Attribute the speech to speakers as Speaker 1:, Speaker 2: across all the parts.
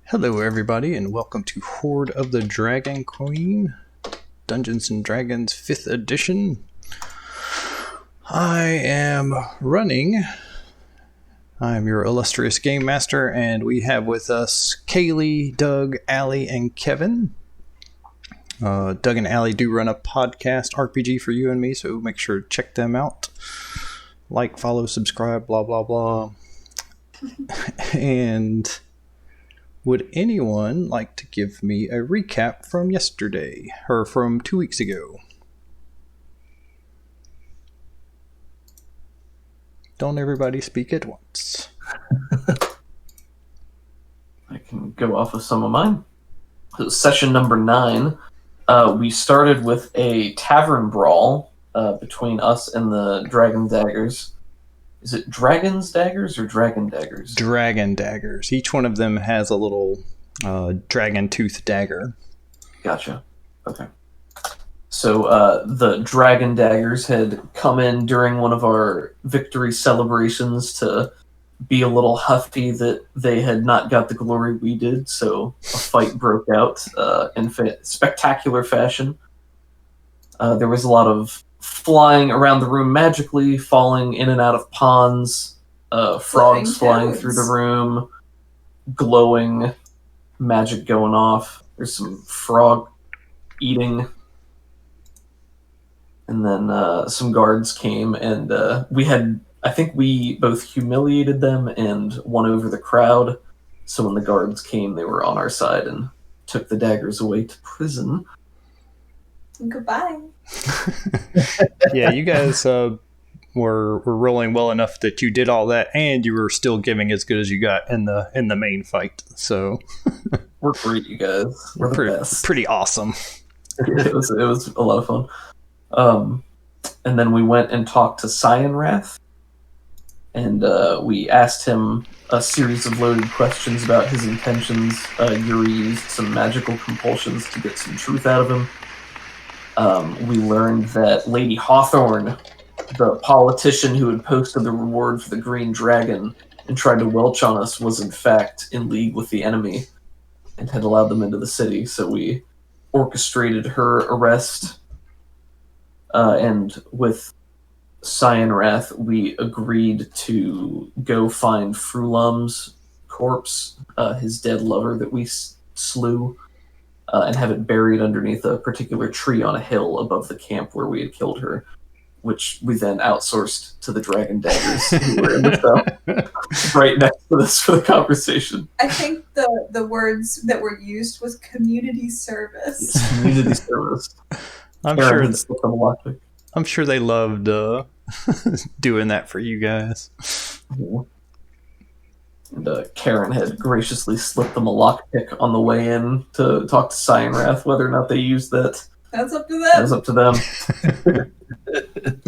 Speaker 1: Hello everybody and welcome to Hoard of the Dragon Queen, Dungeons & Dragons 5th edition. I am your illustrious game master, and we have with us Kaylee, Doug, Allie, and Kevin. Doug and Allie do run a podcast RPG for you and me, so make sure to check them out. Like, follow, subscribe, blah blah blah. And would anyone like to give me a recap from yesterday, or from 2 weeks ago? Don't everybody speak at once.
Speaker 2: I can go off of some of mine. So session number 9, we started with a tavern brawl between us and the Dragon Daggers. Is it Dragon's Daggers or Dragon Daggers?
Speaker 1: Dragon Daggers. Each one of them has a little dragon tooth dagger.
Speaker 2: Gotcha. Okay. So the Dragon Daggers had come in during one of our victory celebrations to be a little huffy that they had not got the glory we did, so a fight broke out in spectacular fashion. There was a lot of flying around the room magically, falling in and out of ponds, frogs flying through the room, glowing magic going off. There's some frog eating. And then some guards came, and I think we both humiliated them and won over the crowd. So when the guards came, they were on our side and took the daggers away to prison.
Speaker 3: Goodbye.
Speaker 1: Yeah, you guys were rolling well enough that you did all that, and you were still giving as good as you got in the main fight. So
Speaker 2: we're great, you guys. We're the best.
Speaker 1: Pretty awesome.
Speaker 2: It was a lot of fun. And then we went and talked to Cyanrath, and we asked him a series of loaded questions about his intentions. Yuri used some magical compulsions to get some truth out of him. We learned that Lady Hawthorne, the politician who had posted the reward for the Green Dragon and tried to welch on us, was in fact in league with the enemy and had allowed them into the city. So we orchestrated her arrest. And with Cyanrath, we agreed to go find Frulum's corpse, his dead lover that we slew, and have it buried underneath a particular tree on a hill above the camp where we had killed her, which we then outsourced to the Dragon Daggers who were in the cell right next to this for the conversation.
Speaker 3: I think the words that were used was community service.
Speaker 2: Yes, community service.
Speaker 1: I'm sure they loved doing that for you guys.
Speaker 2: Yeah. And Karen had graciously slipped them a lockpick on the way in to talk to Cyanrath. Whether or not they used that,
Speaker 3: that's up to them.
Speaker 2: That was up to them.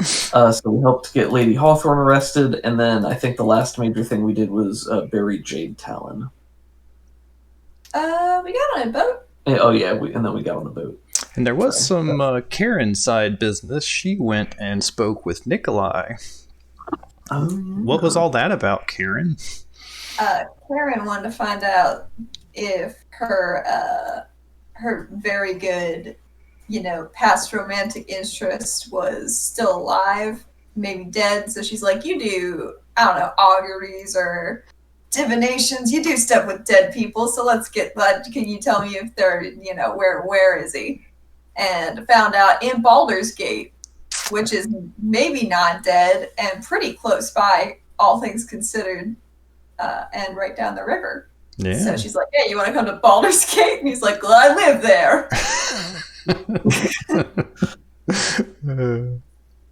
Speaker 2: So we helped get Lady Hawthorne arrested, and then I think the last major thing we did was bury Jade Talon.
Speaker 3: We got on a boat.
Speaker 2: And then we got on the boat.
Speaker 1: And there was some Karen side business. She went and spoke with Nikolai. What was all that about, Karen?
Speaker 3: Karen wanted to find out if her very good, past romantic interest was still alive, maybe dead. So she's like, you do, I don't know, auguries or divinations. You do stuff with dead people. So let's get that. Can you tell me if they're, where is he? And found out in Baldur's Gate, which is maybe not dead and pretty close by, all things considered. And right down the river.
Speaker 1: Yeah.
Speaker 3: So she's like, hey, you want to come to Baldur's Gate? And he's like, well, I live there.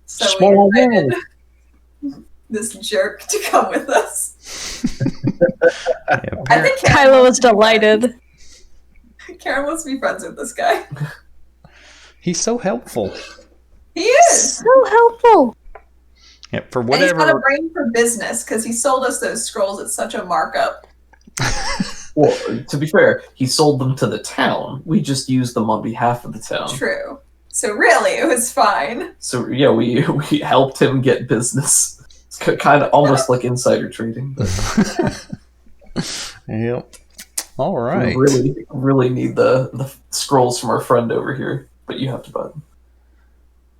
Speaker 3: So we invited this jerk to come with us. I think
Speaker 4: Kylo was delighted.
Speaker 3: Karen wants to be friends with this guy.
Speaker 1: He's so helpful.
Speaker 3: He is.
Speaker 4: So helpful.
Speaker 1: Yeah, for
Speaker 3: And
Speaker 1: whatever.
Speaker 3: he's got a brain for business because he sold us those scrolls at such a markup.
Speaker 2: Well, to be fair, he sold them to the town. We just used them on behalf of the town.
Speaker 3: True. So really, it was fine.
Speaker 2: So yeah, we helped him get business. It's kind of almost like insider trading. But...
Speaker 1: Yep. All right.
Speaker 2: We really need the scrolls from our friend over here, but you have to buy them.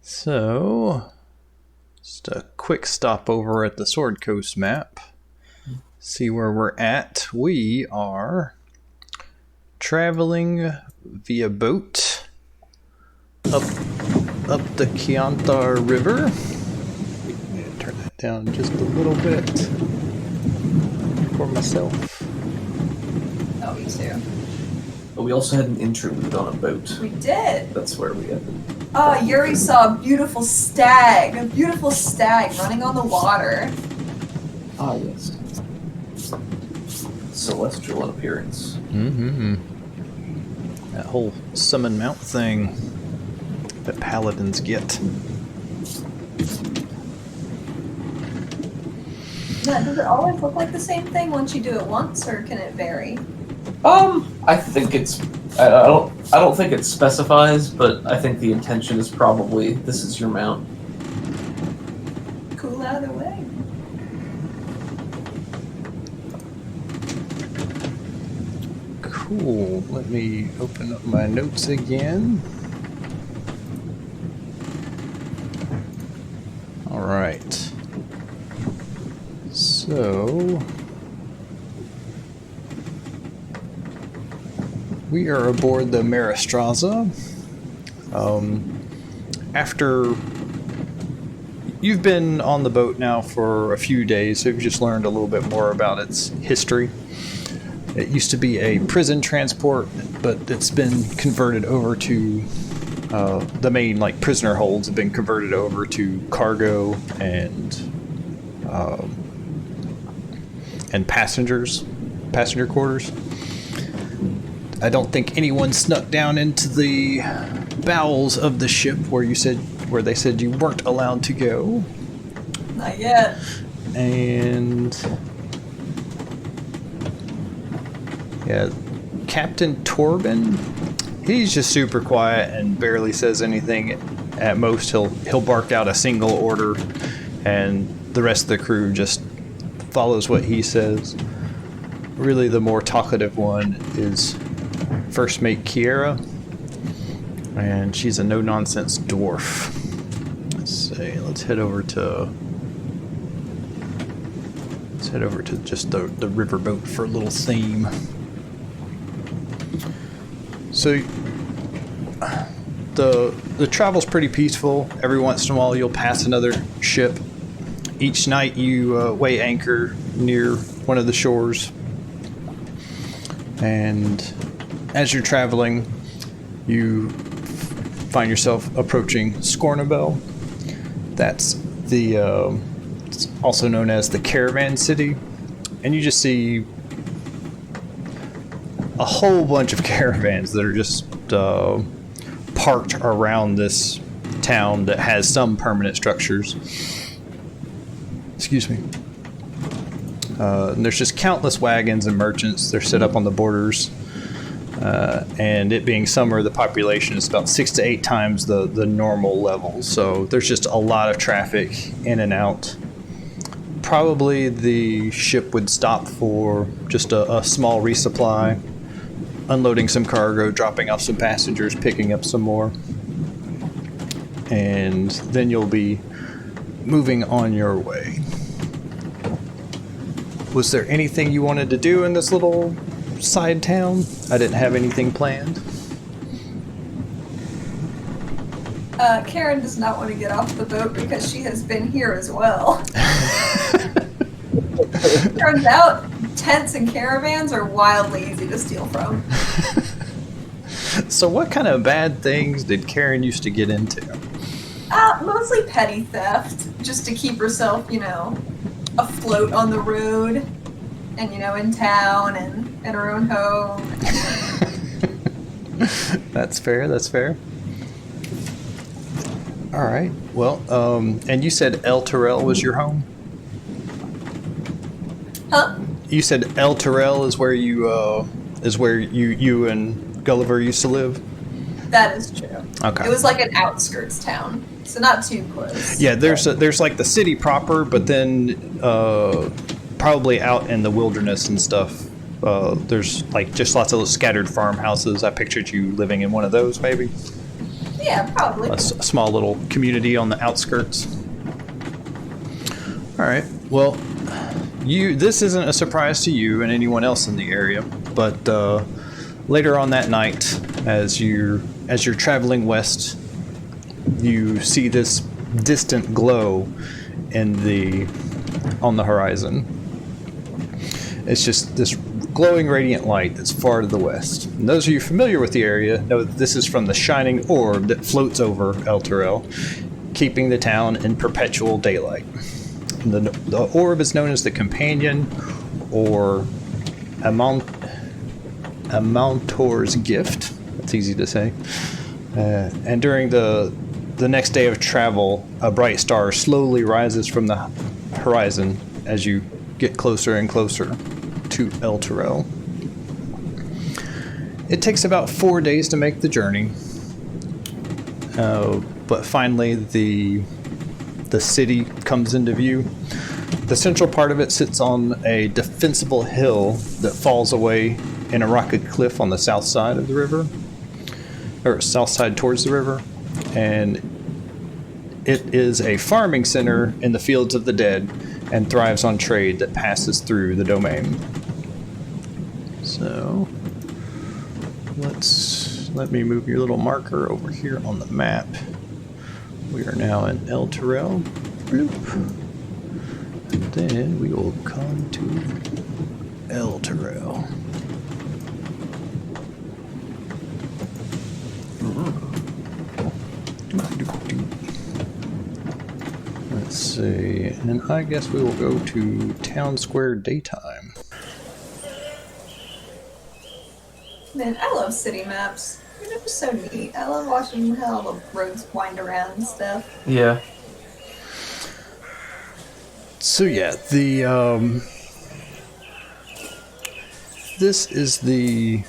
Speaker 1: So, just a quick stop over at the Sword Coast map. See where we're at. We are traveling via boat up the Chiantar River. I'm going to turn that down just a little bit for myself.
Speaker 3: Oh, me too.
Speaker 2: But we also had an interlude on a boat.
Speaker 3: We did.
Speaker 2: That's where we ended.
Speaker 3: Oh, Yuri saw a beautiful stag running on the water.
Speaker 2: Ah, yes. Celestial in appearance.
Speaker 1: Mm-hmm. That whole summon mount thing that paladins get.
Speaker 3: Now, does it always look like the same thing once you do it once, or can it vary?
Speaker 2: I think it's. I don't think it specifies, but I think the intention is probably this is your mount.
Speaker 3: Cool either way.
Speaker 1: Cool. Let me open up my notes again. All right. So we are aboard the Maristraza. After you've been on the boat now for a few days, so you've just learned a little bit more about its history. It used to be a prison transport, but it's been converted over to the main prisoner holds have been converted over to cargo and passenger quarters. I don't think anyone snuck down into the bowels of the ship where they said you weren't allowed to go.
Speaker 3: Not yet.
Speaker 1: And yeah, Captain Torben, he's just super quiet and barely says anything. At most, he'll bark out a single order, and the rest of the crew just follows what he says. Really, the more talkative one is First Mate Kiera, and she's a no-nonsense dwarf. Let's head over to just the riverboat for a little theme. So the travel's pretty peaceful. Every once in a while you'll pass another ship. Each night you weigh anchor near one of the shores. And as you're traveling, you find yourself approaching Scornabel. That's it's also known as the Caravan City. And you just see a whole bunch of caravans that are just parked around this town that has some permanent structures. Excuse me. And there's just countless wagons and merchants. They're set up on the borders. And it being summer, the population is about 6 to 8 times the normal level. So there's just a lot of traffic in and out. Probably the ship would stop for just a small resupply, unloading some cargo, dropping off some passengers, picking up some more. And then you'll be moving on your way. Was there anything you wanted to do in this little side town? I didn't have anything planned.
Speaker 3: Karen does not want to get off the boat because she has been here as well. Turns out, tents and caravans are wildly easy to steal from.
Speaker 1: So what kind of bad things did Karen used to get into?
Speaker 3: Mostly petty theft, just to keep herself, afloat on the road and, in town and in her own home.
Speaker 1: That's fair. All right. Well, and you said Elturel was your home?
Speaker 3: Huh?
Speaker 1: You said Elturel is where you and Gulliver used to live?
Speaker 3: That is true.
Speaker 1: Okay.
Speaker 3: It was like an outskirts town, so not too close.
Speaker 1: Yeah, there's like the city proper, but then probably out in the wilderness and stuff, There's like just lots of scattered farmhouses. I pictured you living in one of those, maybe.
Speaker 3: Yeah, probably.
Speaker 1: A small little community on the outskirts. All right. Well, this isn't a surprise to you and anyone else in the area, but later on that night, as you're traveling west, you see this distant glow on the horizon. It's just this glowing radiant light that's far to the west. And those of you familiar with the area know that this is from the shining orb that floats over Elturel, keeping the town in perpetual daylight. And the orb is known as the Companion, or Amontor's Gift. That's easy to say. And during the next day of travel, a bright star slowly rises from the horizon as you get closer and closer to Elturel. It takes about 4 days to make the journey, but finally the city comes into view. The central part of it sits on a defensible hill that falls away in a rocky cliff on the south side of the river, or south side towards the river, and it is a farming center in the fields of the dead and thrives on trade that passes through the domain. So let me move your little marker over here on the map. We are now in Elturel. Bloop. And then we will come to Elturel. Let's see, and I guess we will go to Town Square daytime.
Speaker 3: Man, I love city maps. They're just so neat. I love watching how the roads wind around and stuff.
Speaker 2: Yeah.
Speaker 1: So yeah, this is the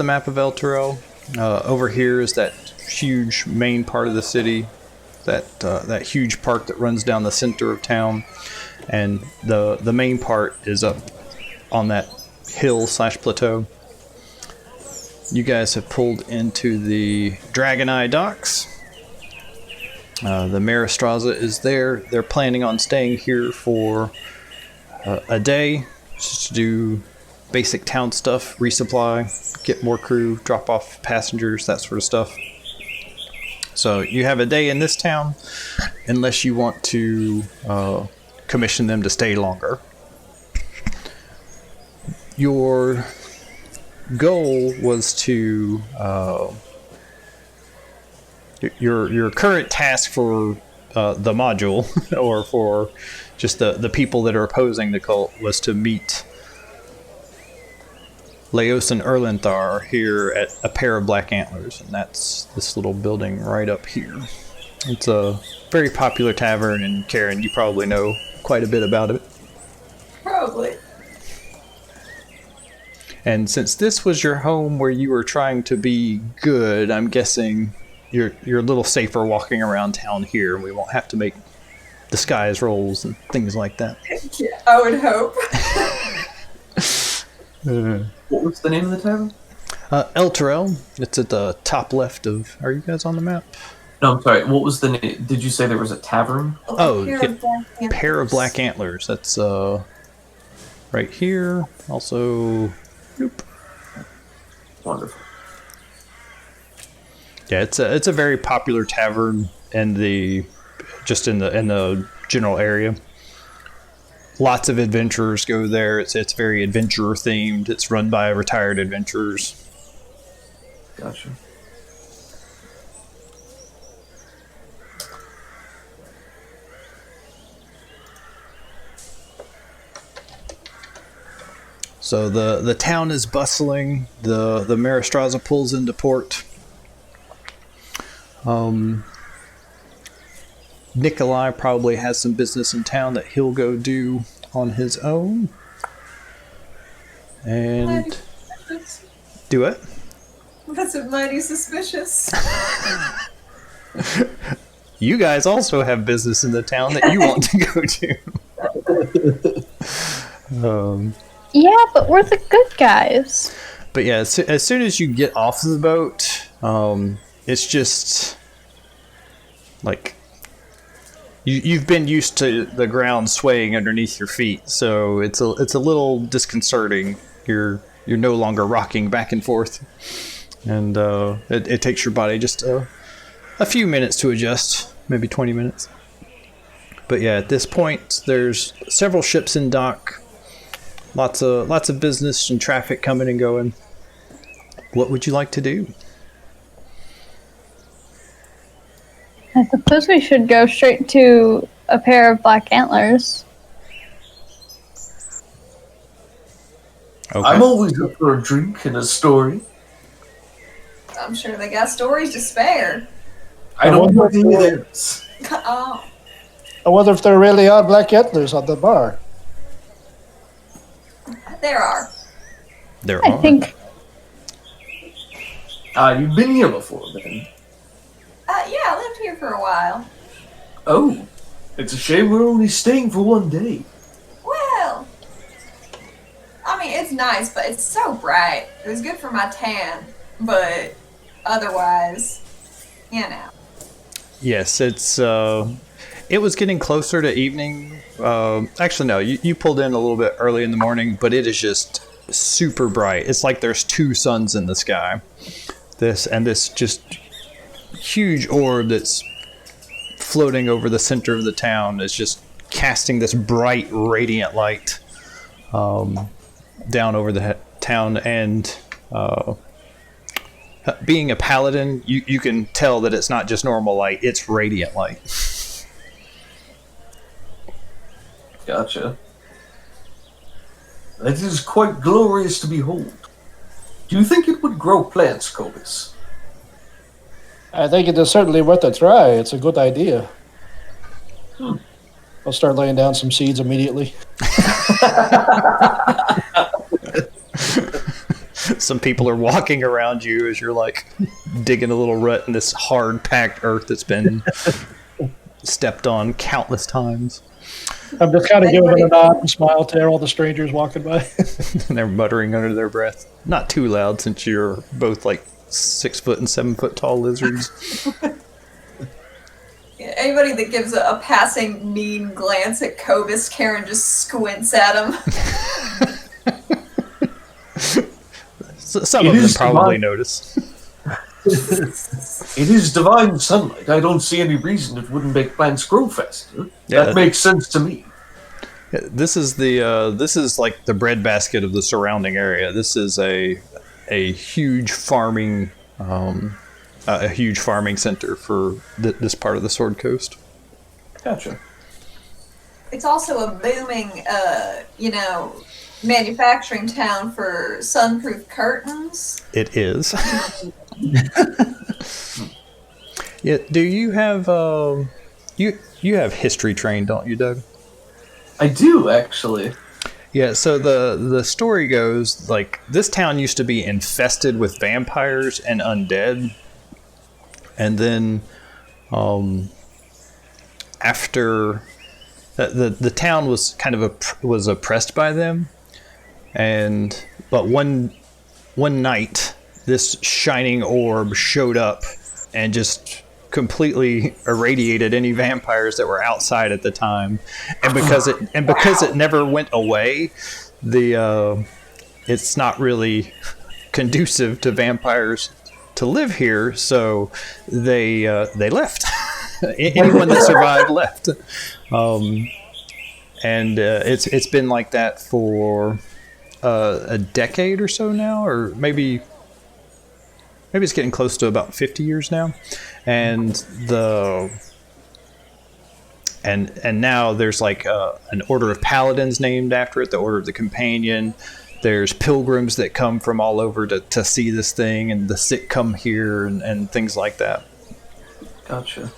Speaker 1: map of Elturel. Over here is that huge main part of the city, that huge park that runs down the center of town, and the main part is up on that hill/plateau. You guys have pulled into the Dragon Eye docks. The Maristraza is there. They're planning on staying here for a day, just to do basic town stuff, resupply, get more crew, drop off passengers, that sort of stuff. So you have a day in this town, unless you want to commission them to stay longer. Your goal was to your current task for the module, or for just the people that are opposing the cult, was to meet Leosin Erlanthar here at a pair of black antlers, and that's this little building right up here. It's a very popular tavern, and Karen, you probably know quite a bit about it.
Speaker 3: Probably.
Speaker 1: And since this was your home where you were trying to be good, I'm guessing you're a little safer walking around town here, and we won't have to make disguise rolls and things like that.
Speaker 3: Yeah, I would hope.
Speaker 2: What was the name of the tavern?
Speaker 1: Elturel. It's at the top left of... Are you guys on the map?
Speaker 2: No, I'm sorry. What was the name? Did you say there was a tavern?
Speaker 1: Oh, Pair of Black Antlers. That's right here. Also... Bloop.
Speaker 2: Wonderful.
Speaker 1: Yeah, it's a very popular tavern in the general area. Lots of adventurers go there. It's very adventurer themed. It's run by retired adventurers.
Speaker 2: Gotcha.
Speaker 1: So the town is bustling. The Maristraza pulls into port. Nikolai probably has some business in town that he'll go do on his own. And do it.
Speaker 3: That's mighty suspicious.
Speaker 1: You guys also have business in the town that you want to go to.
Speaker 4: Yeah, but we're the good guys.
Speaker 1: But yeah, as soon as you get off the boat, it's just like you've been used to the ground swaying underneath your feet, so it's a little disconcerting. You're no longer rocking back and forth, and it takes your body just a few minutes to adjust, maybe 20 minutes. But yeah, at this point, there's several ships in dock, lots of business and traffic coming and going. What would you like to do?
Speaker 4: I suppose we should go straight to a pair of black antlers.
Speaker 1: Okay.
Speaker 2: I'm always up for a drink and a story.
Speaker 3: I'm sure they got stories to spare.
Speaker 2: I don't want any of theirs.
Speaker 3: Oh,
Speaker 5: I wonder if there really are black antlers on the bar.
Speaker 3: there are.
Speaker 1: There
Speaker 4: I
Speaker 1: are.
Speaker 4: think
Speaker 2: You've been here before, then.
Speaker 3: Yeah, I lived here for a while.
Speaker 2: Oh, it's a shame we're only staying for one day.
Speaker 3: Well, I mean, it's nice, but it's so bright. It was good for my tan, but otherwise, you know.
Speaker 1: Yes, it was getting closer to evening. Actually, no, you pulled in a little bit early in the morning, but it is just super bright. It's like there's two suns in the sky. This just huge orb that's floating over the center of the town is just casting this bright, radiant light down over the town. And being a paladin, you can tell that it's not just normal light, it's radiant light.
Speaker 2: Gotcha. That is quite glorious to behold. Do you think it would grow plants, Cobus?
Speaker 5: I think it is certainly worth a try. It's a good idea. I'll start laying down some seeds immediately.
Speaker 1: Some people are walking around you as you're like digging a little rut in this hard packed earth that's been stepped on countless times.
Speaker 5: I'm just kind of giving it a nod and smile to all the strangers walking by.
Speaker 1: And they're muttering under their breath. Not too loud since you're both like 6 foot and 7 foot tall lizards.
Speaker 3: Yeah, anybody that gives a passing mean glance at Cobus, Karen just squints at him.
Speaker 1: Some of them probably notice.
Speaker 2: It is divine sunlight. I don't see any reason it wouldn't make plants grow faster.
Speaker 1: Yeah.
Speaker 2: That makes sense to me.
Speaker 1: This is like the breadbasket of the surrounding area. This is a huge farming center for this part of the Sword Coast.
Speaker 2: Gotcha.
Speaker 3: It's also a booming, manufacturing town for sunproof curtains.
Speaker 1: It is. Yeah. Do you have you have history trained, don't you, Doug?
Speaker 2: I do, actually.
Speaker 1: Yeah, so the story goes, like, this town used to be infested with vampires and undead. And then after the town was kind of was oppressed by them. But one night this shining orb showed up and just completely irradiated any vampires that were outside at the time, and because it never went away, it's not really conducive to vampires to live here, so they left. Anyone that survived left, and it's been like that for a decade or so now, or maybe it's getting close to about 50 years now. And now there's like an order of paladins named after it, the Order of the Companion. There's pilgrims that come from all over to see this thing, and the sick come here and things like that.
Speaker 2: Gotcha.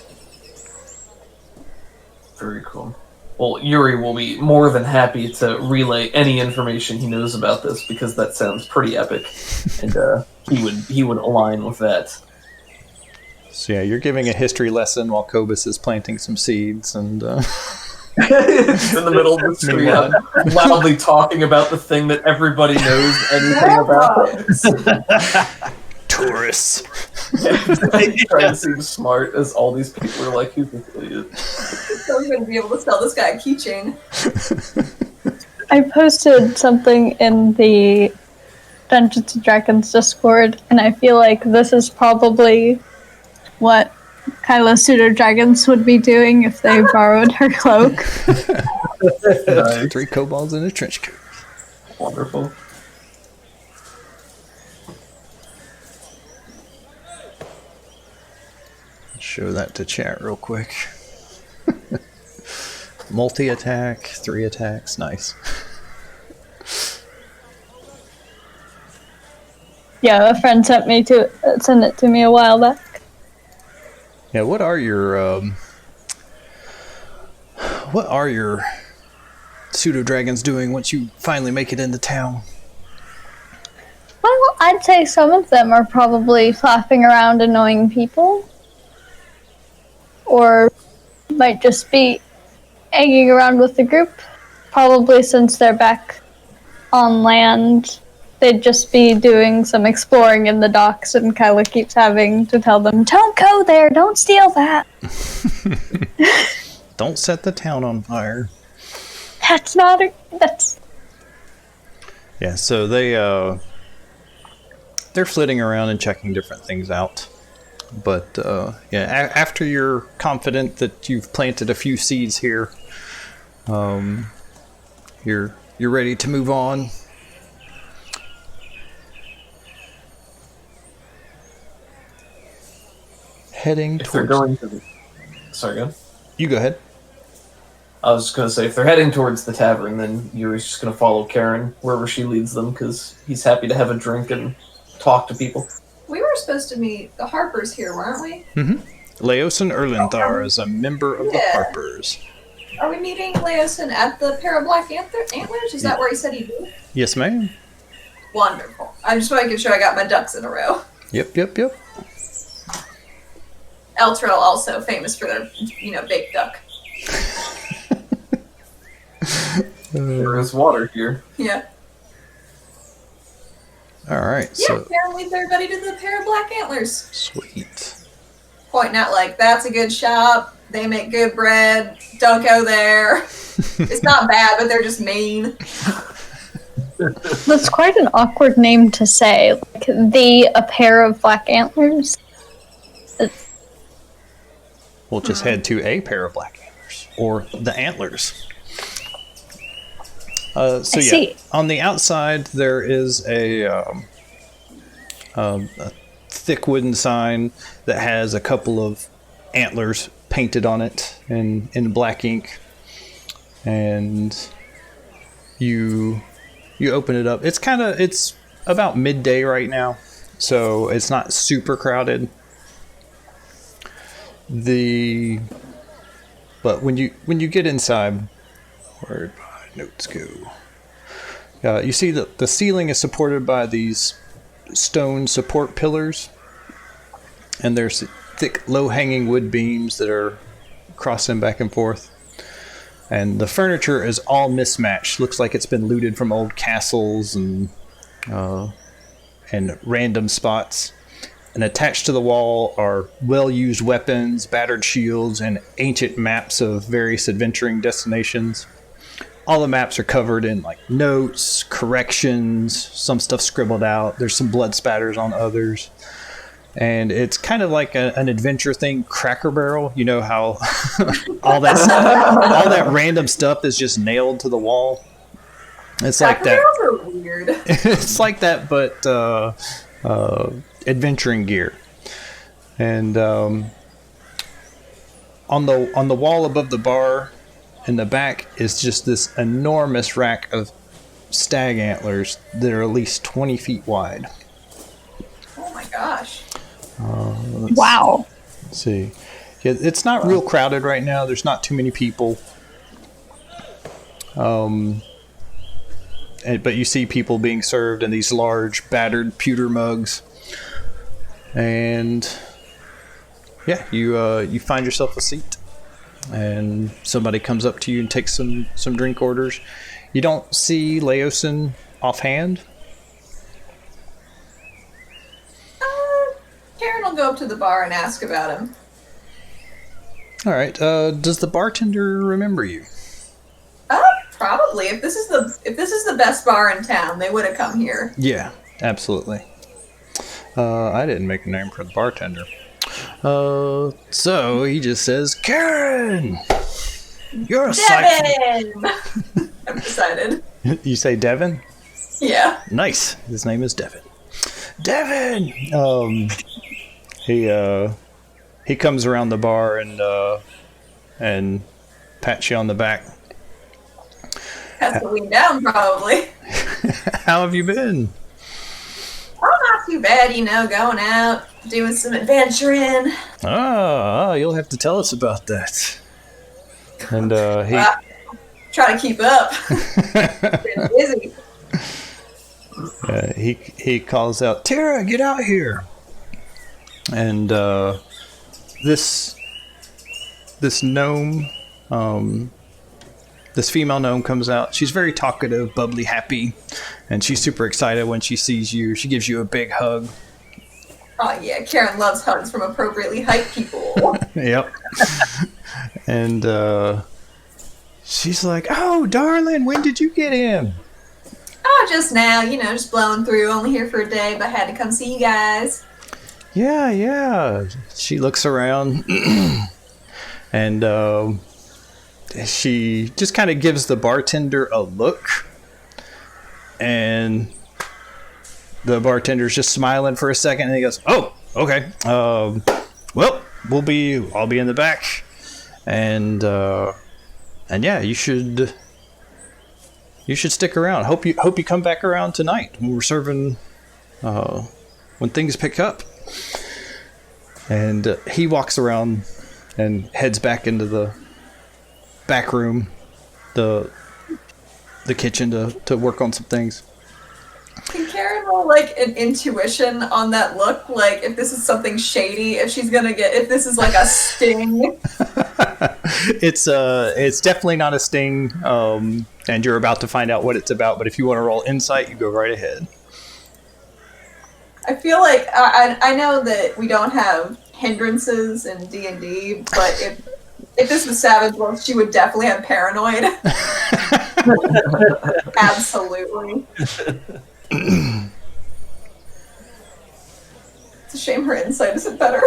Speaker 2: Very cool. Well, Yuri will be more than happy to relay any information he knows about this, because that sounds pretty epic, and he would align with that.
Speaker 1: So yeah, you're giving a history lesson while Cobus is planting some seeds, and
Speaker 2: Just in the middle of the street, loudly talking about the thing that everybody knows anything about.
Speaker 1: Tourists.
Speaker 2: Trying to seem smart as all these people are like, who's this idiot?
Speaker 3: So I'm going to be able to sell this guy a keychain.
Speaker 4: I posted something in the Dungeons and Dragons Discord, and I feel like this is probably what Kyla's pseudo dragons would be doing if they borrowed her cloak.
Speaker 2: Nice.
Speaker 1: 3 kobolds in a trench coat.
Speaker 2: Wonderful.
Speaker 1: Show that to chat real quick. Multi-attack, 3 attacks, nice.
Speaker 4: Yeah, a friend sent it to me a while back.
Speaker 1: Yeah, what are your pseudo dragons doing once you finally make it into town?
Speaker 4: Well, I'd say some of them are probably flapping around annoying people. Or might just be hanging around with the group. Probably since they're back on land, they'd just be doing some exploring in the docks, and Kyla keeps having to tell them, don't go there, don't steal that.
Speaker 1: Don't set the town on fire.
Speaker 4: That's...
Speaker 1: Yeah, so they're flitting around and checking different things out. But yeah, after you're confident that you've planted a few seeds here, you're ready to move on. Heading
Speaker 2: If they're
Speaker 1: towards.
Speaker 2: going to the... Sorry, go ahead.
Speaker 1: You go ahead.
Speaker 2: I was just going to say, if they're heading towards the tavern, then Yuri's just going to follow Karen wherever she leads them, because he's happy to have a drink and talk to people.
Speaker 3: We were supposed to meet the Harpers here, weren't we?
Speaker 1: Mm-hmm. Leosin Erlanthar is a member of the
Speaker 3: Yeah.
Speaker 1: Harpers.
Speaker 3: Are we meeting Leosin at the pair of black antlers? Is that where he said he'd be?
Speaker 1: Yes, ma'am.
Speaker 3: Wonderful. I'm just making sure I got my ducks in a row.
Speaker 1: Yep.
Speaker 3: Elturel also famous for their, baked duck.
Speaker 2: There is water here.
Speaker 3: Yeah.
Speaker 1: All right.
Speaker 3: Yeah,
Speaker 1: So
Speaker 3: Karen leads everybody to the pair of black antlers.
Speaker 1: sweet.
Speaker 3: Pointing out, that's a good shop. They make good bread. Don't go there. It's not bad, but they're just mean.
Speaker 4: That's quite an awkward name to say. Like, a pair of black antlers.
Speaker 1: We'll just head to a pair of black antlers, or the antlers.
Speaker 4: I see.
Speaker 1: On the outside there is a thick wooden sign that has a couple of antlers painted on it in black ink, and you open it up. It's about midday right now, so it's not super crowded. But when you get inside, where'd my notes go? You see that the ceiling is supported by these stone support pillars, and there's thick, low-hanging wood beams that are crossing back and forth. And the furniture is all mismatched. Looks like it's been looted from old castles and random spots. And attached to the wall are well-used weapons, battered shields, and ancient maps of various adventuring destinations. All the maps are covered in notes, corrections, some stuff scribbled out. There's some blood spatters on others. And it's kind of like an adventure thing, Cracker Barrel. You know how all that random stuff is just nailed to the wall? It's like that.
Speaker 3: Are weird.
Speaker 1: It's like that, but adventuring gear. And on the wall above the bar in the back is just this enormous rack of stag antlers that are at least 20 feet wide.
Speaker 3: Oh my gosh.
Speaker 4: Wow.
Speaker 1: Let's see. Yeah, it's not real crowded right now. There's not too many people. But you see people being served in these large battered pewter mugs. And yeah, you find yourself a seat. and somebody comes up to you and takes some drink orders. You don't see Leosin offhand.
Speaker 3: Karen will go up to the bar and ask about him.
Speaker 1: All right. Does the bartender remember you?
Speaker 3: Probably. If this is the best bar in town, they would have come here.
Speaker 1: Yeah, absolutely. I didn't make a name for the bartender. So he just says, Karen, you're a
Speaker 3: Devin! I'm excited.
Speaker 1: You say Devin?
Speaker 3: Yeah.
Speaker 1: Nice. His name is Devin. Devin! He comes around the bar and pats you on the back.
Speaker 3: Has to lean down, probably.
Speaker 1: How have you been?
Speaker 3: Oh, not too bad, going out, doing some adventuring.
Speaker 1: You'll have to tell us about that. And
Speaker 3: Try to keep up. Been busy.
Speaker 1: he calls out, Tara, get out here. And this gnome, this female gnome comes out. She's very talkative, bubbly, happy, and she's super excited when she sees you. She gives you a big hug.
Speaker 3: Oh yeah, Karen loves hugs from appropriately hyped people.
Speaker 1: Yep. And she's like, "Oh, darling, when did you get in?"
Speaker 3: Oh, just now, just blowing through. Only here for a day, but had to come see you guys.
Speaker 1: Yeah. She looks around, and she just kind of gives the bartender a look, and the bartender's just smiling for a second, and he goes, "Oh, okay. Well, I'll be in the back, and yeah, you should stick around. Hope you come back around tonight when we're serving, when things pick up." And he walks around and heads back into the back room, the kitchen to work on some things.
Speaker 3: Can Karen roll like an intuition on that look? Like if this is something shady, if this is like a sting.
Speaker 1: It's definitely not a sting, and you're about to find out what it's about. But if you want to roll insight, you go right ahead.
Speaker 3: I feel like I know that we don't have hindrances in D&D, but if this was Savage Worlds, she would definitely have paranoid. Absolutely. It's a shame her insight isn't better.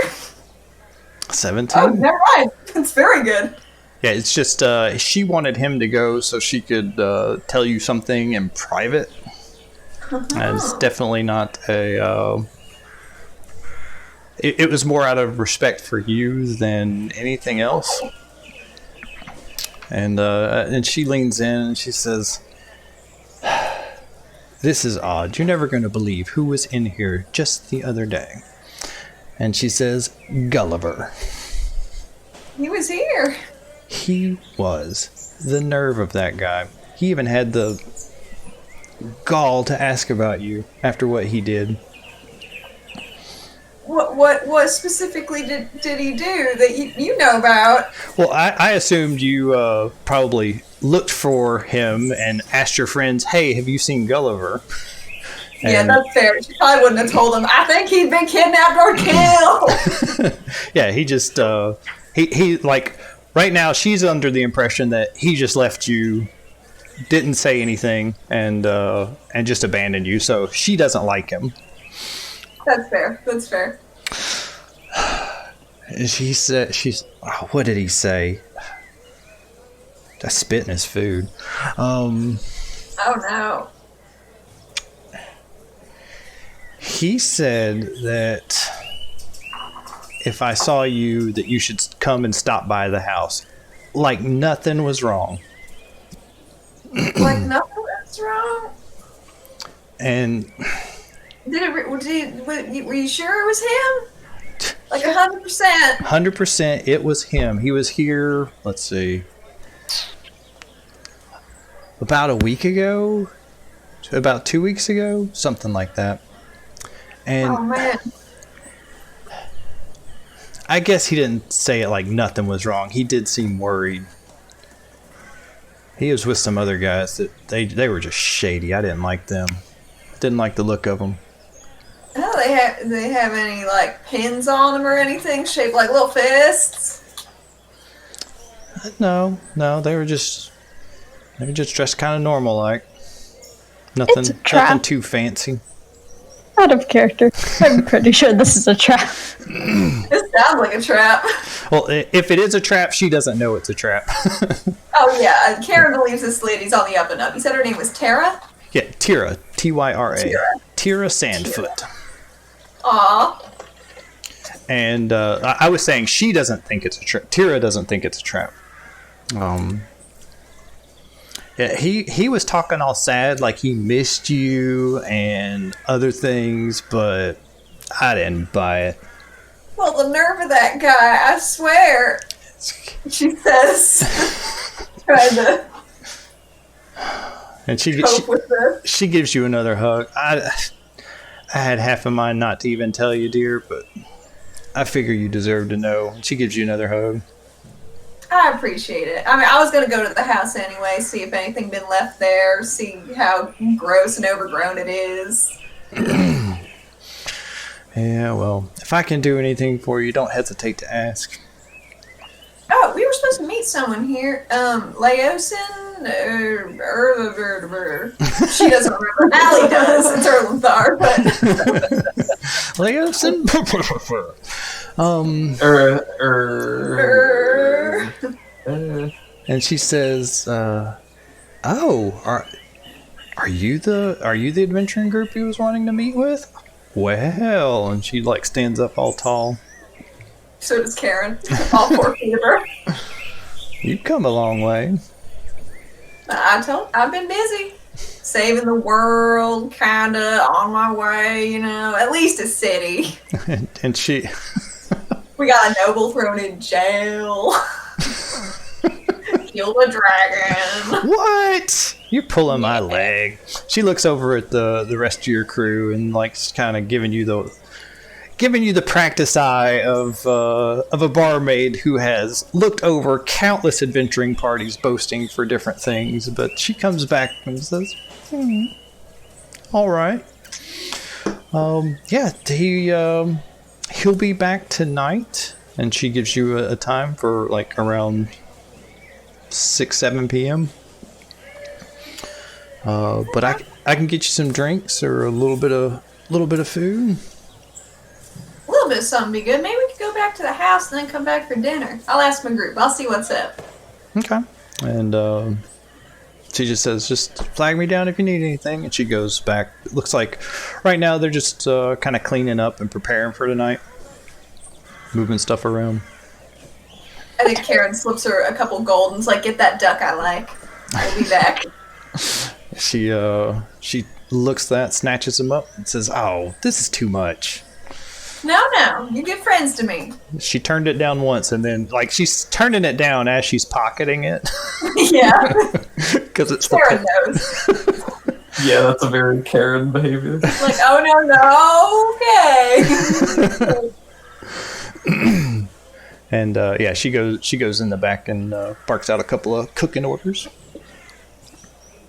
Speaker 1: 17?
Speaker 3: Oh, never mind. It's very good.
Speaker 1: Yeah, it's just she wanted him to go so she could tell you something in private. And it's definitely not a... It was more out of respect for you than anything else. And she leans in and she says, "This is odd. You're never going to believe who was in here just the other day." And she says, "Gulliver."
Speaker 3: He was here.
Speaker 1: He was. The nerve of that guy. He even had the gall to ask about you after what he did.
Speaker 3: What specifically did he do that you know about?
Speaker 1: Well, I assumed you probably looked for him and asked your friends, "Hey, have you seen Gulliver?"
Speaker 3: Yeah, that's fair. She probably wouldn't have told him. I think he'd been kidnapped or killed.
Speaker 1: Yeah, he just he like right now she's under the impression that he just left you, didn't say anything, and just abandoned you. So she doesn't like him.
Speaker 3: That's fair.
Speaker 1: And she said, what did he say? I spit in his food.
Speaker 3: Oh no.
Speaker 1: He said that if I saw you, that you should come and stop by the house. Like nothing was wrong.
Speaker 3: Like nothing was wrong?
Speaker 1: And...
Speaker 3: were you sure it was him? Like 100%?
Speaker 1: 100% it was him. He was here, let's see, about a week ago? About 2 weeks ago? Something like that. And
Speaker 3: oh, man.
Speaker 1: I guess he didn't say it like nothing was wrong. He did seem worried. He was with some other guys that they were just shady. I didn't like them. Didn't like the look of them.
Speaker 3: Oh, they have any like pins on them or anything shaped like little fists?
Speaker 1: No, they were just dressed kind of normal like. Nothing too fancy.
Speaker 4: Out of character. I'm pretty sure this is a trap.
Speaker 3: This sounds like a trap.
Speaker 1: Well, if it is a trap, she doesn't know it's a trap.
Speaker 3: Oh yeah, Karen believes this lady's on the up and up. You said her name was Tara?
Speaker 1: Yeah, Tyra. Tyra.
Speaker 3: Tyra.
Speaker 1: Tyra Sandfoot.
Speaker 3: Aw.
Speaker 1: And I was saying she doesn't think it's a trap. Tyra doesn't think it's a trap. Yeah, he was talking all sad, like he missed you and other things, but I didn't buy it.
Speaker 3: Well, the nerve of that guy, I swear. She says, trying to
Speaker 1: And
Speaker 3: cope with this.
Speaker 1: she gives you another hug. I had half a mind not to even tell you, dear, but I figure you deserve to know. She gives you another hug.
Speaker 3: I appreciate it. I mean, I was going to go to the house anyway, see if anything been left there, see how gross and overgrown it is.
Speaker 1: Yeah, well, if I can do anything for you, don't hesitate to ask.
Speaker 3: Oh, we were supposed to meet someone here. Leosin She doesn't remember. Allie does. It's Erlanthar, but
Speaker 1: Leosin? And she says, "Oh, are you the adventuring group he was wanting to meet with? Well," and she like stands up all tall.
Speaker 3: So does Karen. All 4 feet of her.
Speaker 1: You've come a long way.
Speaker 3: I've been busy. Saving the world, kinda, on my way, at least a city.
Speaker 1: and she...
Speaker 3: We got a noble thrown in jail. Killed a dragon.
Speaker 1: What? You're pulling my leg. She looks over at the rest of your crew and like kind of giving you the practice eye of a barmaid who has looked over countless adventuring parties boasting for different things, but she comes back and says, all right. He'll be back tonight, and she gives you a time for like around 6-7 p.m. But I can get you some drinks or a little bit of food.
Speaker 3: A little bit of something be good. Maybe we could go back to the house and then come back for dinner. I'll ask my group. I'll see what's up.
Speaker 1: Okay. And she just says, just flag me down if you need anything. And she goes back. It looks like right now they're just kind of cleaning up and preparing for tonight. Moving stuff around.
Speaker 3: I think Karen slips her a couple goldens, like, get that duck I like. I'll be back.
Speaker 1: She looks at that, snatches him up, and says, oh, this is too much.
Speaker 3: No, you're good friends to me.
Speaker 1: She turned it down once, and then, like, she's turning it down as she's pocketing it.
Speaker 3: Yeah.
Speaker 1: Because it's
Speaker 3: Karen knows.
Speaker 2: Yeah, that's a very Karen behavior.
Speaker 3: Like, oh, no, okay.
Speaker 1: And, she goes in the back and barks out a couple of cooking orders.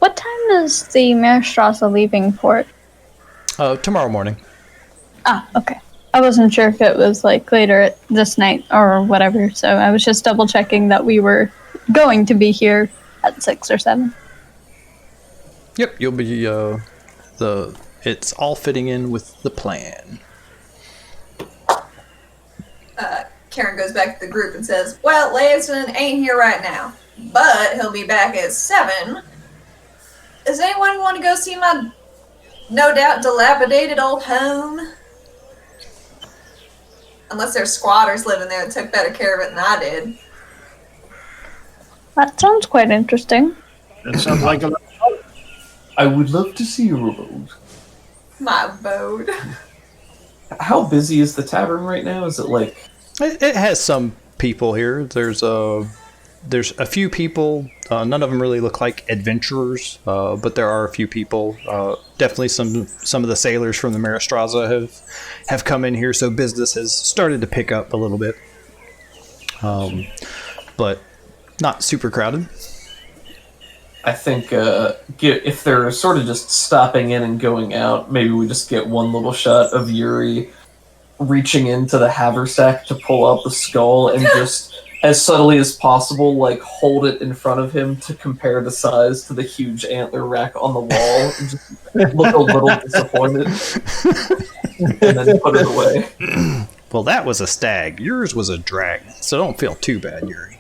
Speaker 4: What time is the Meerstrasse leaving port?
Speaker 1: Tomorrow morning.
Speaker 4: Ah, okay. I wasn't sure if it was like later this night or whatever, so I was just double checking that we were going to be here at 6 or 7.
Speaker 1: Yep, you'll be it's all fitting in with the plan.
Speaker 3: Karen goes back to the group and says, well, Leosin ain't here right now, but he'll be back at 7. Does anyone want to go see my no doubt dilapidated old home? Unless there's squatters living there that took better care of it than I did.
Speaker 4: That sounds quite interesting.
Speaker 5: That sounds like a...
Speaker 2: I would love to see your abode.
Speaker 3: My abode.
Speaker 2: How busy is the tavern right now? Is it like...
Speaker 1: It has some people here. There's a few people. None of them really look like adventurers, but there are a few people. Definitely some of the sailors from the Meerstrasse have come in here, so business has started to pick up a little bit. but not super crowded.
Speaker 2: I think if they're sort of just stopping in and going out, maybe we just get one little shot of Yuri reaching into the haversack to pull out the skull and just, as subtly as possible, like hold it in front of him to compare the size to the huge antler rack on the wall and just look a little disappointed and then put it away.
Speaker 1: Well, that was a stag. Yours was a dragon, so don't feel too bad, Yuri.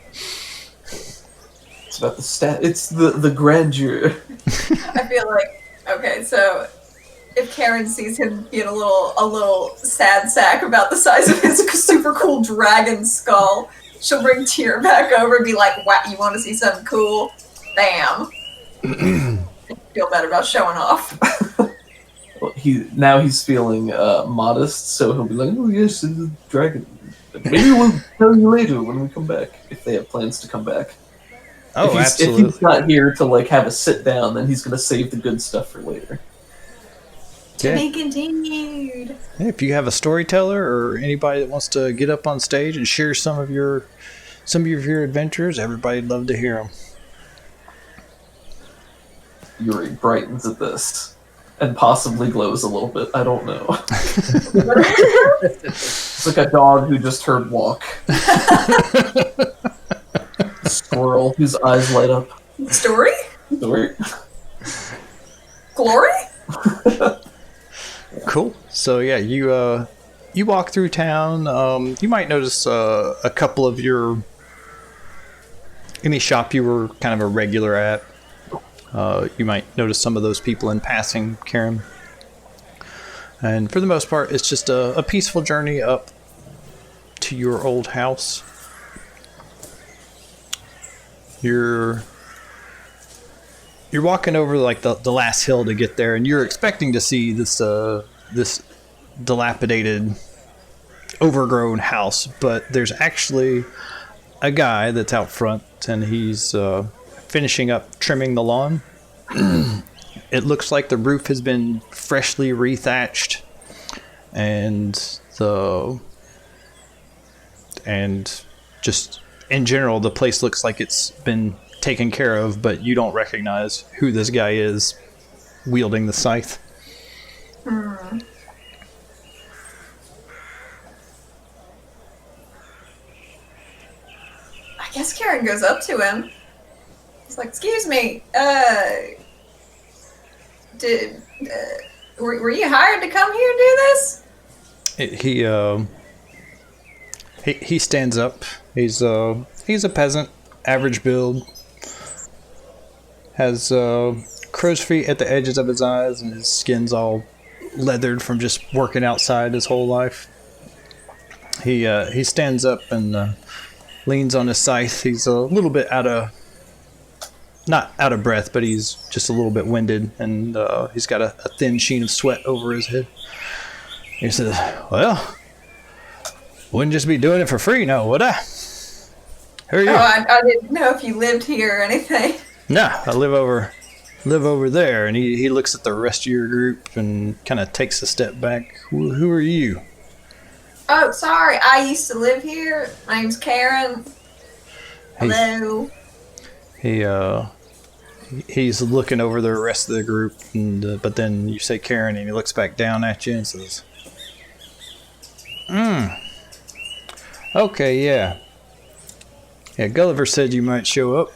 Speaker 2: It's about the it's the grandeur.
Speaker 3: I feel like, okay, so if Karen sees him being a little sad sack about the size of his super cool dragon skull, she'll bring Tyr back over and be like, "Wow, you want to see something cool? Bam!" Feel better about showing off.
Speaker 2: Well, he's feeling modest, so he'll be like, "Oh yes, it's a dragon. Maybe we'll tell you later when we come back if they have plans to come back."
Speaker 1: Oh, absolutely.
Speaker 2: If he's not here to like have a sit down, then he's gonna save the good stuff for later.
Speaker 3: To be continued.
Speaker 1: Hey, if you have a storyteller or anybody that wants to get up on stage and share some of your adventures, everybody'd love to hear them.
Speaker 2: Yuri brightens at this and possibly glows a little bit. I don't know. It's like a dog who just heard walk. Squirrel whose eyes light up.
Speaker 3: Story?
Speaker 2: Story.
Speaker 3: Glory?
Speaker 1: Cool. So yeah, you walk through town. You might notice a couple of any shop you were kind of a regular at. You might notice some of those people in passing, Karen. And for the most part, it's just a peaceful journey up to your old house. You're walking over like the last hill to get there, and you're expecting to see this dilapidated, overgrown house, but there's actually a guy that's out front, and he's finishing up trimming the lawn. It looks like the roof has been freshly rethatched, and just in general, the place looks like it's been taken care of, but you don't recognize who this guy is wielding the scythe.
Speaker 3: I guess Karen goes up to him. He's like, "Excuse me, were you hired to come here and do this?"
Speaker 1: He stands up. He's a peasant, average build. Has crow's feet at the edges of his eyes, and his skin's all leathered from just working outside his whole life. He stands up and leans on his scythe. He's a little bit not out of breath, but he's just a little bit winded, and he's got a thin sheen of sweat over his head. He says, "Well, wouldn't just be doing it for free, no, would I? Who are you?"
Speaker 3: Oh, I didn't know if you lived here or anything.
Speaker 1: No, I live over there. And he looks at the rest of your group and kind of takes a step back. Who are you?
Speaker 3: Oh, sorry, I used to live here. My name's Karen. Hello.
Speaker 1: He's looking over the rest of the group, and but then you say Karen, and he looks back down at you and says, "Okay, yeah. Yeah, Gulliver said you might show up."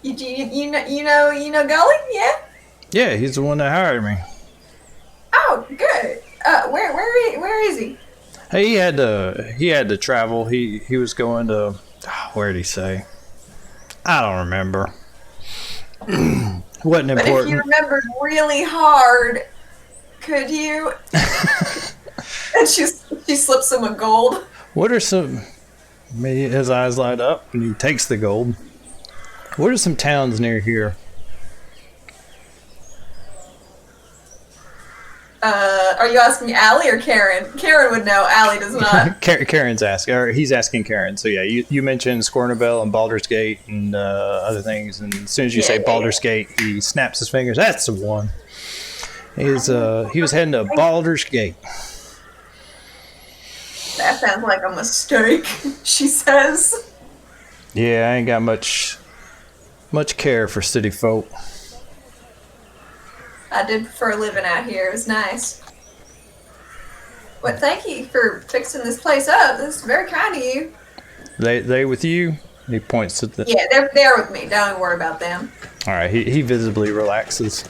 Speaker 3: You know Gully? Yeah.
Speaker 1: Yeah, he's the one that hired me.
Speaker 3: Oh, good. Where is he?
Speaker 1: Hey, he had to travel. He was going to, where did he say? I don't remember. Wasn't important.
Speaker 3: But if you remembered really hard, could you? And she slips him a gold.
Speaker 1: What are some? Maybe his eyes light up and he takes the gold. What are some towns near here?
Speaker 3: Are you asking Allie or Karen? Karen would know. Allie does not.
Speaker 1: Karen's asking, or he's asking Karen. So yeah, you mentioned Scornabel and Baldur's Gate and other things, and as soon as you say Baldur's Gate, he snaps his fingers. That's the one. He was heading to Baldur's Gate.
Speaker 3: That sounds like a mistake, she says.
Speaker 1: Yeah, I ain't got much care for city folk.
Speaker 3: I did prefer living out here. It was nice. But thank you for fixing this place up. This is very kind of you.
Speaker 1: They with you? He points to the...
Speaker 3: Yeah, they're there with me. Don't even worry about them.
Speaker 1: Alright, he visibly relaxes.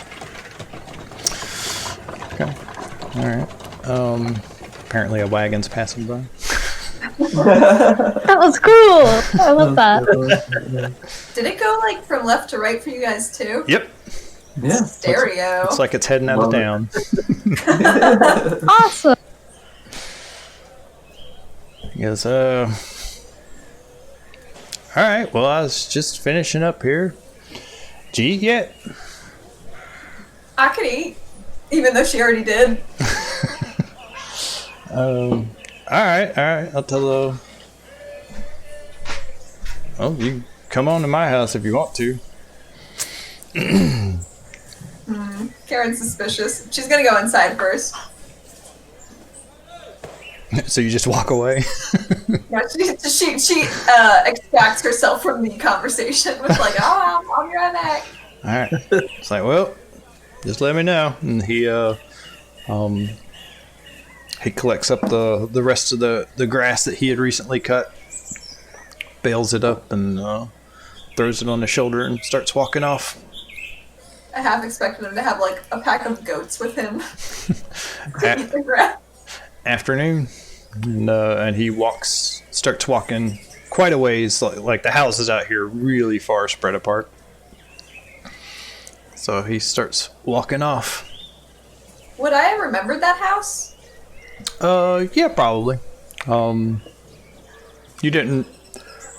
Speaker 1: Okay. Alright. Apparently a wagon's passing by.
Speaker 4: That was cool. I love that.
Speaker 3: Did it go like from left to right for you guys too?
Speaker 1: Yep.
Speaker 2: Yeah.
Speaker 3: Stereo.
Speaker 1: Looks like it's heading out of
Speaker 2: Love it.
Speaker 1: town.
Speaker 4: Awesome.
Speaker 1: He goes, alright, well, I was just finishing up here. Did you eat yet?
Speaker 3: I could eat, even though she already did.
Speaker 1: Alright, I'll tell well, you come on to my house if you want to.
Speaker 3: Karen's suspicious. She's gonna go inside first.
Speaker 1: So you just walk away?
Speaker 3: No, she extracts herself from the conversation with like, oh, I'll be right back.
Speaker 1: Alright. It's like, well, just let me know. And he collects up the rest of the grass that he had recently cut, bales it up, and throws it on his shoulder and starts walking off.
Speaker 3: I half expected him to have like a pack of goats with him. To
Speaker 1: A-
Speaker 3: eat the grass.
Speaker 1: Afternoon, and he starts walking quite a ways. Like the houses out here really far spread apart. So he starts walking off.
Speaker 3: Would I have remembered that house?
Speaker 1: Yeah, probably. You didn't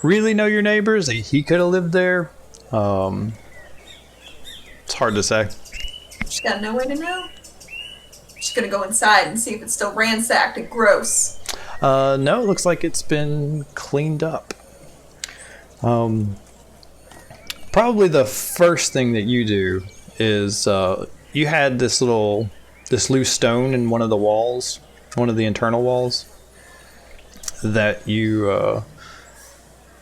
Speaker 1: really know your neighbors. He could have lived there. It's hard to say.
Speaker 3: She's got no way to know. She's gonna go inside and see if it's still ransacked and gross.
Speaker 1: No, it looks like it's been cleaned up. Probably the first thing that you do is you had this loose stone in one of the walls, one of the internal walls, that you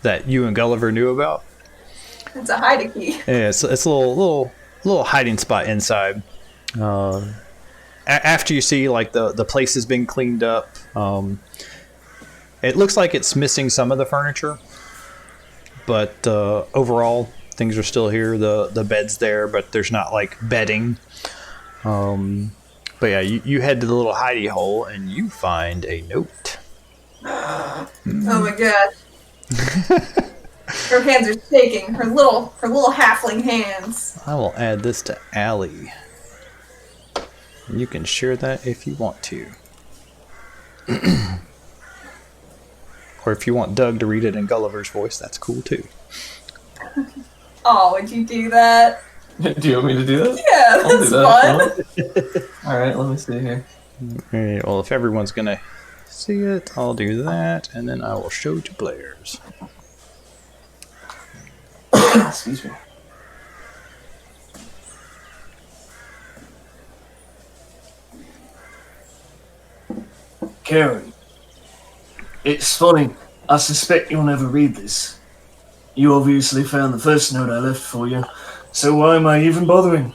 Speaker 1: and Gulliver knew about.
Speaker 3: It's a hide key.
Speaker 1: Yeah, it's a little hiding spot inside. After you see like the place has been cleaned up, it looks like it's missing some of the furniture, but overall things are still here. The bed's there, but there's not like bedding. But yeah, you head to the little hidey hole and you find a note.
Speaker 3: Oh my god. Her hands are shaking. Her little halfling hands.
Speaker 1: I will add this to Allie. You can share that if you want to. Or if you want Doug to read it in Gulliver's voice, that's cool too.
Speaker 3: Oh, would you do that?
Speaker 2: Do you want me to do that?
Speaker 3: Yeah,
Speaker 2: I'll
Speaker 3: that's
Speaker 2: do that.
Speaker 3: fun.
Speaker 2: Alright, let me see here.
Speaker 1: Alright, well, if everyone's gonna see it, I'll do that, and then I will show to players.
Speaker 2: Excuse me.
Speaker 6: Karen, it's funny. I suspect you'll never read this. You obviously found the first note I left for you, so why am I even bothering?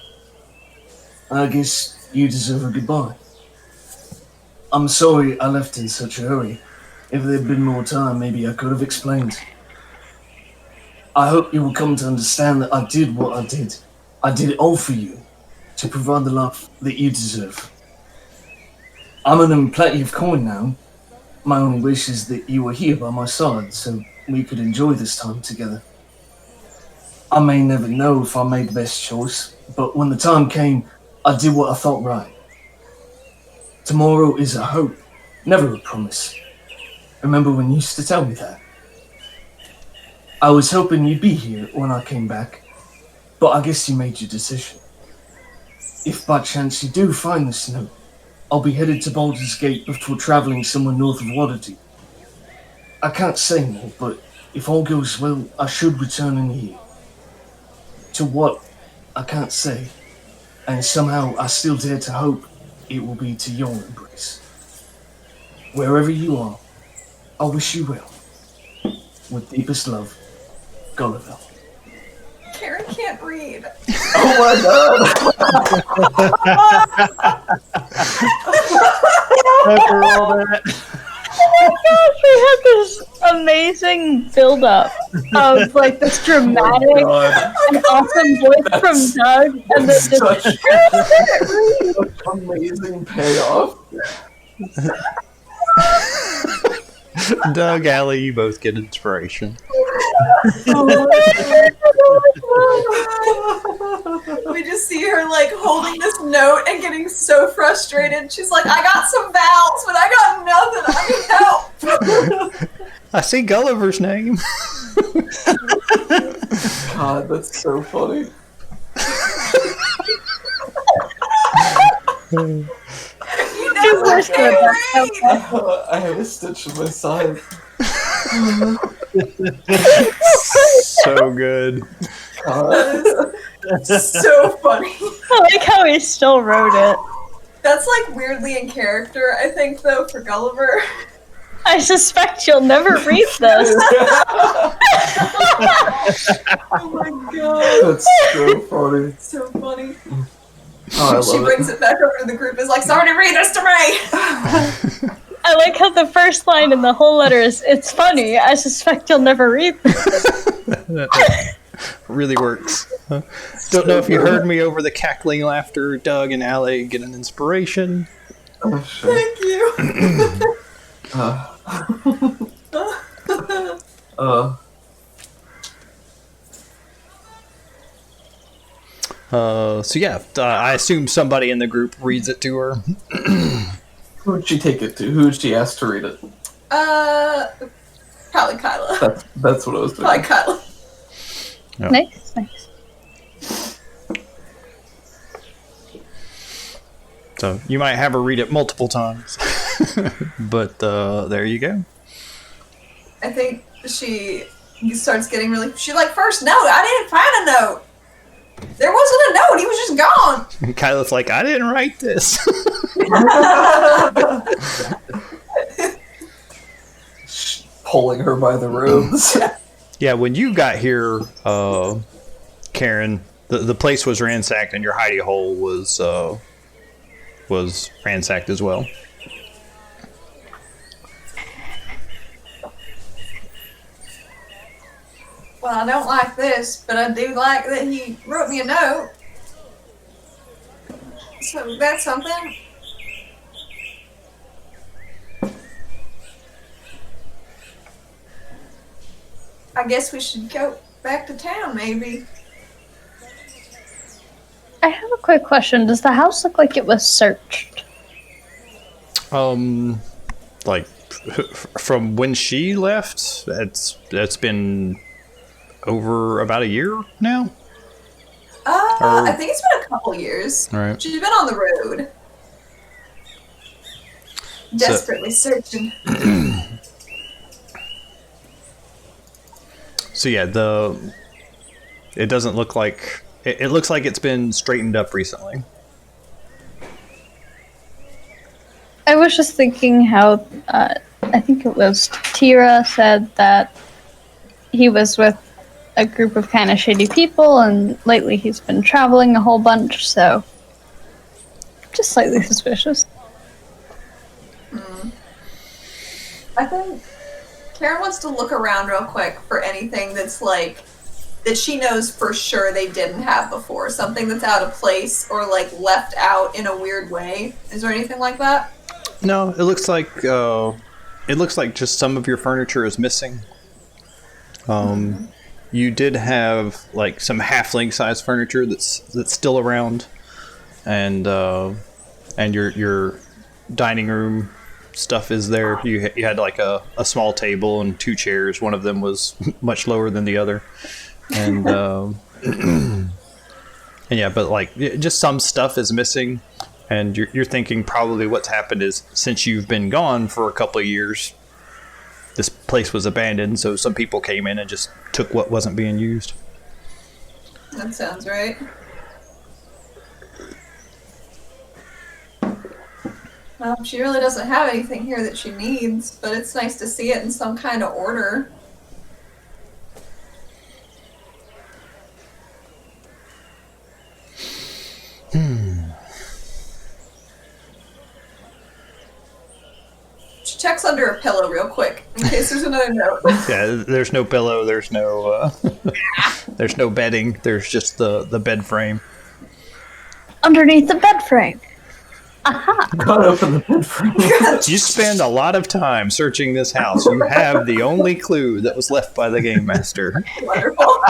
Speaker 6: I guess you deserve a goodbye. I'm sorry I left in such a hurry. If there'd been more time, maybe I could have explained. I hope you will come to understand that I did what I did. I did it all for you, to provide the life that you deserve. I'm earning plenty of coin now. My only wish is that you were here by my side, so we could enjoy this time together. I may never know if I made the best choice, but when the time came, I did what I thought right. Tomorrow is a hope, never a promise. Remember when you used to tell me that? I was hoping you'd be here when I came back, but I guess you made your decision. If by chance you do find this note, I'll be headed to Baldur's Gate before traveling somewhere north of Waterdeep. I can't say more, but if all goes well, I should return in a year. To what, I can't say, and somehow I still dare to hope it will be to your embrace. Wherever you are, I wish you well. With deepest love, Gulliver.
Speaker 3: Karen can't read.
Speaker 2: Oh my god!
Speaker 5: After all that.
Speaker 4: Oh my gosh, we had this amazing build-up of like this dramatic and awesome voice from Doug, and then just
Speaker 2: Such amazing payoff.
Speaker 1: Doug, Allie, you both get inspiration.
Speaker 3: We just see her like holding this note and getting so frustrated. She's like, I got some vowels, but I got nothing. I need help.
Speaker 1: I see Gulliver's name.
Speaker 2: God, that's so funny.
Speaker 3: You know I can't read.
Speaker 2: I have a stitch in my side.
Speaker 1: So good.
Speaker 2: God.
Speaker 3: So funny.
Speaker 4: I like how he still wrote it.
Speaker 3: That's like weirdly in character, I think, though, for Gulliver.
Speaker 4: I suspect you'll never read this.
Speaker 3: Oh my god.
Speaker 2: That's so funny.
Speaker 3: It's so funny.
Speaker 2: Oh, I
Speaker 3: She
Speaker 2: love
Speaker 3: brings it back over to the group and is like, somebody read this to me!
Speaker 4: I like how the first line in the whole letter is, it's funny, I suspect you'll never read this.
Speaker 1: That really works. Don't know if you heard me over the cackling laughter. Doug and Allie get an inspiration.
Speaker 2: Oh, shit.
Speaker 3: Thank you.
Speaker 1: So yeah, I assume somebody in the group reads it to her.
Speaker 2: Who'd she take it to? Who'd she ask to read it?
Speaker 3: Probably Kyla.
Speaker 2: That's what I was thinking.
Speaker 3: Probably Kyla.
Speaker 1: Yeah.
Speaker 4: Nice, nice.
Speaker 1: So you might have her read it multiple times. But there you go.
Speaker 3: I think she starts getting really... She like, first note, I didn't find a note. There wasn't a note, he was just gone.
Speaker 1: And Kyla's like, I didn't write this.
Speaker 2: Pulling her by the robes.
Speaker 1: Yeah, when you got here, Karen, the place was ransacked and your hidey hole was ransacked as well.
Speaker 3: Well, I don't like this, but I do like that he wrote me a note. So that's something. I guess we should go back to town, maybe.
Speaker 4: I have a quick question. Does the house look like it was searched?
Speaker 1: Like from when she left, that's been over about a year now.
Speaker 3: I think it's been a couple years.
Speaker 1: All right.
Speaker 3: She's been on the road. Desperately searching.
Speaker 1: So yeah, it doesn't look like it looks like it's been straightened up recently.
Speaker 4: I was just thinking how, I think it was Tira said that he was with a group of kind of shady people, and lately he's been traveling a whole bunch, so just slightly suspicious.
Speaker 3: I think Karen wants to look around real quick for anything that's like that she knows for sure they didn't have before. Something that's out of place or like left out in a weird way. Is there anything like that?
Speaker 1: No, it looks like just some of your furniture is missing. You did have like some halfling sized furniture that's still around, and your dining room stuff is there. You had like a small table and two chairs. One of them was much lower than the other, and and yeah, but like just some stuff is missing. And you're thinking probably what's happened is since you've been gone for a couple of years, this place was abandoned, so some people came in and just took what wasn't being used.
Speaker 3: That sounds right. She really doesn't have anything here that she needs, but it's nice to see it in some kind of order. She checks under a pillow real quick in case there's another note.
Speaker 1: Yeah, there's no pillow. There's no there's no bedding. There's just the bed frame.
Speaker 4: Underneath the bed frame. Aha!
Speaker 2: Got open the bed frame.
Speaker 1: You spend a lot of time searching this house. You have the only clue that was left by the game master.
Speaker 3: Wonderful.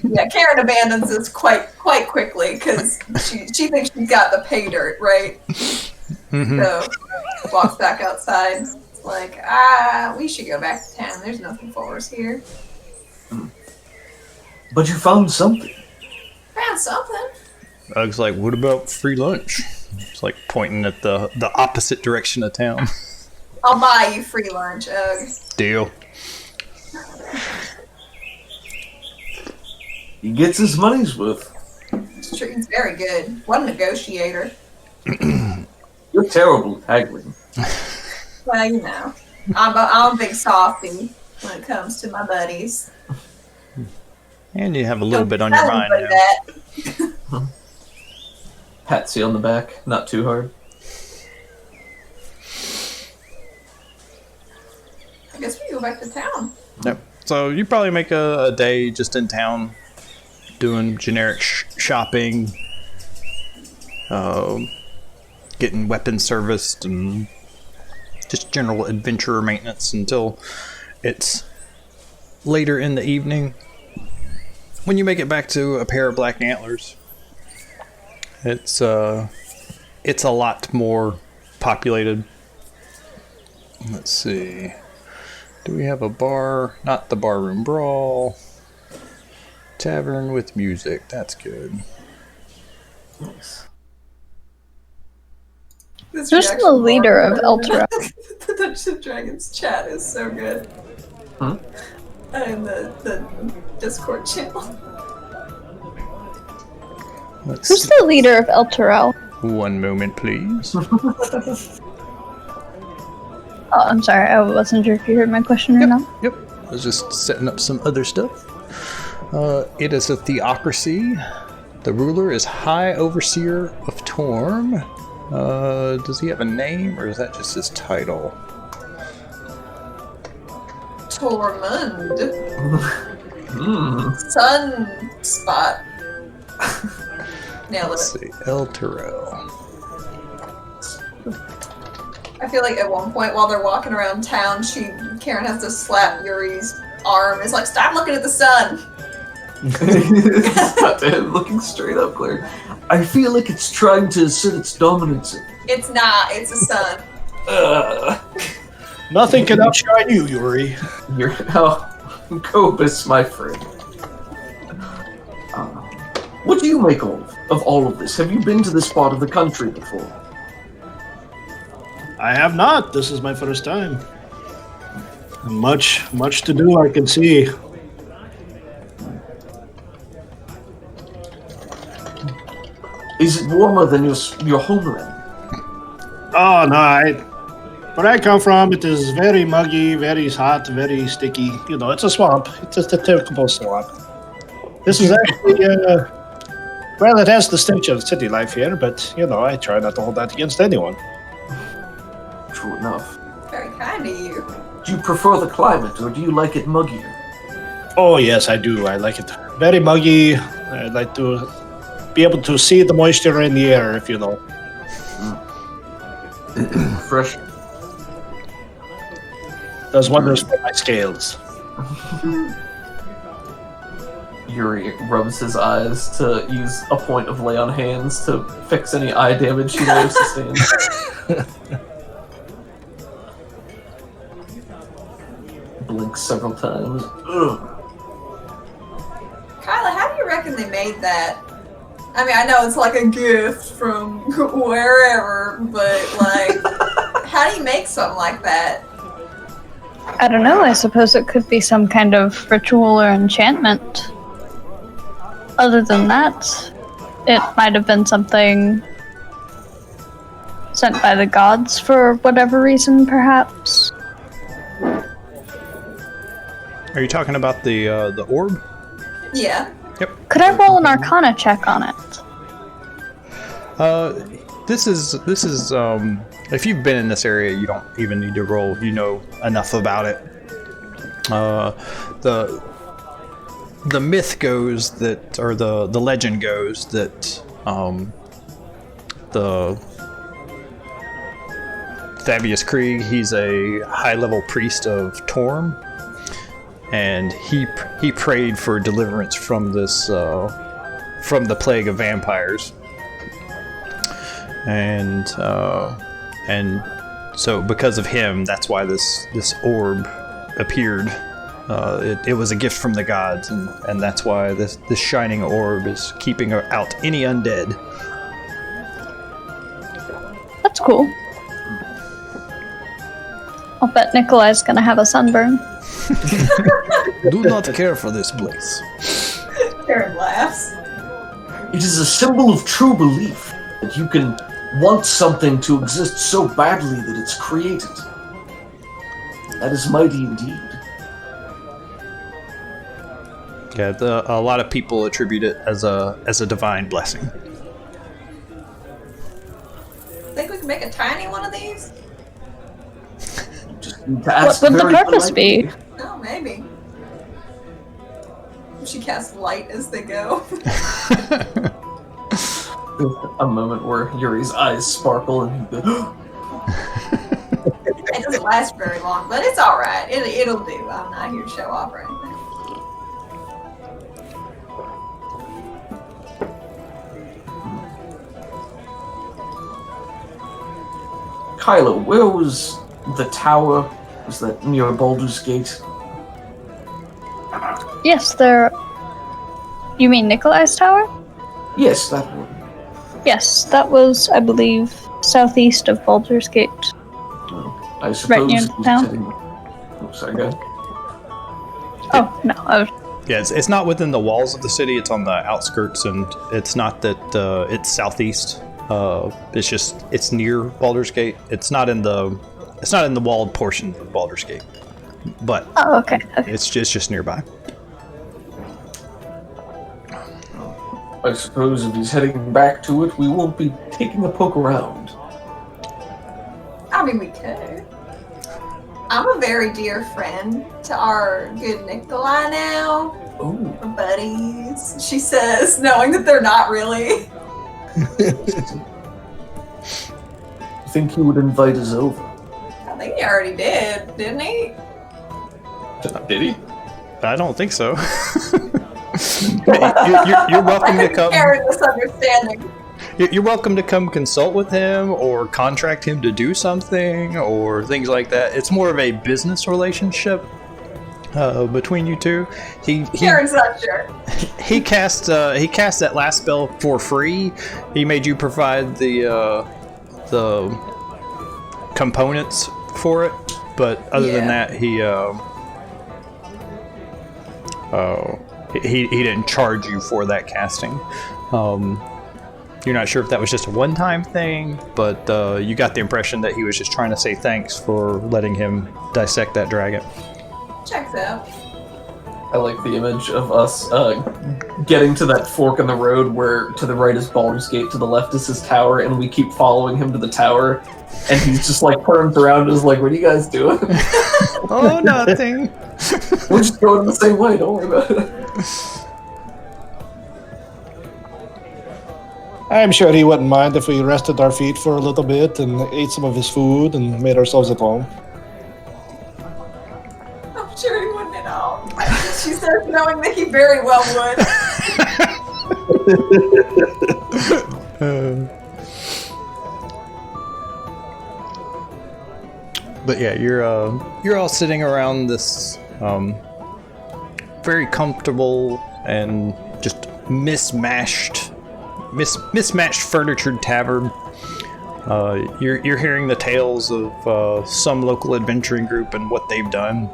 Speaker 3: Yeah, Karen abandons this quite quickly because she thinks she's got the pay dirt, right?
Speaker 1: Mm-hmm.
Speaker 3: So walks back outside. Like, we should go back to town. There's nothing for us here.
Speaker 6: But you found something.
Speaker 3: Found something.
Speaker 1: Ug's like, what about free lunch? It's like pointing at the opposite direction of town.
Speaker 3: I'll buy you free lunch, Ugg.
Speaker 1: Deal.
Speaker 6: He gets his money's worth.
Speaker 3: It's true. He's very good. What a negotiator.
Speaker 6: You're terrible at haggling.
Speaker 3: Well, you know, I'm a big softie when it comes to my buddies.
Speaker 1: And you have a little bit on your
Speaker 3: Tell
Speaker 1: mind
Speaker 3: everybody
Speaker 1: now.
Speaker 3: that.
Speaker 2: Patsy on the back, not too hard.
Speaker 3: I guess we go back to town.
Speaker 1: Yep. So you probably make a day just in town, doing generic shopping, getting weapons serviced, and just general adventurer maintenance until it's later in the evening. When you make it back to a pair of black antlers, it's a lot more populated. Let's see. Do we have a bar? Not the Barroom Brawl. Tavern with music. That's good.
Speaker 2: Nice.
Speaker 3: This
Speaker 4: Who's
Speaker 3: reaction
Speaker 4: the leader of
Speaker 3: bar-
Speaker 4: Elturel?
Speaker 3: The Dungeons and Dragons chat is so good.
Speaker 2: Huh?
Speaker 3: And the Discord channel.
Speaker 1: Let's
Speaker 4: Who's
Speaker 1: see.
Speaker 4: the leader of Elturel?
Speaker 1: One moment, please.
Speaker 4: Oh, I'm sorry. I wasn't sure if you heard my question or not.
Speaker 1: Yep. I was just setting up some other stuff. It is a theocracy. The ruler is High Overseer of Torm. Does he have a name, or is that just his title?
Speaker 3: Tormund.
Speaker 2: Mm.
Speaker 3: Sunspot. Nailed
Speaker 1: Let's
Speaker 3: it.
Speaker 1: see. Elturel.
Speaker 3: I feel like at one point while they're walking around town, Karen has to slap Yuri's arm. It's like, stop looking at the sun.
Speaker 2: It's not to him looking straight up, Claire.
Speaker 6: I feel like it's trying to assert its dominance.
Speaker 3: It's not. It's the sun.
Speaker 5: Nothing can outshine you, Yuri.
Speaker 2: You're Cobus, my friend.
Speaker 6: What do you make of all of this? Have you been to this part of the country before?
Speaker 5: I have not. This is my first time. Much to do, I can see.
Speaker 6: Is it warmer than your homeland?
Speaker 5: Oh, no, where I come from, it is very muggy, very hot, very sticky. You know, it's a swamp. It's just a typical swamp. This is actually, well, it has the stench of city life here, but, you know, I try not to hold that against anyone.
Speaker 6: True enough.
Speaker 3: Very kind of you.
Speaker 6: Do you prefer the climate, or do you like it muggier?
Speaker 5: Oh, yes, I do. I like it very muggy. I like to be able to see the moisture in the air, if you know.
Speaker 6: Fresh.
Speaker 5: Does wonders for my scales.
Speaker 2: Yuri rubs his eyes to use a point of lay on hands to fix any eye damage he may have sustained. Blinks several times. Ugh.
Speaker 3: Kyla, how do you reckon they made that? I mean, I know it's like a gift from wherever, but like, how do you make something like that?
Speaker 4: I don't know. I suppose it could be some kind of ritual or enchantment. Other than that, it might have been something sent by the gods for whatever reason, perhaps.
Speaker 1: Are you talking about the orb?
Speaker 3: Yeah.
Speaker 1: Yep.
Speaker 4: Could I roll an Arcana check on it?
Speaker 1: This is if you've been in this area, you don't even need to roll. You know enough about it. The myth goes that, or the legend goes that the Thavius Krieg, he's a high-level priest of Torm, and he prayed for deliverance from this from the plague of vampires. And so because of him, that's why this orb appeared. It was a gift from the gods, and that's why this shining orb is keeping out any undead.
Speaker 4: That's cool. I'll bet Nikolai's gonna have a sunburn.
Speaker 1: Do not care for this place.
Speaker 3: Karen laughs.
Speaker 6: It is a symbol of true belief that you can want something to exist so badly that it's created. That is mighty indeed.
Speaker 1: Yeah, a lot of people attribute it as a divine blessing.
Speaker 3: Think we can make a tiny one of these?
Speaker 6: Just need to ask
Speaker 4: What would the
Speaker 6: very
Speaker 4: purpose be?
Speaker 6: politely.
Speaker 3: Oh, maybe. She casts light as they go.
Speaker 2: A moment where Yuri's eyes sparkle and he goes,
Speaker 3: It doesn't last very long, but it's alright. It'll do. I'm not here to show off or anything.
Speaker 2: Kylo, where was the tower? Was that near Baldur's Gate?
Speaker 4: Yes, there. You mean Nikolai's tower?
Speaker 2: Yes, that one.
Speaker 4: Yes, that was, I believe, southeast of Baldur's Gate.
Speaker 2: Oh, I suppose
Speaker 4: near
Speaker 2: he's
Speaker 4: town.
Speaker 2: sitting... Oh, sorry, go ahead.
Speaker 4: Oh, no, I was...
Speaker 1: Yeah, it's not within the walls of the city. It's on the outskirts, and it's not that it's southeast. It's just it's near Baldur's Gate. It's not in the walled portion of Baldur's Gate, but
Speaker 4: Oh, okay.
Speaker 1: it's just nearby.
Speaker 2: I suppose if he's heading back to it, we won't be taking a poke around.
Speaker 3: I mean, we could. I'm a very dear friend to our good Nikolai now.
Speaker 2: Oh,
Speaker 3: We're buddies, she says, knowing that they're not really.
Speaker 2: I think he would invite us over.
Speaker 3: I think he already did, didn't he?
Speaker 2: Did he?
Speaker 1: I don't think so. You're welcome to come.
Speaker 3: Karen misunderstanding.
Speaker 1: You're welcome to come consult with him or contract him to do something or things like that. It's more of a business relationship between you two.
Speaker 3: Karen's not sure.
Speaker 1: He cast that last spell for free. He made you provide the components for it, but other than that, he didn't charge you for that casting. You're not sure if that was just a one-time thing, but you got the impression that he was just trying to say thanks for letting him dissect that dragon.
Speaker 3: Checks out.
Speaker 2: I like the image of us getting to that fork in the road where to the right is Baldur's Gate, to the left is his tower, and we keep following him to the tower, and he's just like turns around and is like, "What are you guys doing?"
Speaker 1: Oh, nothing.
Speaker 2: We're just going the same way, don't worry about it.
Speaker 5: I'm sure he wouldn't mind if we rested our feet for a little bit and ate some of his food and made ourselves at home.
Speaker 3: I'm sure he wouldn't at all. She says, knowing that he very well would.
Speaker 1: But yeah, you're all sitting around this very comfortable and just mismatched furnitured tavern. You're hearing the tales of some local adventuring group and what they've done.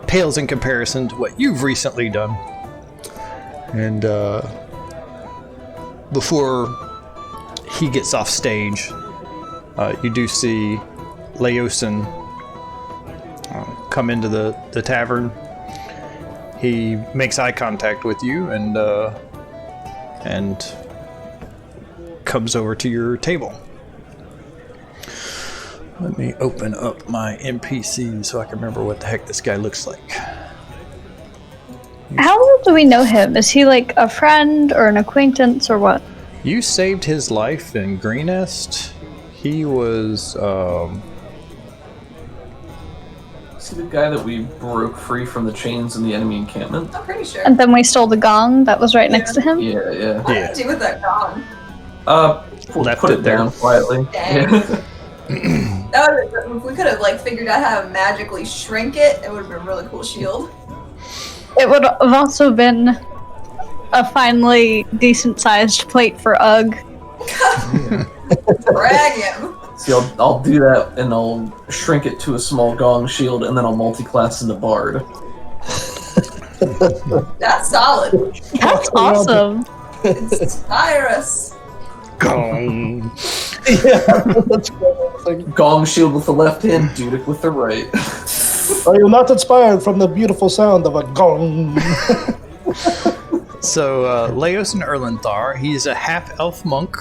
Speaker 1: Pales in comparison to what you've recently done. And before he gets off stage, you do see Leosin come into the tavern. He makes eye contact with you and comes over to your table. Let me open up my NPC so I can remember what the heck this guy looks like.
Speaker 4: How well do we know him? Is he like a friend or an acquaintance or what?
Speaker 1: You saved his life in Greenest. He was,
Speaker 2: Is he the guy that we broke free from the chains in the enemy encampment?
Speaker 3: I'm pretty sure.
Speaker 4: And then we stole the gong that was right next to him?
Speaker 2: Yeah.
Speaker 3: What did you do with that gong?
Speaker 1: Left
Speaker 2: Put
Speaker 1: it
Speaker 2: it
Speaker 1: there.
Speaker 2: down quietly.
Speaker 3: Dang. If we could have figured out how to magically shrink it, it would have been a really cool shield.
Speaker 4: It would have also been a finely decent-sized plate for Ugg.
Speaker 3: Brag him.
Speaker 2: See, I'll do that, and I'll shrink it to a small gong shield, and then I'll multi-class into Bard.
Speaker 3: That's solid.
Speaker 4: That's awesome.
Speaker 3: Inspire us.
Speaker 1: Gong.
Speaker 2: Gong shield with the left hand, Dudic with the right.
Speaker 5: Are you not inspired from the beautiful sound of a gong?
Speaker 1: So, Leosin Erlanthar, he's a half-elf monk.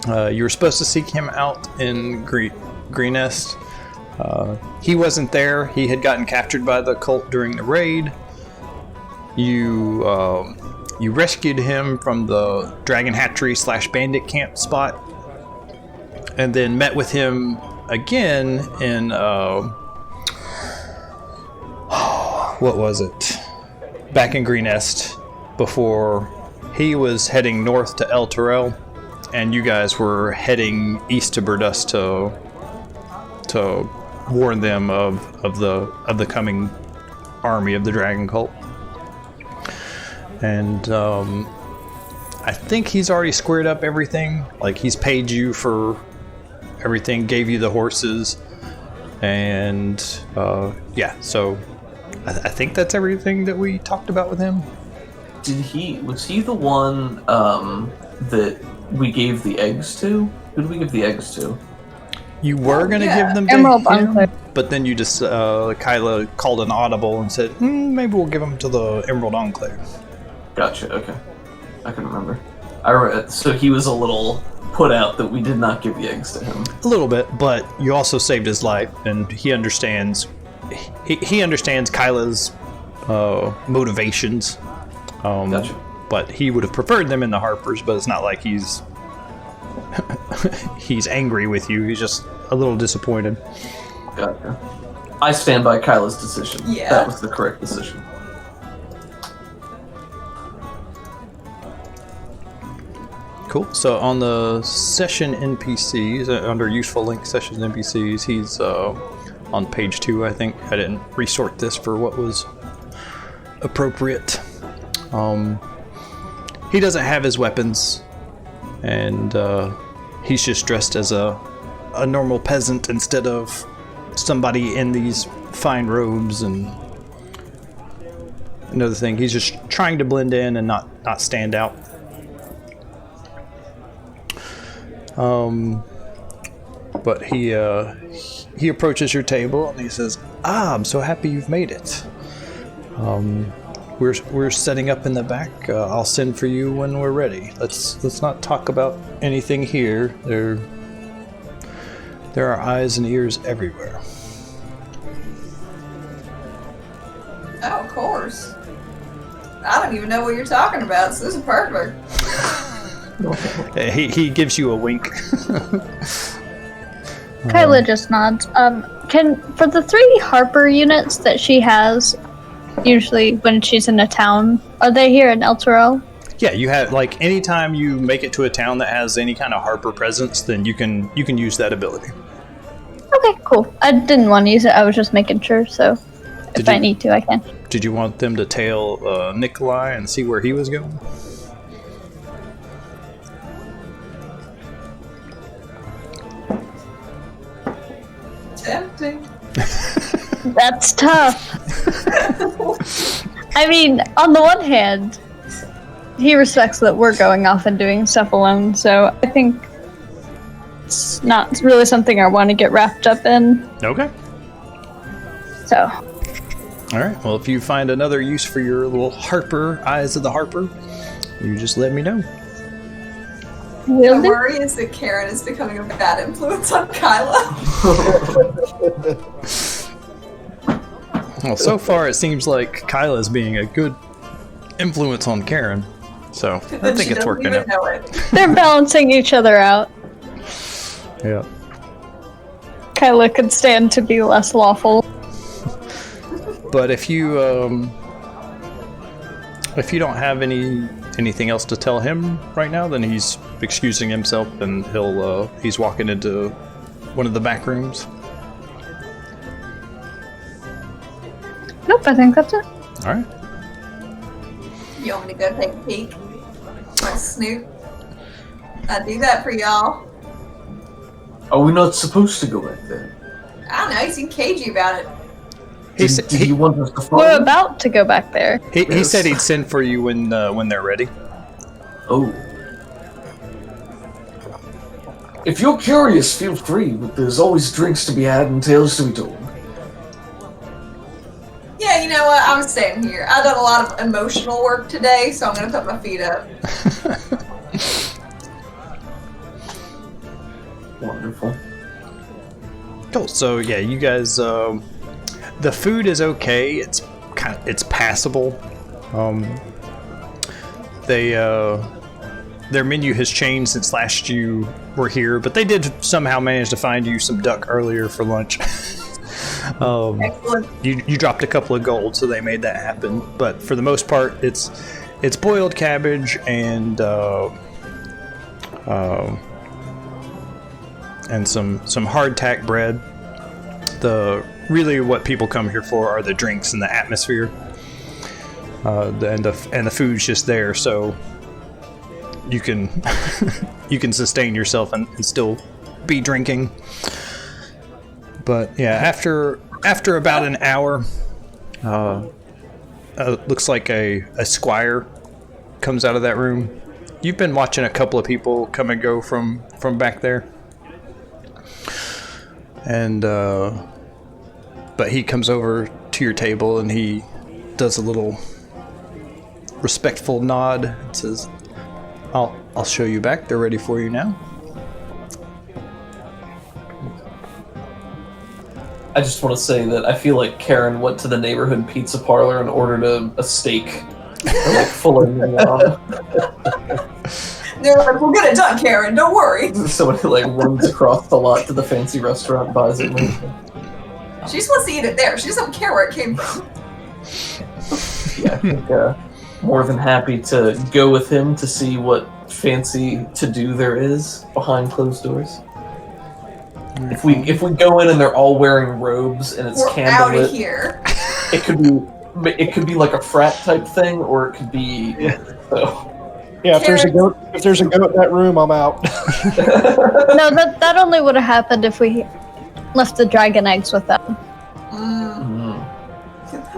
Speaker 1: You were supposed to seek him out in Greenest. He wasn't there. He had gotten captured by the cult during the raid. You rescued him from the Dragon Hatchery / Bandit Camp spot, and then met with him again in what was it? Back in Greenest, before he was heading north to Elturel, and you guys were heading east to Burdust to warn them of the coming army of the Dragon Cult. And I think he's already squared up everything. Like, he's paid you for everything, gave you the horses, and yeah. So I think that's everything that we talked about with him.
Speaker 2: Was he the one that we gave the eggs to? Who did we give the eggs to?
Speaker 1: You were gonna give them to
Speaker 4: Emerald
Speaker 1: him,
Speaker 4: Enclave.
Speaker 1: but then you just Kyla called an audible and said, maybe we'll give them to the Emerald Enclave.
Speaker 2: Gotcha. Okay, I can remember. So he was a little put out that we did not give the eggs to him.
Speaker 1: A little bit, but you also saved his life, and he understands. He understands Kyla's motivations.
Speaker 2: Gotcha.
Speaker 1: But he would have preferred them in the Harpers. But it's not like he's angry with you. He's just a little disappointed.
Speaker 2: Gotcha. I stand by Kyla's decision.
Speaker 3: Yeah.
Speaker 2: That was the correct decision.
Speaker 1: Cool. So on the session NPCs, under useful link sessions NPCs, he's on page 2, I think. I didn't resort this for what was appropriate. He doesn't have his weapons, and he's just dressed as a normal peasant instead of somebody in these fine robes and another thing. He's just trying to blend in and not stand out. But he approaches your table and he says, I'm so happy you've made it. We're setting up in the back. I'll send for you when we're ready. Let's not talk about anything here. There are eyes and ears everywhere.
Speaker 3: Oh, of course. I don't even know what you're talking about, so this is perfect.
Speaker 1: He gives you a wink.
Speaker 4: Kyla just nods. For the 3 Harper units that she has, usually when she's in a town, are they here in Elturel?
Speaker 1: Yeah, you have, like, anytime you make it to a town that has any kind of Harper presence, then you can use that ability.
Speaker 4: Okay, cool. I didn't want to use it. I was just making sure, so if I need to, I can.
Speaker 1: Did you want them to tail Nikolai and see where he was going?
Speaker 3: Tempting.
Speaker 4: That's tough. I mean, on the one hand, he respects that we're going off and doing stuff alone, so I think it's not really something I want to get wrapped up in.
Speaker 1: Okay.
Speaker 4: So,
Speaker 1: All right. Well, if you find another use for your little Harper, Eyes of the Harper, you just let me know.
Speaker 4: will
Speaker 3: The
Speaker 4: do.
Speaker 3: worry is that Karen is becoming a bad influence on Kyla.
Speaker 1: Well, so far it seems like Kyla's being a good influence on Karen. So I think
Speaker 3: She
Speaker 1: it's
Speaker 3: doesn't
Speaker 1: working
Speaker 3: even
Speaker 1: out.
Speaker 3: know it.
Speaker 4: They're balancing each other out.
Speaker 1: Yeah.
Speaker 4: Kyla could stand to be less lawful.
Speaker 1: But if you don't have anything else to tell him right now, then he's excusing himself and he's walking into one of the back rooms.
Speaker 4: Nope, I think that's it.
Speaker 1: All right.
Speaker 3: You want me to go take a peek? Or snoop? I do that for y'all.
Speaker 2: Are we not supposed to go back there?
Speaker 3: I don't know, you seem cagey about it.
Speaker 2: Did you want us to follow?
Speaker 4: We're about to go back there.
Speaker 1: He said he'd send for you when they're ready.
Speaker 2: Oh. If you're curious, feel free, but there's always drinks to be had and tales to be told.
Speaker 3: Yeah, you know what? I'm staying here. I've done a lot of emotional work today, so I'm gonna put my feet up.
Speaker 2: Wonderful.
Speaker 1: Cool. So yeah, you guys. The food is okay. It's passable. Their menu has changed since last you were here, but they did somehow manage to find you some duck earlier for lunch.
Speaker 3: Excellent.
Speaker 1: You dropped a couple of gold, so they made that happen. But for the most part, it's boiled cabbage and some hardtack bread. Really what people come here for are the drinks and the atmosphere. And the food's just there, so you can you can sustain yourself and still be drinking. But yeah, after about an hour, looks like a squire comes out of that room. You've been watching a couple of people come and go from back there, and but he comes over to your table and he does a little respectful nod and says, I'll show you back. They're ready for you now.
Speaker 2: I just want to say that I feel like Karen went to the neighborhood pizza parlor and ordered a steak. Like full of
Speaker 3: They're like, we'll get it done, Karen. Don't worry.
Speaker 2: somebody like runs across the lot to the fancy restaurant, buys it.
Speaker 3: She just wants to eat it there. She doesn't care where it came from.
Speaker 2: Yeah, I think more than happy to go with him to see what fancy to do there is behind closed doors. If we go in and they're all wearing robes and it's
Speaker 3: We're out
Speaker 2: candlelit,
Speaker 3: of here.
Speaker 2: it could be like a frat type thing, or it could be. So.
Speaker 5: Yeah, if there's a goat in that room, I'm out.
Speaker 4: No, that only would have happened if we left the dragon eggs with them.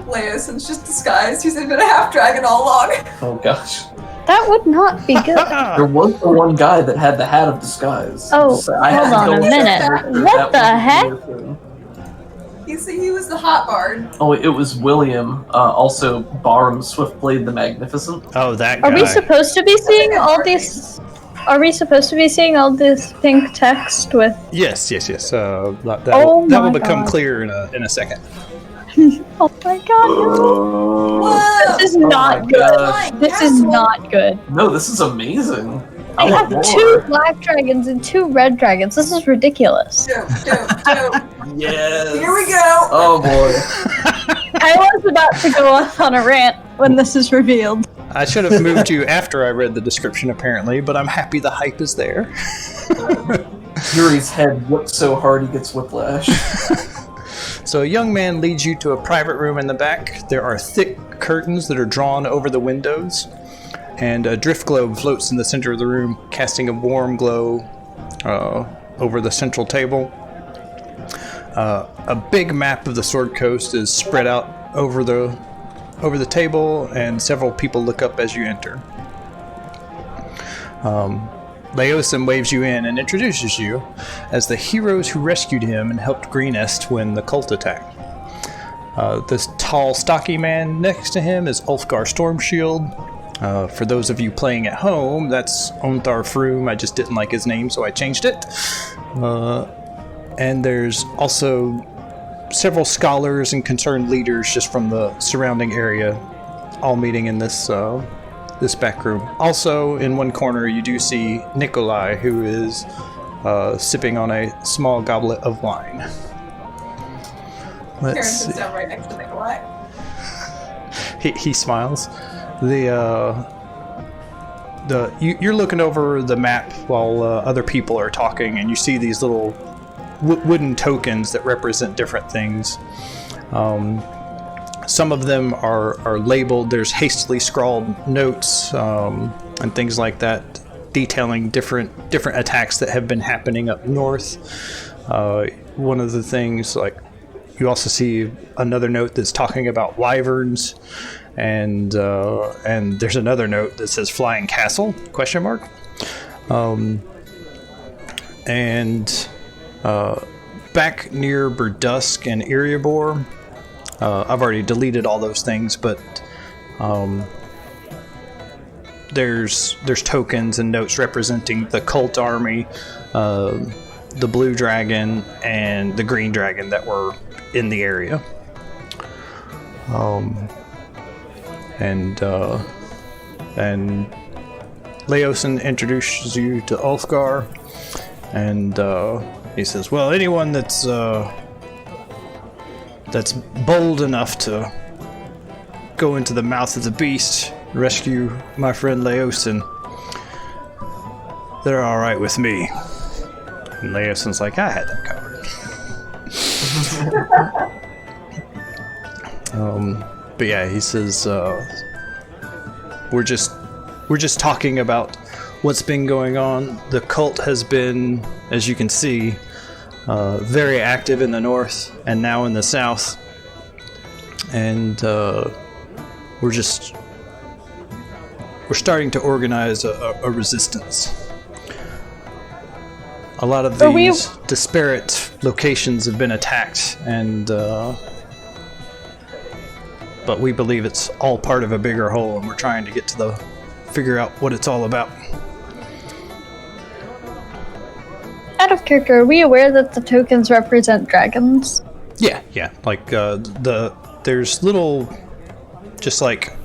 Speaker 3: Leosin's just disguised. He's been a half dragon all along.
Speaker 2: Oh gosh.
Speaker 4: That would not be good.
Speaker 2: There was the one guy that had the hat of disguise.
Speaker 4: Oh,
Speaker 2: So I
Speaker 4: hold
Speaker 2: had to
Speaker 4: on a
Speaker 2: double check
Speaker 4: minute.
Speaker 2: to make sure
Speaker 4: What
Speaker 2: that
Speaker 4: the
Speaker 2: was
Speaker 4: heck?
Speaker 2: Leosin.
Speaker 3: He was the hot bard.
Speaker 2: Oh, it was William, also Barham Swiftblade the Magnificent.
Speaker 1: Oh, that guy.
Speaker 4: Are we supposed to be seeing all these? Are we supposed to be seeing all this pink text with?
Speaker 1: Yes. That
Speaker 4: Oh
Speaker 1: will
Speaker 4: my
Speaker 1: become
Speaker 4: God.
Speaker 1: clear in a second.
Speaker 4: Oh my god! No.
Speaker 3: Whoa!
Speaker 4: This is not
Speaker 2: my
Speaker 4: good.
Speaker 2: gosh.
Speaker 4: This is not good.
Speaker 2: No, this is amazing.
Speaker 4: I
Speaker 2: I
Speaker 4: have
Speaker 2: want
Speaker 4: 2
Speaker 2: more.
Speaker 4: black dragons and 2 red dragons. This is ridiculous.
Speaker 3: Dope.
Speaker 2: Yes.
Speaker 3: Here we go.
Speaker 2: Oh boy.
Speaker 4: I was about to go off on a rant when this is revealed.
Speaker 1: I should have moved you after I read the description, apparently, but I'm happy the hype is there.
Speaker 2: Yuri's head whips so hard he gets whiplash.
Speaker 1: So a young man leads you to a private room in the back. There are thick curtains that are drawn over the windows, and a drift globe floats in the center of the room, casting a warm glow over the central table. A big map of the Sword Coast is spread out over the table, and several people look up as you enter. Leosin waves you in and introduces you as the heroes who rescued him and helped Greenest when the cult attacked. This tall, stocky man next to him is Ulfgar Stormshield. For those of you playing at home, that's Onthar Froome. I just didn't like his name, so I changed it. And there's also several scholars and concerned leaders just from the surrounding area, all meeting in this back room. Also, in one corner, you do see Nikolai, who is sipping on a small goblet of wine.
Speaker 3: Karen sits down right next to Nikolai.
Speaker 1: He smiles. You're looking over the map while other people are talking, and you see these little wooden tokens that represent different things. Some of them are labeled. There's hastily scrawled notes and things like that, detailing different attacks that have been happening up north. One of the things, like, you also see another note that's talking about wyverns, and there's another note that says "Flying Castle?" ? And back near Burdusk and Erebor, I've already deleted all those things, but there's tokens and notes representing the cult army, the blue dragon, and the green dragon that were in the area. And Leosin introduces you to Ulfgar, and he says, "Well, anyone that's bold enough to go into the mouth of the beast, rescue my friend Leosin, they're all right with me." And Leosin's like, "I had that covered." But yeah, he says, we're just talking about what's been going on. The cult has been, as you can see, very active in the north and now in the south, and we're starting to organize a resistance. A lot of these disparate locations have been attacked, and but we believe it's all part of a bigger whole, and we're trying to figure out what it's all about.
Speaker 4: Out of character, are we aware that the tokens represent dragons?
Speaker 1: Yeah. Like there's little, just like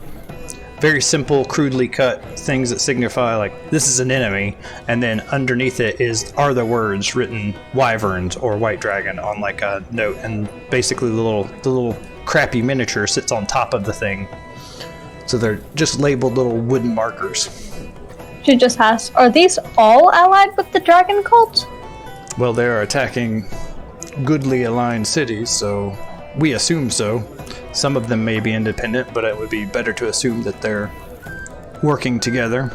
Speaker 1: very simple, crudely cut things that signify like this is an enemy, and then underneath it are the words written wyverns or white dragon on like a note, and basically the little crappy miniature sits on top of the thing. So they're just labeled little wooden markers.
Speaker 4: She just asked, are these all allied with the dragon cult?
Speaker 1: Well, they're attacking goodly aligned cities, so we assume so. Some of them may be independent, but it would be better to assume that they're working together.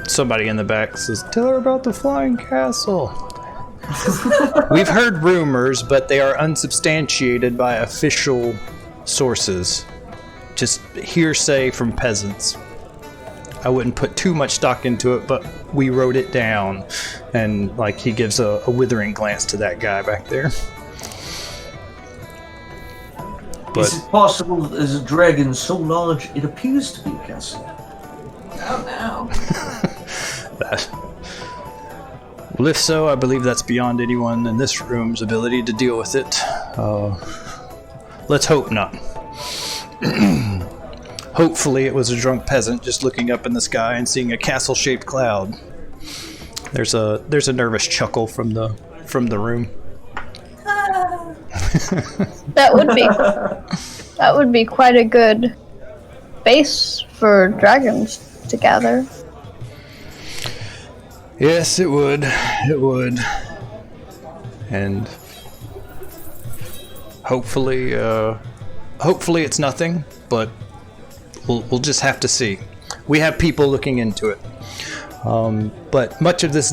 Speaker 1: Somebody in the back says, "Tell her about the flying castle." We've heard rumors, but they are unsubstantiated by official sources. Just hearsay from peasants. I wouldn't put too much stock into it, but we wrote it down. And like he gives a withering glance to that guy back there.
Speaker 6: Is it possible that there's a dragon so large it appears to be a castle?
Speaker 3: Oh no.
Speaker 1: Well, if so, I believe that's beyond anyone in this room's ability to deal with it. Let's hope not. Hopefully it was a drunk peasant just looking up in the sky and seeing a castle-shaped cloud. There's a nervous chuckle from the room.
Speaker 4: That would be quite a good base for dragons to gather.
Speaker 1: Yes, it would. It would. And hopefully it's nothing, but we'll just have to see. We have people looking into it. But much of this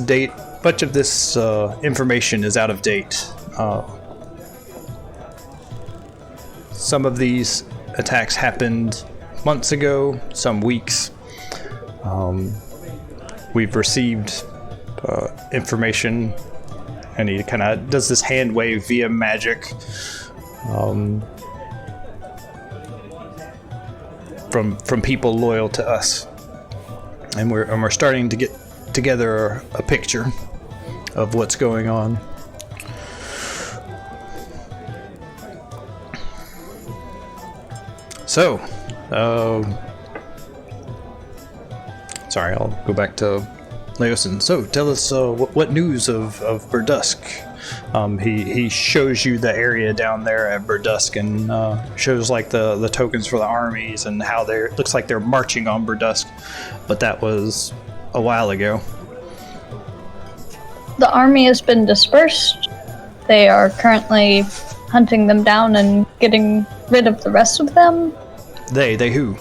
Speaker 1: information is out of date. Some of these attacks happened months ago, some weeks. We've received information, and he kind of does this hand wave via magic from people loyal to us, and we're starting to get together a picture of what's going on. So, sorry, I'll go back to Leosin. So, tell us what news of Burdusk? He shows you the area down there at Burdusk and shows like the tokens for the armies and how looks like they're marching on Burdusk, but that was a while ago.
Speaker 4: The army has been dispersed. They are currently hunting them down and getting rid of the rest of them.
Speaker 1: They who?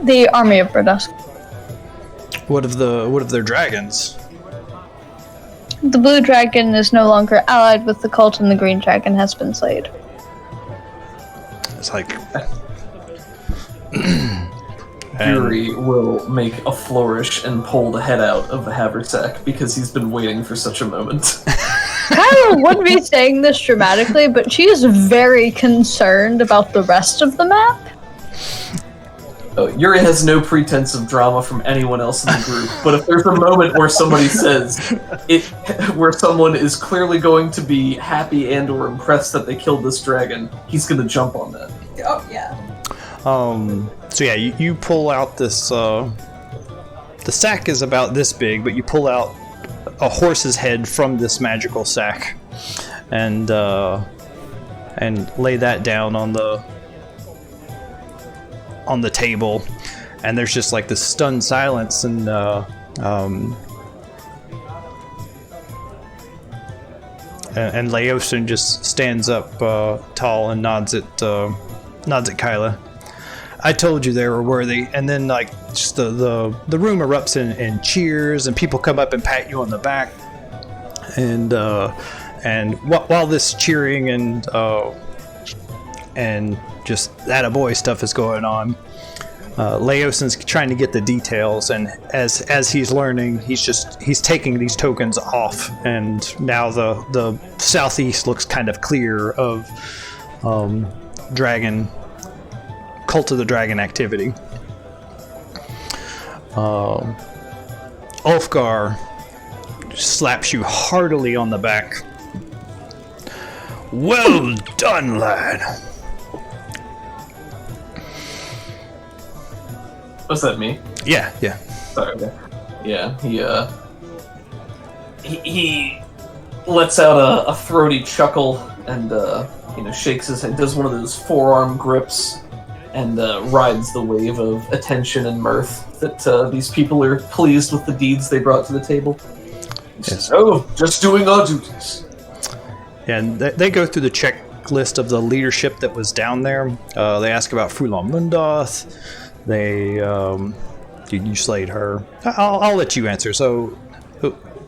Speaker 4: The army of Burdusk.
Speaker 1: What of their dragons?
Speaker 4: The blue dragon is no longer allied with the cult, and the green dragon has been slayed.
Speaker 1: It's like
Speaker 2: Fury will make a flourish and pull the head out of the haversack because he's been waiting for such a moment.
Speaker 4: Kyla would be saying this dramatically, but she is very concerned about the rest of the map.
Speaker 2: Yuri has no pretense of drama from anyone else in the group, but if there's a moment where somebody says where someone is clearly going to be happy and or impressed that they killed this dragon, he's gonna jump on that.
Speaker 3: Oh, yeah.
Speaker 1: So yeah, you pull out this. The sack is about this big, but you pull out a horse's head from this magical sack, and lay that down on the table, and there's just like this stunned silence, and Leosin just stands up tall and nods at Kyla. I told you they were worthy. And then like just the room erupts in cheers, and people come up and pat you on the back, and while this cheering and just attaboy stuff is going on, Leosin's trying to get the details, and as he's learning, he's taking these tokens off, and now the southeast looks kind of clear of dragon Cult of the Dragon activity. Ulfgar slaps you heartily on the back. Well done, lad.
Speaker 2: Was that me?
Speaker 1: Yeah.
Speaker 2: Sorry. Yeah, he lets out a throaty chuckle and shakes his head, does one of those forearm grips, and rides the wave of attention and mirth that these people are pleased with the deeds they brought to the table. He says, "Oh, just doing our duties."
Speaker 1: And they go through the checklist of the leadership that was down there. They ask about Frulam Mundoth. You slayed her. I'll let you answer. So,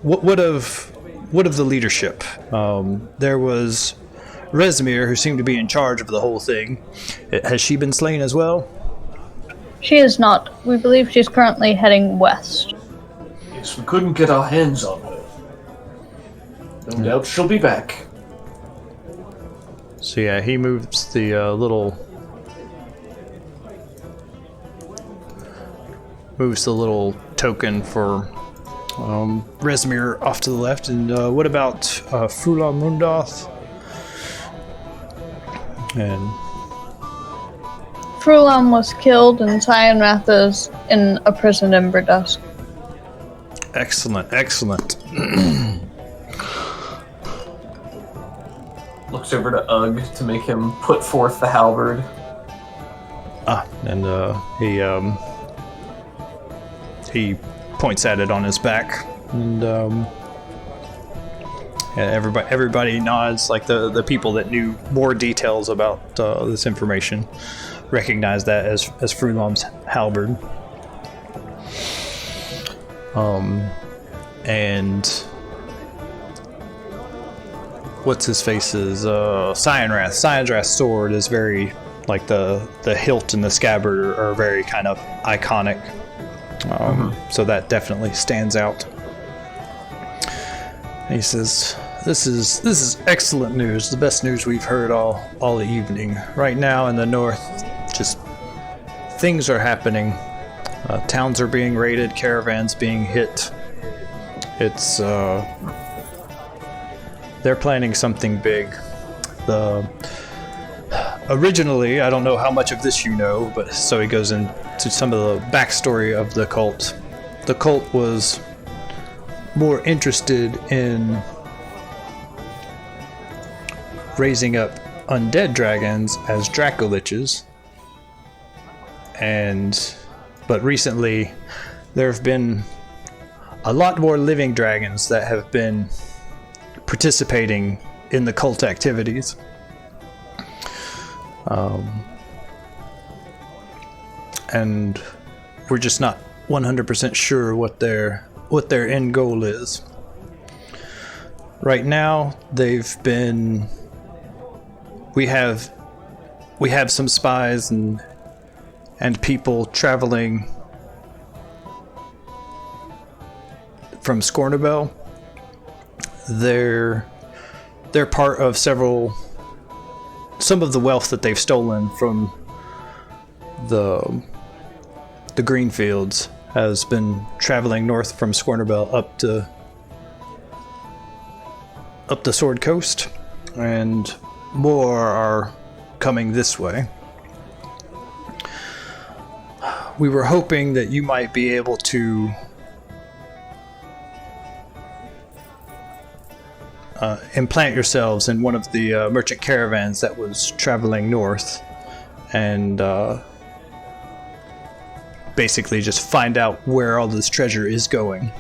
Speaker 1: what of the leadership? There was Rezmir, who seemed to be in charge of the whole thing. Has she been slain as well?
Speaker 4: She is not. We believe she's currently heading west.
Speaker 6: Yes, we couldn't get our hands on her. No doubt she'll be back.
Speaker 1: So yeah, he moves the little token for Rezmir off to the left. And what about Frulam Mundoth? And
Speaker 4: Frulam was killed, and Cyanrath is in a prison in Burdusk.
Speaker 1: Excellent.
Speaker 2: Looks over to Ugg to make him put forth the halberd.
Speaker 1: And he points at it on his back, and everybody nods. Like the people that knew more details about this information recognize that as Frulam's halberd. And what's his face's Cyanrath's sword is very like the hilt and the scabbard are very kind of iconic. So that definitely stands out. And he says, This is excellent news, the best news we've heard all evening. Right now in the north, just things are happening. Towns are being raided, caravans being hit. It's they're planning something big. Originally, I don't know how much of this you know, but so he goes into some of the backstory of the cult. The cult was more interested in raising up undead dragons as Dracoliches, but recently there have been a lot more living dragons that have been participating in the cult activities. And we're just not 100% sure what their end goal is. Right now, we have some spies and people traveling from Scornabel. They're part of some of the wealth that they've stolen from the Greenfields has been traveling north from Scornabel up the Sword Coast, and more are coming this way. We were hoping that you might be able to implant yourselves in one of the merchant caravans that was traveling north, and basically just find out where all this treasure is going.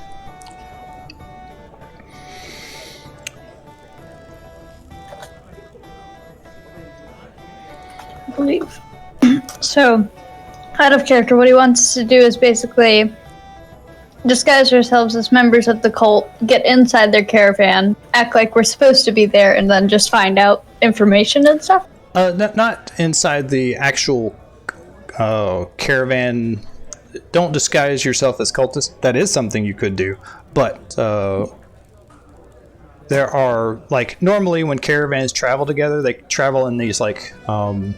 Speaker 4: I believe. So, out of character, what he wants us to do is basically disguise ourselves as members of the cult, get inside their caravan, act like we're supposed to be there, and then just find out information and stuff?
Speaker 1: Not inside the actual caravan. Don't disguise yourself as cultists. That is something you could do, but there are, like, normally when caravans travel together, they travel in these like kind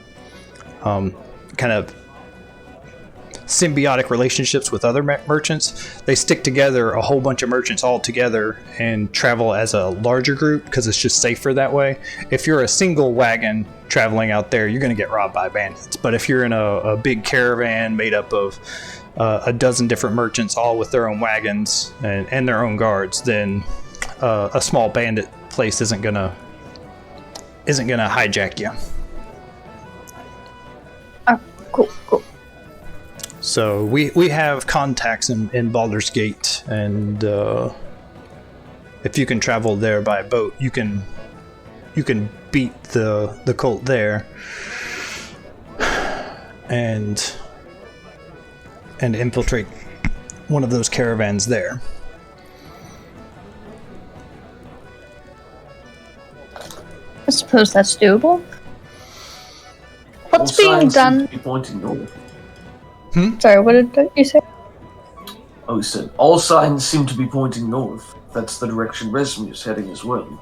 Speaker 1: of symbiotic relationships with other merchants. They stick together, a whole bunch of merchants all together, and travel as a larger group because it's just safer that way. If you're a single wagon traveling out there, you're going to get robbed by bandits. But if you're in a big caravan made up of a dozen different merchants, all with their own wagons and their own guards, then a small bandit place isn't gonna hijack you.
Speaker 4: Cool.
Speaker 1: So we have contacts in Baldur's Gate, and if you can travel there by boat, you can beat the cult there, and infiltrate one of those caravans there.
Speaker 4: I suppose that's doable. What's being done?
Speaker 2: Be pointing north.
Speaker 4: Sorry, what did you say?
Speaker 6: Oh, he said, all signs seem to be pointing north. That's the direction Resmir's heading as well.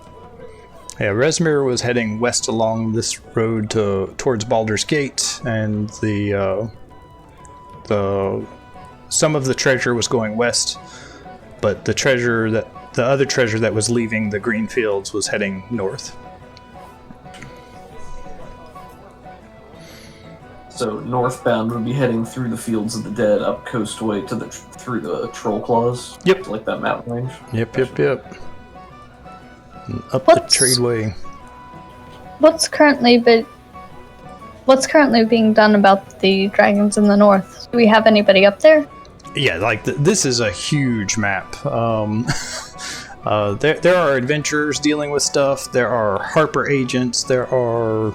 Speaker 1: Yeah, Resmir was heading west along this road towards Baldur's Gate, and some of the treasure was going west, but the other treasure that was leaving the green fields was heading north.
Speaker 2: So northbound would be heading through the Fields of the Dead up Coastway through the Troll Claws.
Speaker 1: Yep.
Speaker 2: Like that mountain range.
Speaker 1: Yep. And up the Tradeway.
Speaker 4: What's currently being done about the dragons in the north? Do we have anybody up there?
Speaker 1: Yeah, like this is a huge map. There are adventurers dealing with stuff. There are Harper agents. There are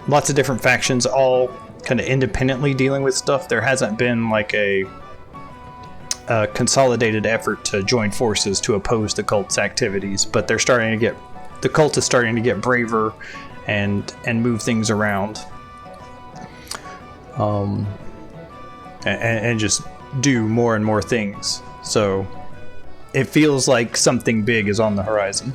Speaker 1: lots of different factions, all kind of independently dealing with stuff. There hasn't been like a consolidated effort to join forces to oppose the cult's activities, but the cult is starting to get braver and move things around, and just do more and more things. So it feels like something big is on the horizon.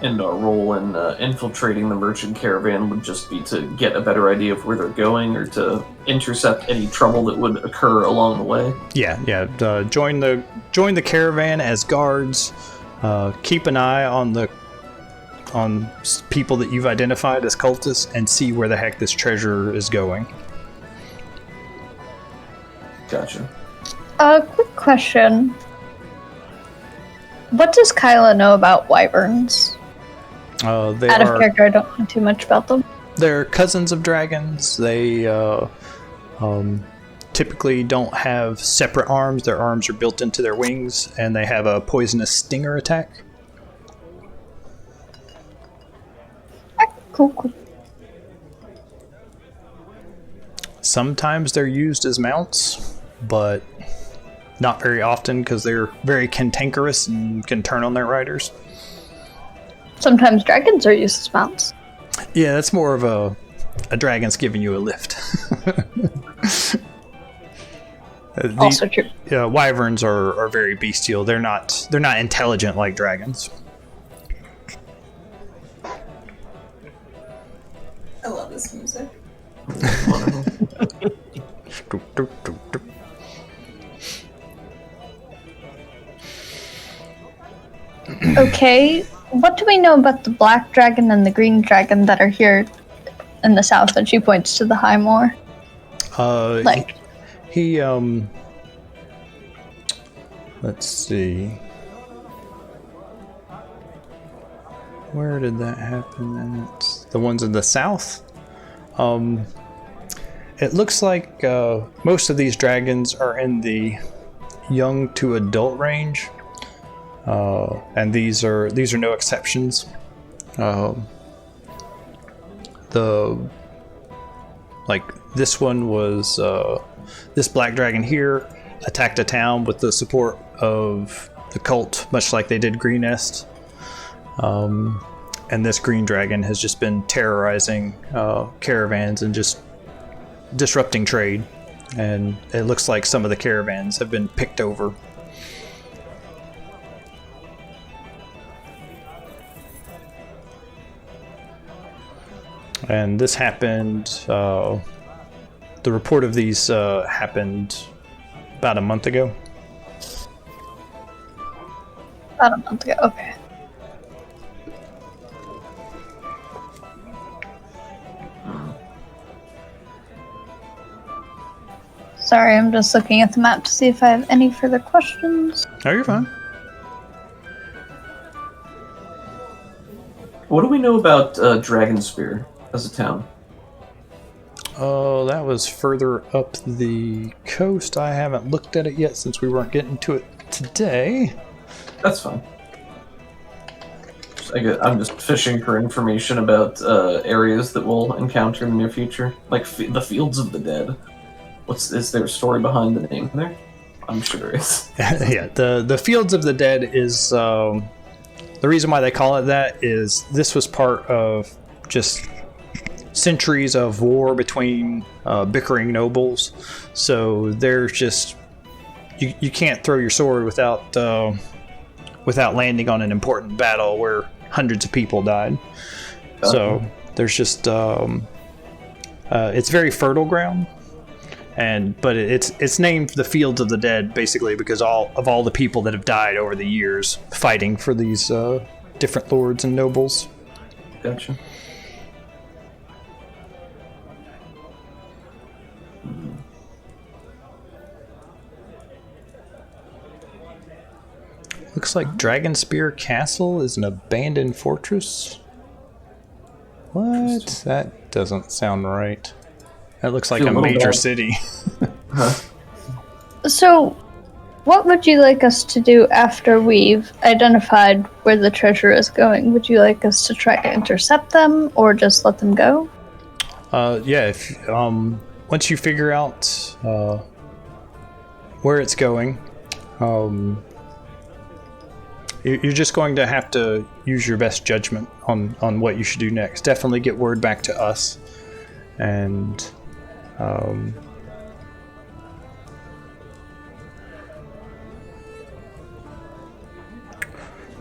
Speaker 2: And our role in infiltrating the merchant caravan would just be to get a better idea of where they're going, or to intercept any trouble that would occur along the way.
Speaker 1: Yeah. Join the caravan as guards. Keep an eye on people that you've identified as cultists, and see where the heck this treasure is going.
Speaker 2: Gotcha.
Speaker 4: Quick question. What does Kyla know about wyverns?
Speaker 1: They
Speaker 4: Out of
Speaker 1: are
Speaker 4: character, I don't know too much about them.
Speaker 1: they're cousins of dragons. They typically don't have separate arms. Their arms are built into their wings, and they have a poisonous stinger attack.
Speaker 4: Cool.
Speaker 1: Sometimes they're used as mounts, but not very often because they're very cantankerous and can turn on their riders.
Speaker 4: Sometimes dragons are used as mounts.
Speaker 1: Yeah, that's more of a dragon's giving you a lift.
Speaker 4: Also true.
Speaker 1: Wyverns are very bestial. They're not intelligent like dragons.
Speaker 3: I love this music.
Speaker 4: Okay, what do we know about the black dragon and the green dragon that are here in the south? And she points to the high moor.
Speaker 1: He let's see. Where did that happen? It's the ones in the south. It looks like most of these dragons are in the young to adult range, and these are no exceptions. This one was this black dragon here attacked a town with the support of the cult, much like they did Green Nest. And this green dragon has just been terrorizing caravans and just disrupting trade. And it looks like some of the caravans have been picked over. And this happened, the report of these happened about a month ago.
Speaker 4: About a month ago, okay. Sorry, I'm just looking at the map to see if I have any further questions.
Speaker 1: Oh, you're fine.
Speaker 2: What do we know about Dragonspear as a town?
Speaker 1: Oh, that was further up the coast. I haven't looked at it yet since we weren't getting to it today.
Speaker 2: That's fine. I'm just fishing for information about areas that we'll encounter in the near future, like the Fields of the Dead. Is there a story behind the name there? I'm sure there is.
Speaker 1: Yeah, the Fields of the Dead is the reason why they call it that is this was part of just centuries of war between bickering nobles. So there's just you can't throw your sword without landing on an important battle where hundreds of people died.
Speaker 2: Okay.
Speaker 1: So there's just it's very fertile ground. But it's named the Fields of the Dead basically because all the people that have died over the years fighting for these different lords and nobles.
Speaker 2: Gotcha.
Speaker 1: Looks like Dragonspear Castle is an abandoned fortress. What? That doesn't sound right. That looks like a major city.
Speaker 2: Huh?
Speaker 4: So, what would you like us to do after we've identified where the treasure is going? Would you like us to try to intercept them, or just let them go?
Speaker 1: Yeah, once you figure out where it's going, you're just going to have to use your best judgment on what you should do next. Definitely get word back to us, and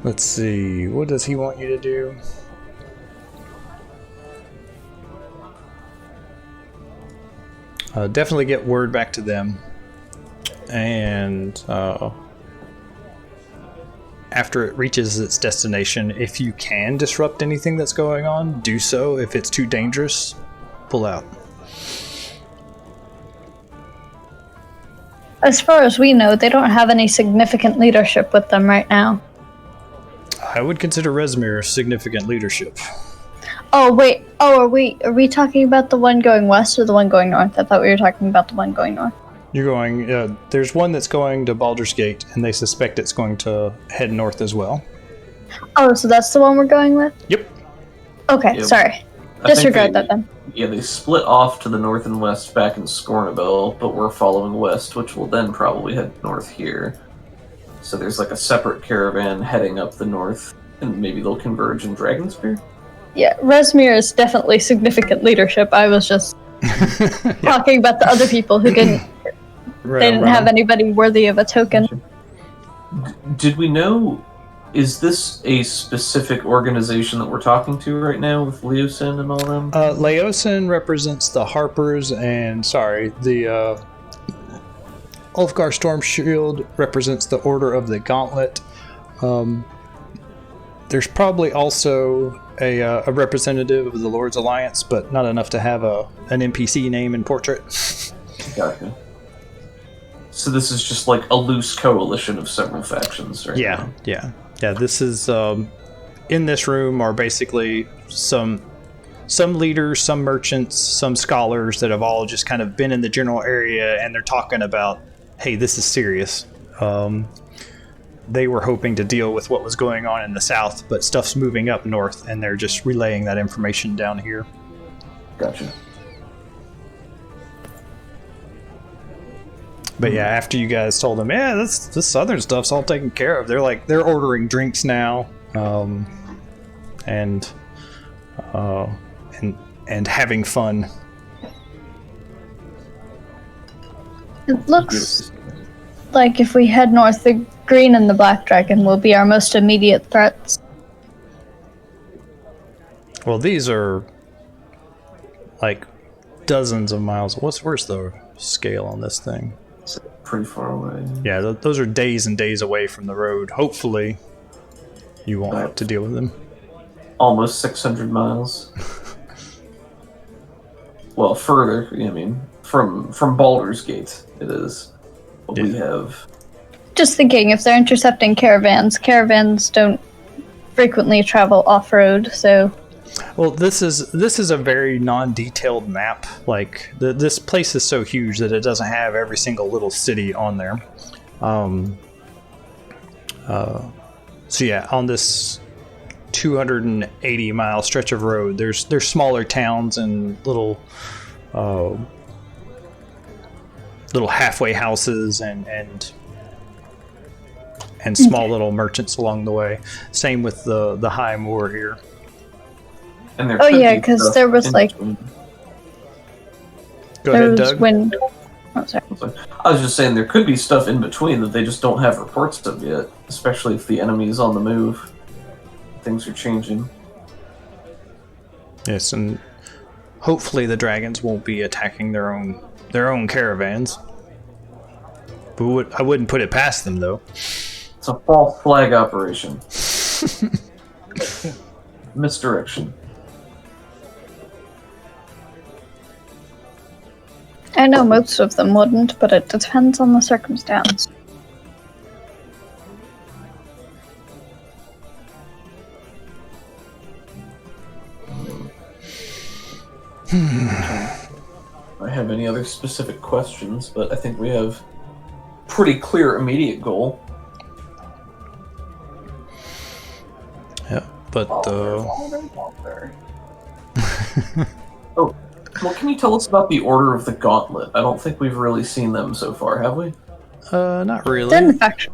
Speaker 1: let's see, what does he want you to do? Definitely get word back to them, and after it reaches its destination, if you can disrupt anything that's going on, do so. If it's too dangerous, pull out.
Speaker 4: As far as we know, they don't have any significant leadership with them right now.
Speaker 1: I would consider Rezmir significant leadership.
Speaker 4: Oh wait. Oh, are we talking about the one going west or the one going north? I thought we were talking about the one going north.
Speaker 1: You're going. There's one that's going to Baldur's Gate, and they suspect it's going to head north as well.
Speaker 4: Oh, so that's the one we're going with?
Speaker 1: Yep.
Speaker 4: Okay,
Speaker 2: Yeah,
Speaker 4: sorry. Disregard that then.
Speaker 2: Yeah, they split off to the north and west back in Scornabel, but we're following west, which will then probably head north here. So there's like a separate caravan heading up the north, and maybe they'll converge in Dragonspear?
Speaker 4: Yeah, Rezmir is definitely significant leadership. I was just talking about the other people who didn't. They didn't have anybody worthy of a token.
Speaker 2: Did we know, is this a specific organization that we're talking to right now with Leosin and all them?
Speaker 1: Leosin represents the Harpers, and the Ulfgar Storm Shield represents the Order of the Gauntlet. There's probably also a representative of the Lord's Alliance, but not enough to have an NPC name and portrait.
Speaker 2: Gotcha. So this is just like a loose coalition of several factions, right?
Speaker 1: Yeah. This is in this room are basically some leaders, some merchants, some scholars that have all just kind of been in the general area, and they're talking about, hey, this is serious. They were hoping to deal with what was going on in the south, but stuff's moving up north, and they're just relaying that information down here.
Speaker 2: Gotcha.
Speaker 1: But yeah, after you guys told them, yeah, this southern stuff's all taken care of, they're ordering drinks now, and having fun.
Speaker 4: It looks like if we head north, the green and the black dragon will be our most immediate threats.
Speaker 1: Well, these are like dozens of miles. Where's the scale on this thing?
Speaker 2: It's pretty far away.
Speaker 1: Yeah, those are days and days away from the road. Hopefully, you won't have to deal with them.
Speaker 2: Almost 600 miles. Well, further, I mean, from Baldur's Gate, it is. But we have...
Speaker 4: Just thinking, if they're intercepting caravans don't frequently travel off-road, so...
Speaker 1: Well, this is a very non-detailed map. Like, this place is so huge that it doesn't have every single little city on there. So yeah, on this 280-mile stretch of road, there's smaller towns and little halfway houses and small little merchants along the way. Same with the high moor here.
Speaker 2: And
Speaker 4: oh yeah, because there was like
Speaker 1: Go
Speaker 4: there
Speaker 1: ahead,
Speaker 4: was
Speaker 1: Doug.
Speaker 4: wind. Oh, sorry.
Speaker 2: I was just saying there could be stuff in between that they just don't have reports of yet, especially if the enemy is on the move. Things are changing.
Speaker 1: Yes, and hopefully the dragons won't be attacking their own caravans. But I wouldn't put it past them, though.
Speaker 2: It's a false flag operation. Misdirection.
Speaker 4: I know most of them wouldn't, but it depends on the circumstance.
Speaker 2: I have any other specific questions, but I think we have pretty clear immediate goal.
Speaker 1: Yeah, but
Speaker 3: Balder.
Speaker 2: Oh, What can you tell us about the Order of the Gauntlet? I don't think we've really seen them so far, have we?
Speaker 1: Not really.
Speaker 4: They're in the faction.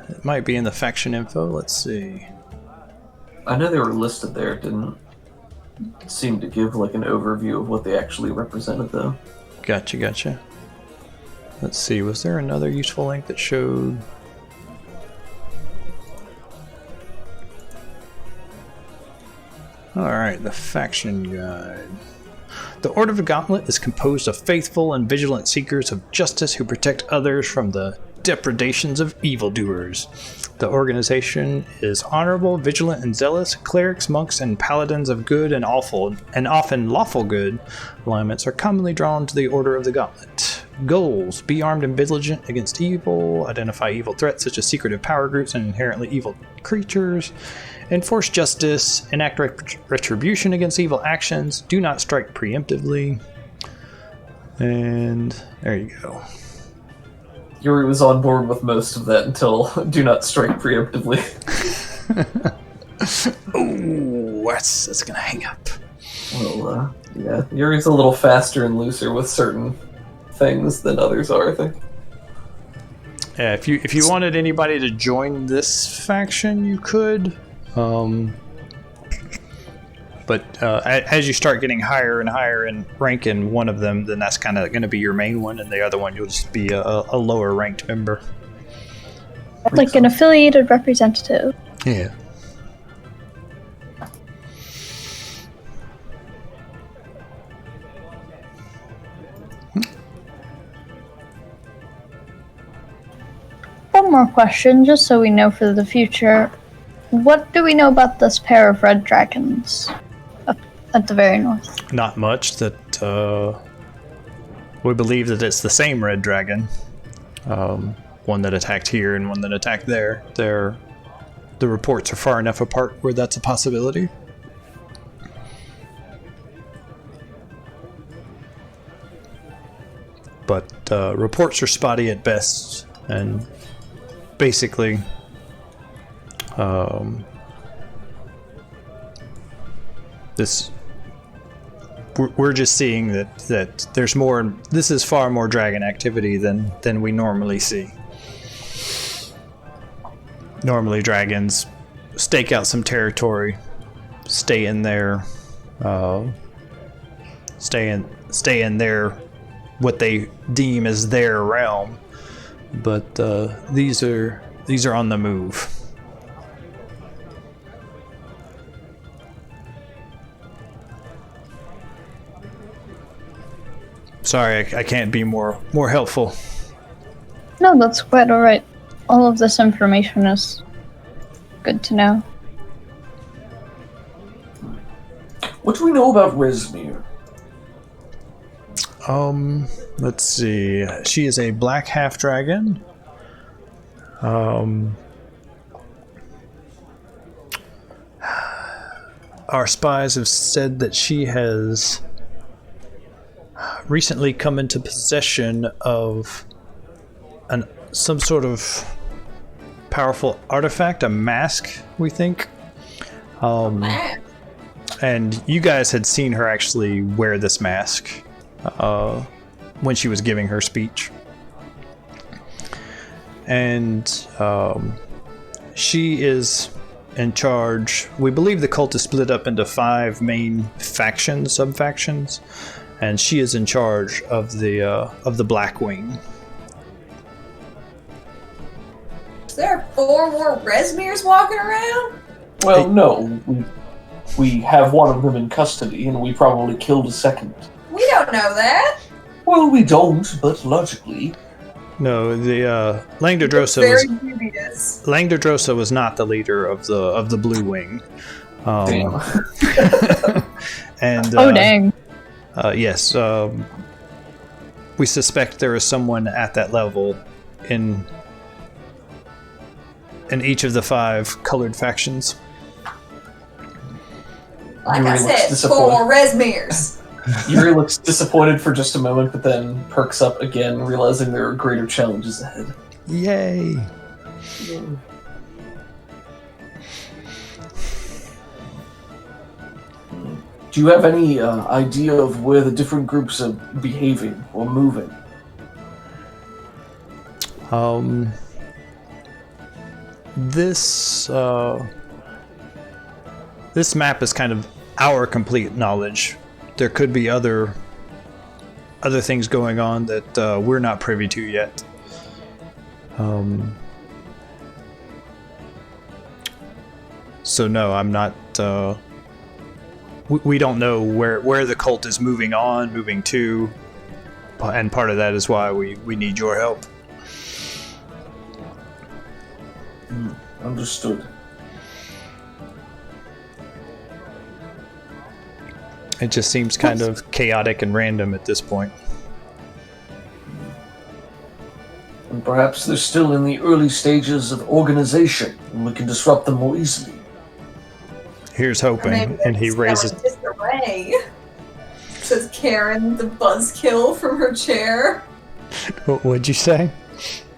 Speaker 1: It might be in the faction info. Let's see.
Speaker 2: I know they were listed there. It didn't seem to give like an overview of what they actually represented, though.
Speaker 1: Gotcha. Let's see. Was there another useful link that showed? Alright, the faction guide. The Order of the Gauntlet is composed of faithful and vigilant seekers of justice who protect others from the depredations of evildoers. The organization is honorable, vigilant, and zealous. Clerics, monks, and paladins of good and awful, and often lawful good, alignments are commonly drawn to the Order of the Gauntlet. Goals: be armed and vigilant against evil, identify evil threats such as secretive power groups and inherently evil creatures, enforce justice, enact retribution against evil actions, do not strike preemptively, and there you go.
Speaker 2: Yuri was on board with most of that until do not strike preemptively.
Speaker 1: Ooh, that's gonna hang up.
Speaker 2: Well, yeah, Yuri's a little faster and looser with certain things than others are, I think.
Speaker 1: Yeah, if you wanted anybody to join this faction, you could. But as you start getting higher and higher in rank in one of them, then that's kind of going to be your main one, and the other one you'll just be a lower ranked member.
Speaker 4: Like an affiliated representative.
Speaker 1: Yeah.
Speaker 4: One more question, just so we know for the future. What do we know about this pair of red dragons up at the very north?
Speaker 1: Not much. That we believe that it's the same red dragon. One that attacked here and one that attacked there. The reports are far enough apart where that's a possibility. But reports are spotty at best, and basically we're just seeing that there's more. This is far more dragon activity than we normally see. Normally dragons stake out some territory, stay in there, stay in their what they deem as their realm, but these are on the move. Sorry, I can't be more helpful.
Speaker 4: No, that's quite alright. All of this information is good to know.
Speaker 2: What do we know about Rezmir?
Speaker 1: Let's see. She is a black half dragon. Our spies have said that she has recently come into possession of some sort of powerful artifact, a mask, we think. And you guys had seen her actually wear this mask when she was giving her speech. And she is in charge. We believe the cult is split up into 5 main factions, sub-factions, and she is in charge of the Black Wing.
Speaker 3: Is there 4 more Rezmirs walking around?
Speaker 2: Well, no. We have one of them in custody, and we probably killed a second.
Speaker 3: We don't know that.
Speaker 2: Well, we don't, but logically.
Speaker 1: No, the Langdodrosa
Speaker 3: Very dubious.
Speaker 1: Langdodrosa was not the leader of the Blue Wing.
Speaker 2: Damn.
Speaker 1: And
Speaker 4: Oh, dang.
Speaker 1: yes, we suspect there is someone at that level in each of the 5 colored factions.
Speaker 3: Like
Speaker 2: Yuri
Speaker 3: I
Speaker 2: looks
Speaker 3: said, 4 more Rezmirs.
Speaker 2: Yuri looks disappointed for just a moment, but then perks up again, realizing there are greater challenges ahead.
Speaker 1: Yay!
Speaker 6: Do you have any idea of where the different groups are behaving or moving?
Speaker 1: This map is kind of our complete knowledge. There could be other things going on that we're not privy to yet. So no, I'm not. We don't know where the cult is moving to, and part of that is why we need your help.
Speaker 6: Understood.
Speaker 1: It just seems kind of chaotic and random at this point.
Speaker 6: And perhaps they're still in the early stages of organization, and we can disrupt them more easily.
Speaker 1: Here's hoping, and he raises.
Speaker 3: Disarray. Says Karen, the buzzkill from her chair.
Speaker 1: What'd you say?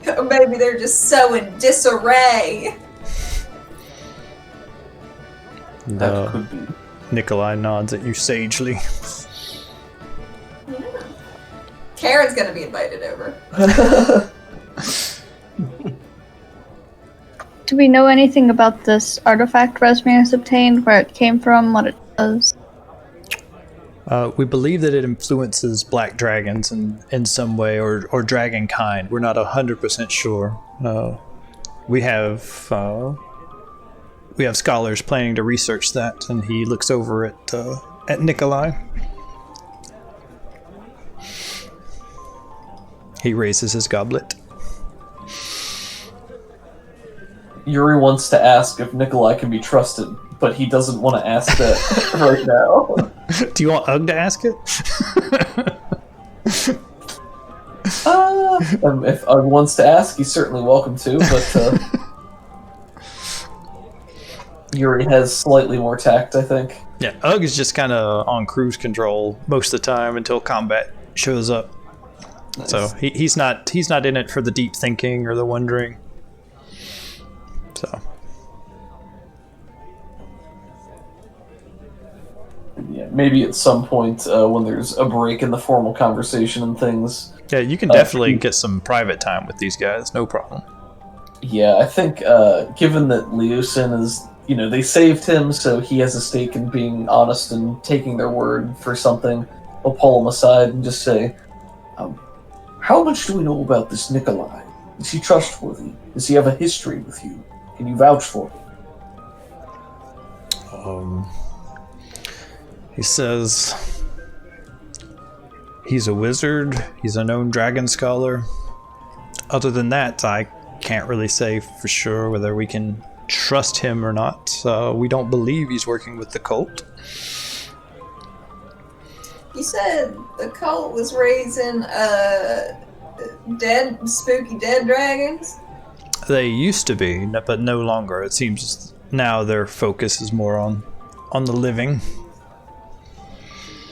Speaker 3: Or maybe they're just so in disarray.
Speaker 6: That could be.
Speaker 1: Nikolai nods at you sagely.
Speaker 3: Karen's gonna be invited over.
Speaker 4: Do we know anything about this artifact Resmir has obtained, where it came from, what it does?
Speaker 1: We believe that it influences black dragons in some way, or dragon kind. We're not 100% sure. We have scholars planning to research that, and he looks over at Nikolai. He raises his goblet.
Speaker 2: Yuri wants to ask if Nikolai can be trusted, but he doesn't want to ask that right now.
Speaker 1: Do you want Ugg to ask it?
Speaker 2: If Ugg wants to ask, he's certainly welcome to, but Yuri has slightly more tact, I think.
Speaker 1: Yeah, Ugg is just kind of on cruise control most of the time until combat shows up. Nice. So he's not in it for the deep thinking or the wondering. So.
Speaker 2: Yeah, maybe at some point when there's a break in the formal conversation and things.
Speaker 1: Yeah, you can definitely get some private time with these guys, no problem.
Speaker 2: Yeah, I think given that Leosin is, they saved him, so he has a stake in being honest and taking their word for something, I'll pull him aside and just say, how much do we know about this Nikolai? Is he trustworthy? Does he have a history with you? Can you vouch for him?
Speaker 1: He says he's a wizard, he's a known dragon scholar. Other than that, I can't really say for sure whether we can trust him or not. We don't believe he's working with the cult.
Speaker 3: You said the cult was raising spooky dead dragons?
Speaker 1: They used to be, but no longer. It seems now their focus is more on the living.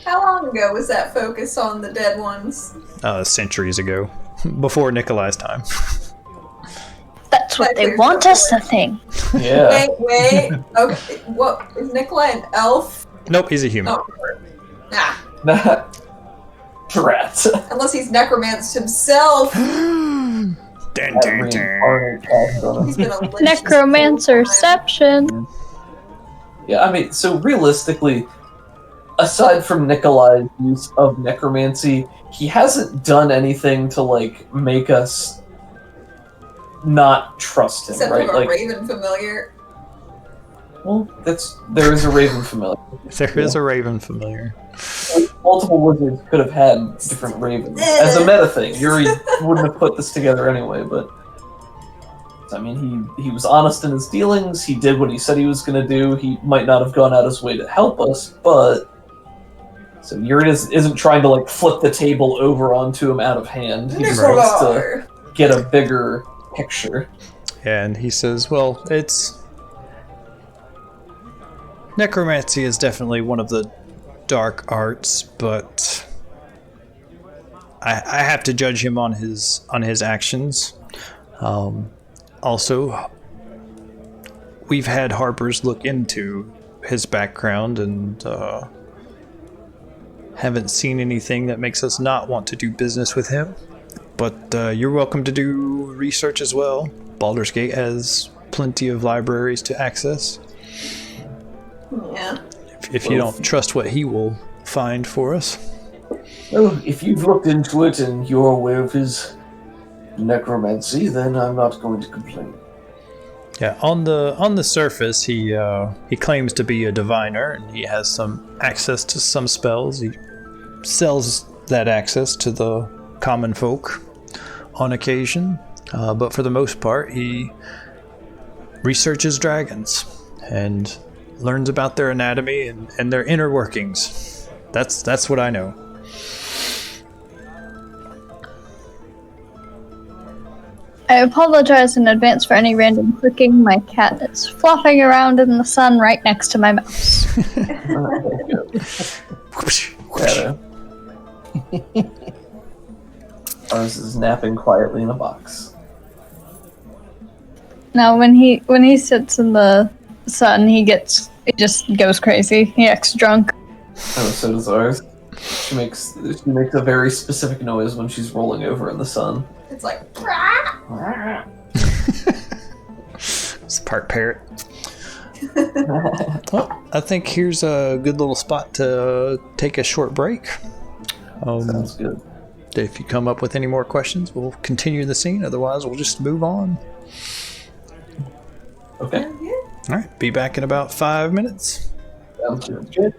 Speaker 3: How long ago was that focus on the dead ones?
Speaker 1: Centuries ago. Before Nikolai's time.
Speaker 4: That's what they want us to think.
Speaker 2: Yeah.
Speaker 3: Wait. Okay, what, is Nikolai an elf?
Speaker 1: Nope, he's a human.
Speaker 3: Oh, nah.
Speaker 2: Drat.
Speaker 3: Unless he's necromanced himself.
Speaker 1: Dun, dun, dun.
Speaker 3: He's been a
Speaker 4: Necromancerception.
Speaker 2: Yeah, I mean, so realistically, aside from Nikolai's use of necromancy, he hasn't done anything to, make us not trust him,
Speaker 3: Except
Speaker 2: right?
Speaker 3: for a raven familiar.
Speaker 2: Well, there is a raven familiar.
Speaker 1: There is a raven familiar.
Speaker 2: Multiple wizards could have had different ravens. As a meta thing, Yuri wouldn't have put this together anyway, but I mean, he was honest in his dealings, he did what he said he was going to do, he might not have gone out his way to help us, but so Yuri isn't trying to, flip the table over onto him out of hand. He just wants to get a bigger picture.
Speaker 1: And he says, well, necromancy is definitely one of the dark arts, but I have to judge him on his actions. Also, we've had Harpers look into his background, and haven't seen anything that makes us not want to do business with him. But you're welcome to do research as well. Baldur's Gate has plenty of libraries to access.
Speaker 3: Yeah.
Speaker 1: If you don't trust what he will find for us.
Speaker 6: Well, if you've looked into it and you're aware of his necromancy, then I'm not going to complain.
Speaker 1: Yeah, on the surface, he claims to be a diviner, and he has some access to some spells. He sells that access to the common folk on occasion, but for the most part, he researches dragons and learns about their anatomy and their inner workings. That's what I know.
Speaker 4: I apologize in advance for any random clicking. My cat is flopping around in the sun right next to my mouse.
Speaker 2: Ours is napping quietly in a box.
Speaker 4: Now, when he sits in the sun, he just goes crazy. He acts drunk.
Speaker 2: Oh, so does ours. She makes a very specific noise when she's rolling over in the sun.
Speaker 3: It's like,
Speaker 1: It's part parrot. Well, I think here's a good little spot to take a short break.
Speaker 2: Sounds good.
Speaker 1: If you come up with any more questions, we'll continue the scene. Otherwise, we'll just move on.
Speaker 2: Okay.
Speaker 1: All right, be back in about 5 minutes.
Speaker 2: Sounds good.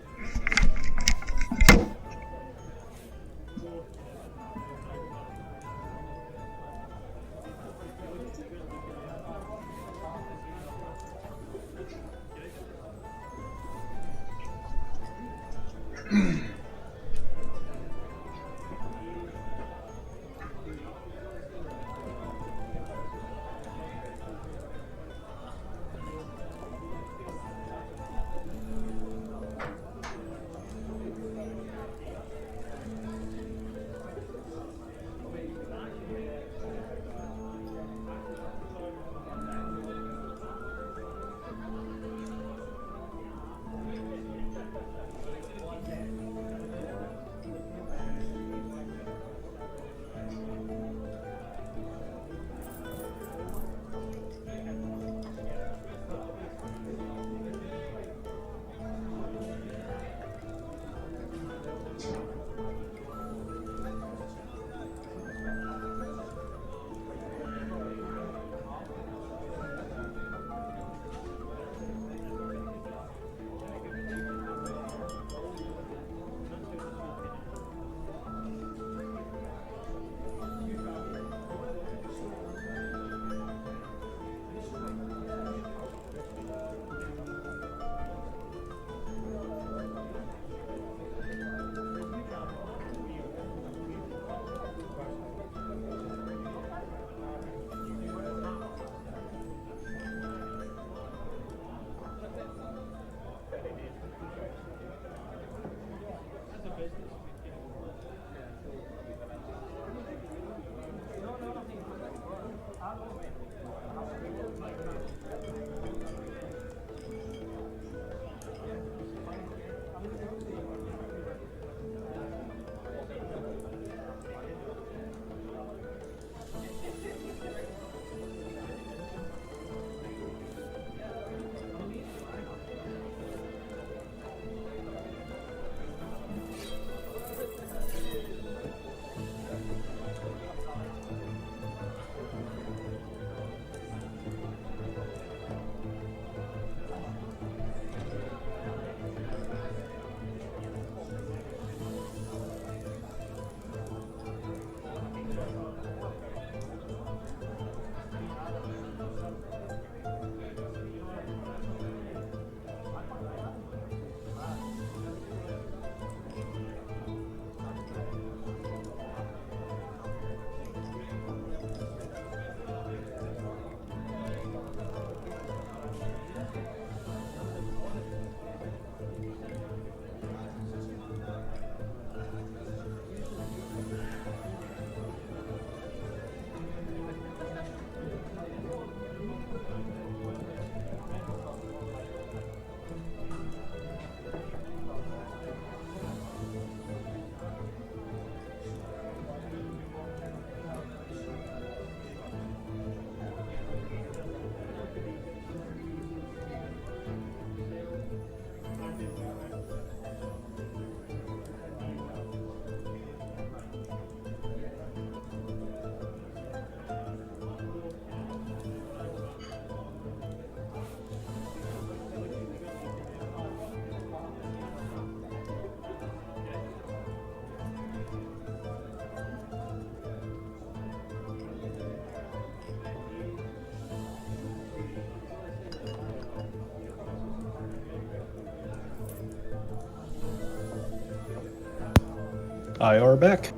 Speaker 5: I are back.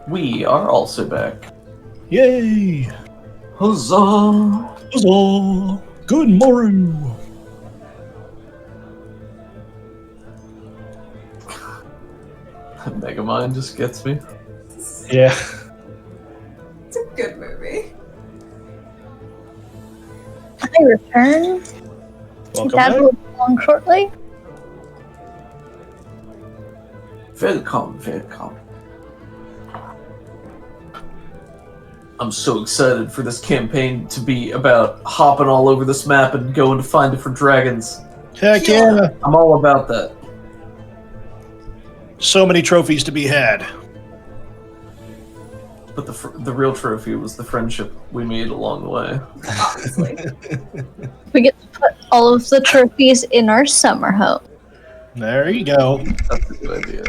Speaker 2: We are also back.
Speaker 5: Yay!
Speaker 2: Huzzah!
Speaker 5: Huzzah! Good morning!
Speaker 2: Megamind just gets me.
Speaker 5: Yeah.
Speaker 3: It's a good movie.
Speaker 4: I return.
Speaker 5: Welcome
Speaker 4: That
Speaker 5: back.
Speaker 4: will be along shortly.
Speaker 2: Welcome, welcome. I'm so excited for this campaign to be about hopping all over this map and going to find different dragons.
Speaker 5: Heck yeah!
Speaker 2: I'm all about that.
Speaker 5: So many trophies to be had.
Speaker 2: But the real trophy was the friendship we made along the way.
Speaker 3: Honestly.
Speaker 4: We get to put all of the trophies in our summer home.
Speaker 5: There you go.
Speaker 2: That's a good idea.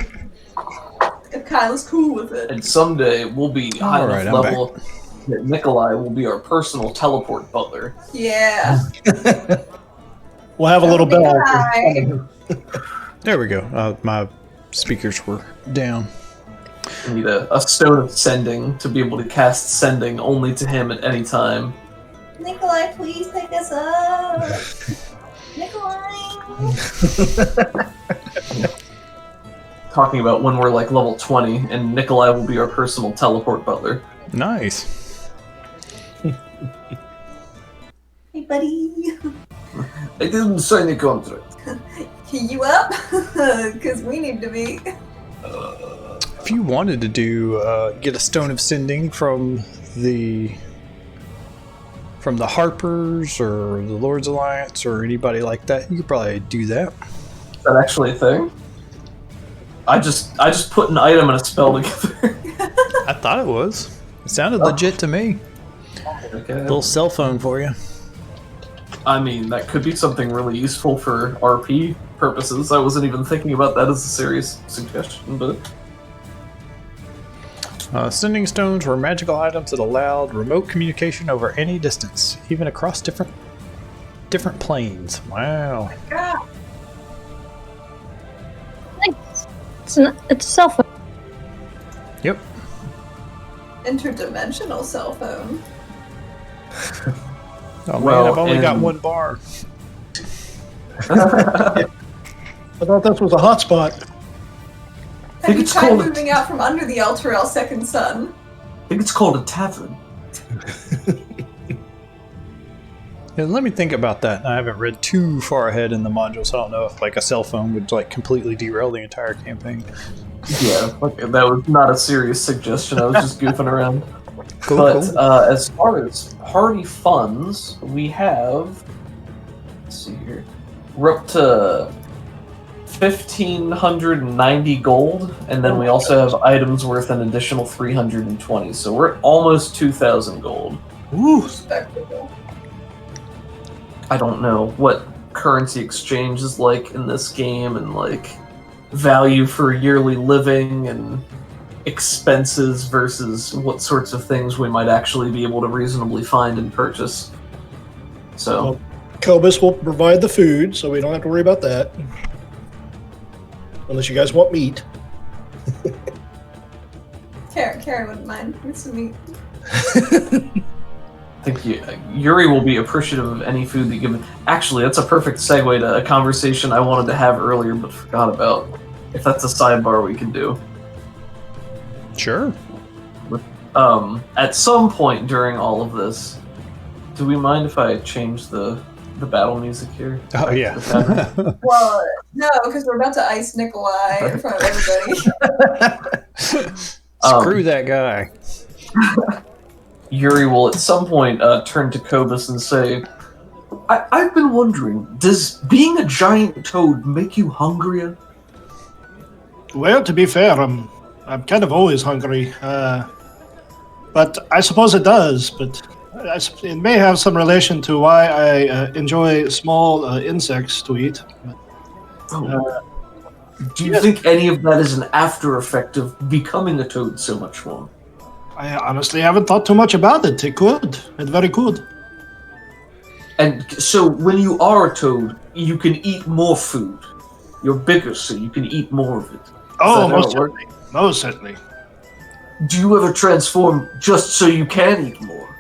Speaker 3: If Kyle's cool with it.
Speaker 2: And someday we'll be high
Speaker 1: All right,
Speaker 2: enough
Speaker 1: I'm
Speaker 2: level that Nikolai will be our personal teleport butler.
Speaker 3: Yeah.
Speaker 5: We'll have a little bell.
Speaker 3: Nikolai.
Speaker 1: There we go. My speakers were down.
Speaker 2: We need a stone of sending to be able to cast sending only to him at any time.
Speaker 3: Nikolai, please pick us up. Nikolai.
Speaker 2: Talking about when we're like level 20 and Nikolai will be our personal teleport butler.
Speaker 1: Nice.
Speaker 3: Hey, buddy.
Speaker 2: I didn't sign a contract.
Speaker 3: You up? Because we need to be.
Speaker 1: If you wanted to do get a stone of sending from the Harpers or the Lord's Alliance or anybody like that, you could probably do that.
Speaker 2: Is that actually a thing? I just put an item and a spell together.
Speaker 1: I thought it was. It sounded legit to me.
Speaker 2: Okay.
Speaker 1: Little cell phone for you.
Speaker 2: I mean, that could be something really useful for RP purposes. I wasn't even thinking about that as a serious suggestion, but...
Speaker 1: Sending stones were magical items that allowed remote communication over any distance, even across different planes. Wow.
Speaker 3: God.
Speaker 4: Nice. It's a cell phone.
Speaker 1: Yep.
Speaker 3: Interdimensional cell phone.
Speaker 1: Oh
Speaker 2: Well,
Speaker 1: man, I've only got
Speaker 2: and-
Speaker 1: one bar.
Speaker 5: I thought this was a hotspot.
Speaker 3: Have you
Speaker 2: it's
Speaker 3: tried
Speaker 2: called-
Speaker 3: moving out from under the Elturel second sun?
Speaker 2: I think it's called a tavern.
Speaker 1: Yeah, let me think about that. I haven't read too far ahead in the module, so I don't know if like a cell phone would like completely derail the entire campaign.
Speaker 2: Yeah, okay, that was not a serious suggestion. I was just goofing around.
Speaker 1: Cool,
Speaker 2: But
Speaker 1: cool.
Speaker 2: as far as party funds, we have. Let's see here. We're up to 1,590 gold, and then we also have items worth an additional 320. So we're at almost 2,000 gold.
Speaker 5: Ooh.
Speaker 3: Respectable.
Speaker 2: I don't know what currency exchange is like in this game, and like value for yearly living and expenses versus what sorts of things we might actually be able to reasonably find and purchase. So,
Speaker 5: Cobus will provide the food, so we don't have to worry about that. Unless you guys want meat.
Speaker 3: Karen wouldn't mind with some meat.
Speaker 2: I think Yuri will be appreciative of any food that you give. Actually, that's a perfect segue to a conversation I wanted to have earlier but forgot about. If that's a sidebar we can do.
Speaker 1: Sure.
Speaker 2: At some point during all of this, do we mind if I change the battle music here?
Speaker 1: Oh yeah.
Speaker 3: Well, no, because we're about to ice Nikolai in front of everybody.
Speaker 1: Screw that guy.
Speaker 2: Yuri will at some point turn to Cobus and say, I've been wondering, does being a giant toad make you hungrier?
Speaker 5: Well, to be fair, I'm kind of always hungry. But I suppose it does. But it may have some relation to why I enjoy small insects to eat.
Speaker 2: Do you think any of that is an after effect of becoming a toad so much more?
Speaker 5: I honestly haven't thought too much about it. It could. It very could.
Speaker 2: And so when you are a toad, you can eat more food. You're bigger, so you can eat more of it.
Speaker 5: Oh,
Speaker 2: that how
Speaker 5: most
Speaker 2: it works?
Speaker 5: certainly. Most certainly.
Speaker 6: Do you ever transform just so you can eat more?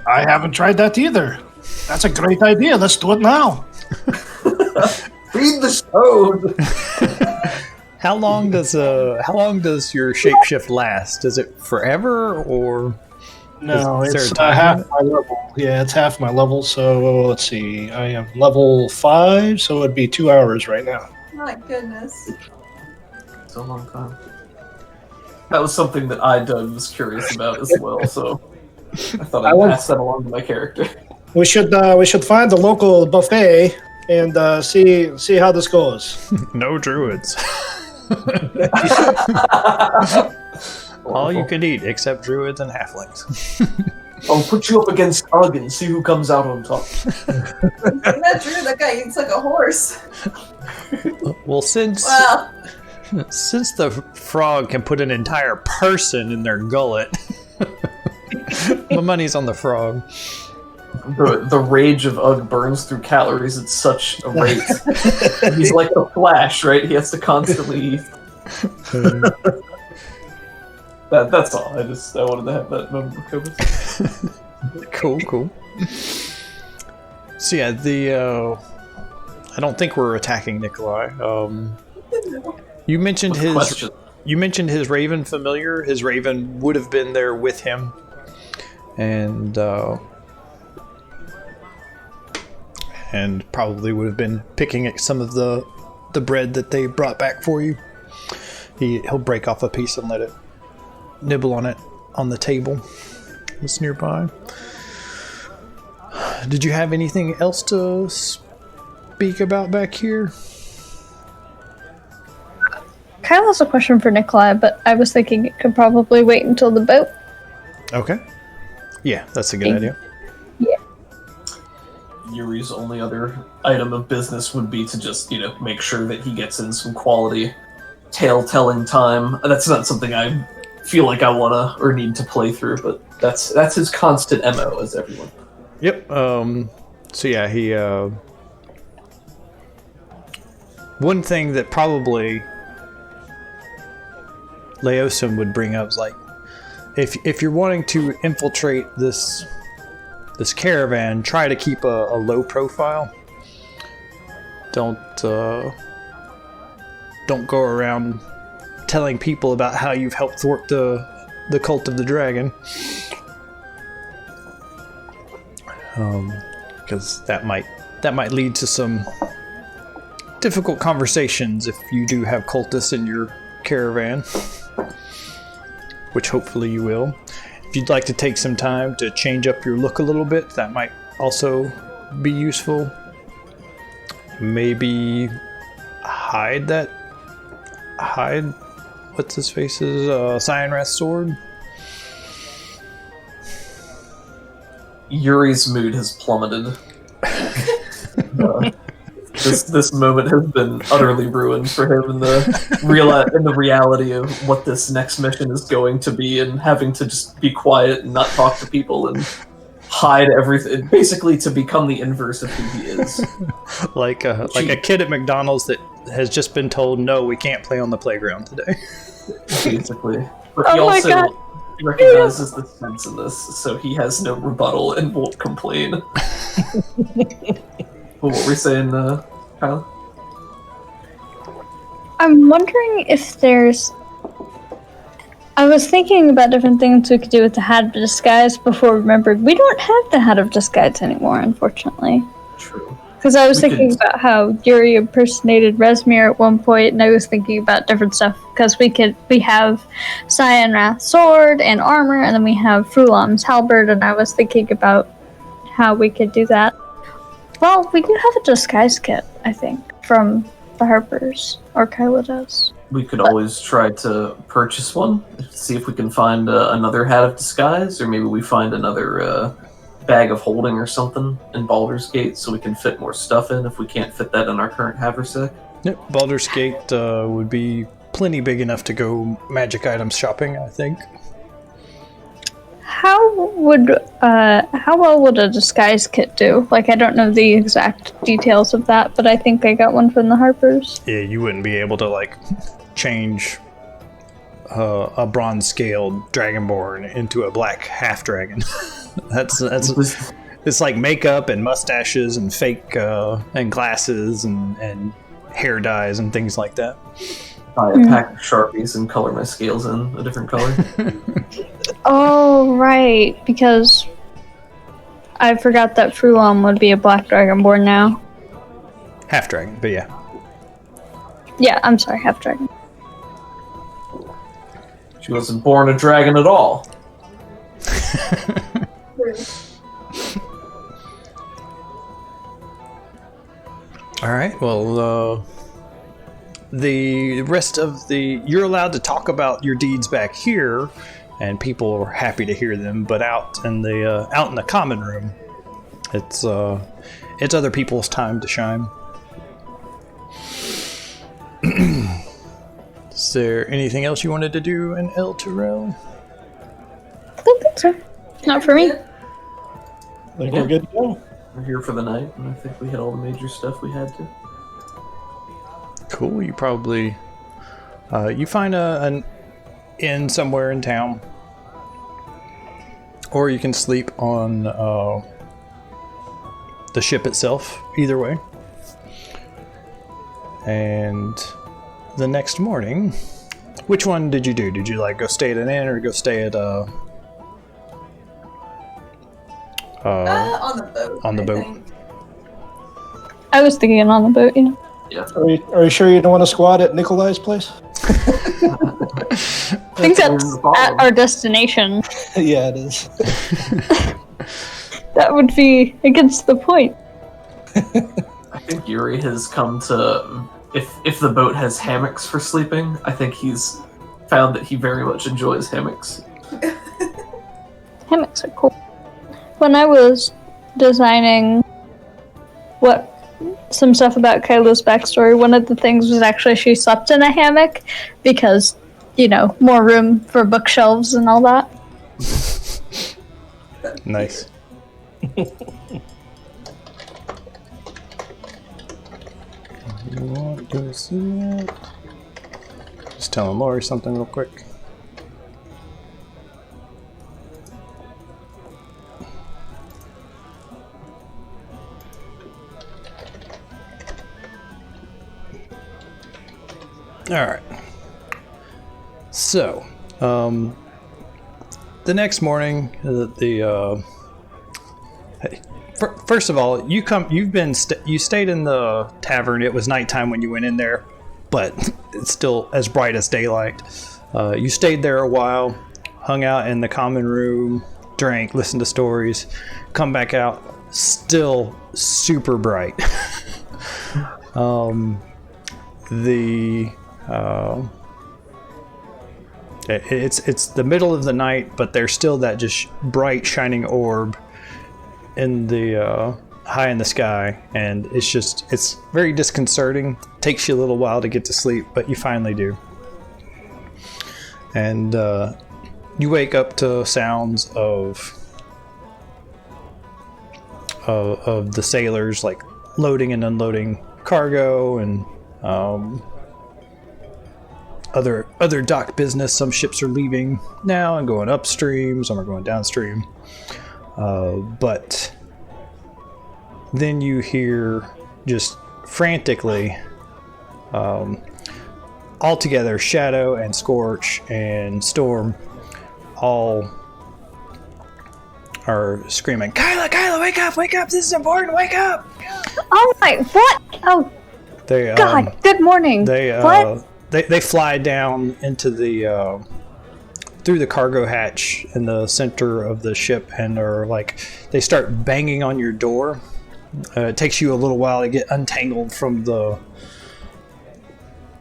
Speaker 5: I haven't tried that either. That's a great idea. Let's do it now.
Speaker 6: Feed the stone!
Speaker 1: How long does your shapeshift last? Is it forever or?
Speaker 5: No,
Speaker 1: Is there
Speaker 5: it's
Speaker 1: a time
Speaker 5: half
Speaker 1: limit?
Speaker 5: my level. Yeah, it's half my level. So let's see. I am level 5, so it'd be 2 hours right now.
Speaker 3: My goodness.
Speaker 2: It's a long time. That was something that Doug was curious about as well, so I thought I'd pass that along to my character.
Speaker 5: We should find the local buffet and see how this goes.
Speaker 1: No druids. All you can eat except druids and halflings.
Speaker 6: I'll put you up against Ugg and see who comes out on top.
Speaker 3: That Drew, that guy eats like a horse.
Speaker 1: Well, since the frog can put an entire person in their gullet, my money's on the frog.
Speaker 2: The rage of Ugg burns through calories at such a rate. He's like a Flash, right? He has to constantly eat. That's all. I wanted to have that moment of COVID.
Speaker 1: Cool. So yeah, I don't think we're attacking Nikolai. You mentioned his raven familiar. His raven would have been there with him, and probably would have been picking at some of the bread that they brought back for you. He'll break off a piece and let it nibble on it on the table that's nearby. Did you have anything else to speak about back here?
Speaker 4: Kyle has a question for Nikolai, but I was thinking it could probably wait until the boat.
Speaker 1: Okay. Yeah, that's a good idea.
Speaker 4: Yeah.
Speaker 2: Yuri's only other item of business would be to just, make sure that he gets in some quality tale-telling time. That's not something I feel like I wanna or need to play through, but that's his constant MO as everyone.
Speaker 1: Yep. So yeah, he. One thing that probably Leosin would bring up is like, if you're wanting to infiltrate this caravan, try to keep a low profile. Don't go around telling people about how you've helped thwart the cult of the dragon. Because that might lead to some difficult conversations if you do have cultists in your caravan, which hopefully you will. If you'd like to take some time to change up your look a little bit, that might also be useful. Maybe hide what's his face's Cyanrath's sword.
Speaker 2: Yuri's mood has plummeted. This moment has been utterly ruined for him in the reality of what this next mission is going to be, and having to just be quiet and not talk to people and hide everything, basically to become the inverse of who he is.
Speaker 1: like a kid at McDonald's that has just been told, no, we can't play on the playground today.
Speaker 2: Basically. But he
Speaker 4: Oh my
Speaker 2: also
Speaker 4: God.
Speaker 2: recognizes the sense in this, so he has no rebuttal and won't complain. What were we saying, Kyle?
Speaker 4: I'm wondering if there's... I was thinking about different things we could do with the Hat of Disguise before I remembered we don't have the Hat of Disguise anymore, unfortunately.
Speaker 2: True.
Speaker 4: Because I was
Speaker 2: We
Speaker 4: thinking
Speaker 2: could-
Speaker 4: about how Yuri impersonated Resmir at one point, and I was thinking about different stuff. Because we have Cyanrath's sword and armor, and then we have Frulam's halberd, and I was thinking about how we could do that. Well, we do have a disguise kit, I think, from the Harpers, or Kyla does.
Speaker 2: We could always try to purchase one, see if we can find another Hat of Disguise, or maybe we find another bag of holding or something in Baldur's Gate so we can fit more stuff in if we can't fit that in our current haversack.
Speaker 1: Yep, Baldur's Gate would be plenty big enough to go magic items shopping, I think.
Speaker 4: how well would a disguise kit do? Like, I don't know the exact details of that, but I think I got one from the Harpers.
Speaker 1: Yeah, you wouldn't be able to like change a bronze-scaled dragonborn into a black half dragon. that's it's like makeup and mustaches and fake and glasses and hair dyes and things like that.
Speaker 2: Buy a pack of Sharpies and color my scales in a different color.
Speaker 4: Oh, right, because I forgot that Frulam would be a black dragonborn now.
Speaker 1: Half dragon, but yeah.
Speaker 4: Yeah, I'm sorry, half dragon.
Speaker 2: She wasn't born a dragon at all.
Speaker 1: All right, well, the rest of you're allowed to talk about your deeds back here, and people are happy to hear them. But out in the common room, it's other people's time to shine. Is there anything else you wanted to do in Elturel?
Speaker 4: I don't think so. Not for me.
Speaker 5: I think we're good to go.
Speaker 2: We're here for the night, and I think we had all the major stuff we had to.
Speaker 1: Cool. You probably you find an inn somewhere in town, or you can sleep on the ship itself. Either way. And the next morning, which one did you do? Did you like go stay at an inn or go stay at
Speaker 3: on the boat.
Speaker 1: on the
Speaker 3: I
Speaker 1: boat?
Speaker 3: think.
Speaker 4: I was thinking on the boat, yeah.
Speaker 2: Yeah.
Speaker 5: Are you sure you don't want to squat at Nikolai's place?
Speaker 4: I think that's at our destination.
Speaker 5: Yeah, it is.
Speaker 4: That would be against the point.
Speaker 2: I think Yuri has come to, if the boat has hammocks for sleeping, I think he's found that he very much enjoys hammocks.
Speaker 4: Hammocks are cool. When I was designing some stuff about Kylo's backstory, one of the things was actually she slept in a hammock because, more room for bookshelves and all that.
Speaker 1: Nice. You want to see it? Just telling Lori something real quick. Alright. So, the next morning, first of all, you stayed in the tavern. It was nighttime when you went in there, but it's still as bright as daylight. You stayed there a while, hung out in the common room, drank, listened to stories, come back out, still super bright. It's the middle of the night, but there's still that just bright shining orb in the high in the sky, and it's very disconcerting. Takes you a little while to get to sleep, but you finally do. And you wake up to sounds of the sailors like loading and unloading cargo and other dock business. Some ships are leaving now and going upstream, some are going downstream. But then you hear just frantically, all together, Shadow and Scorch and Storm all are screaming, Kyla, wake up, this is important, wake up!
Speaker 4: Oh my, what? Oh, God, good morning. What?
Speaker 1: They fly down into the through the cargo hatch in the center of the ship, and are they start banging on your door. It takes you a little while to get untangled from the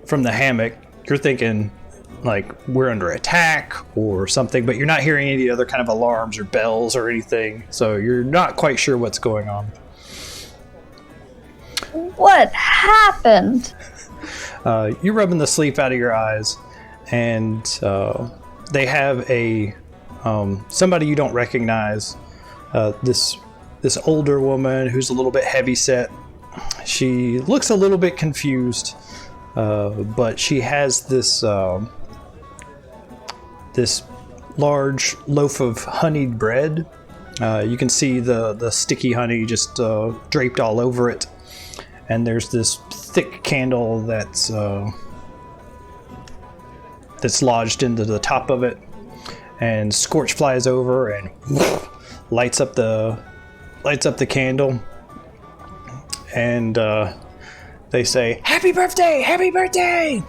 Speaker 1: hammock. You're thinking we're under attack or something, but you're not hearing any other kind of alarms or bells or anything, so you're not quite sure what's going on.
Speaker 4: What happened?
Speaker 1: You're rubbing the sleep out of your eyes, and they have a somebody you don't recognize. This older woman who's a little bit heavy set. She looks a little bit confused, but she has this large loaf of honeyed bread. You can see the sticky honey just draped all over it, and there's this thick candle that's lodged into the top of it, and Scorch flies over and lights up the candle, and they say, "Happy birthday! Happy birthday!"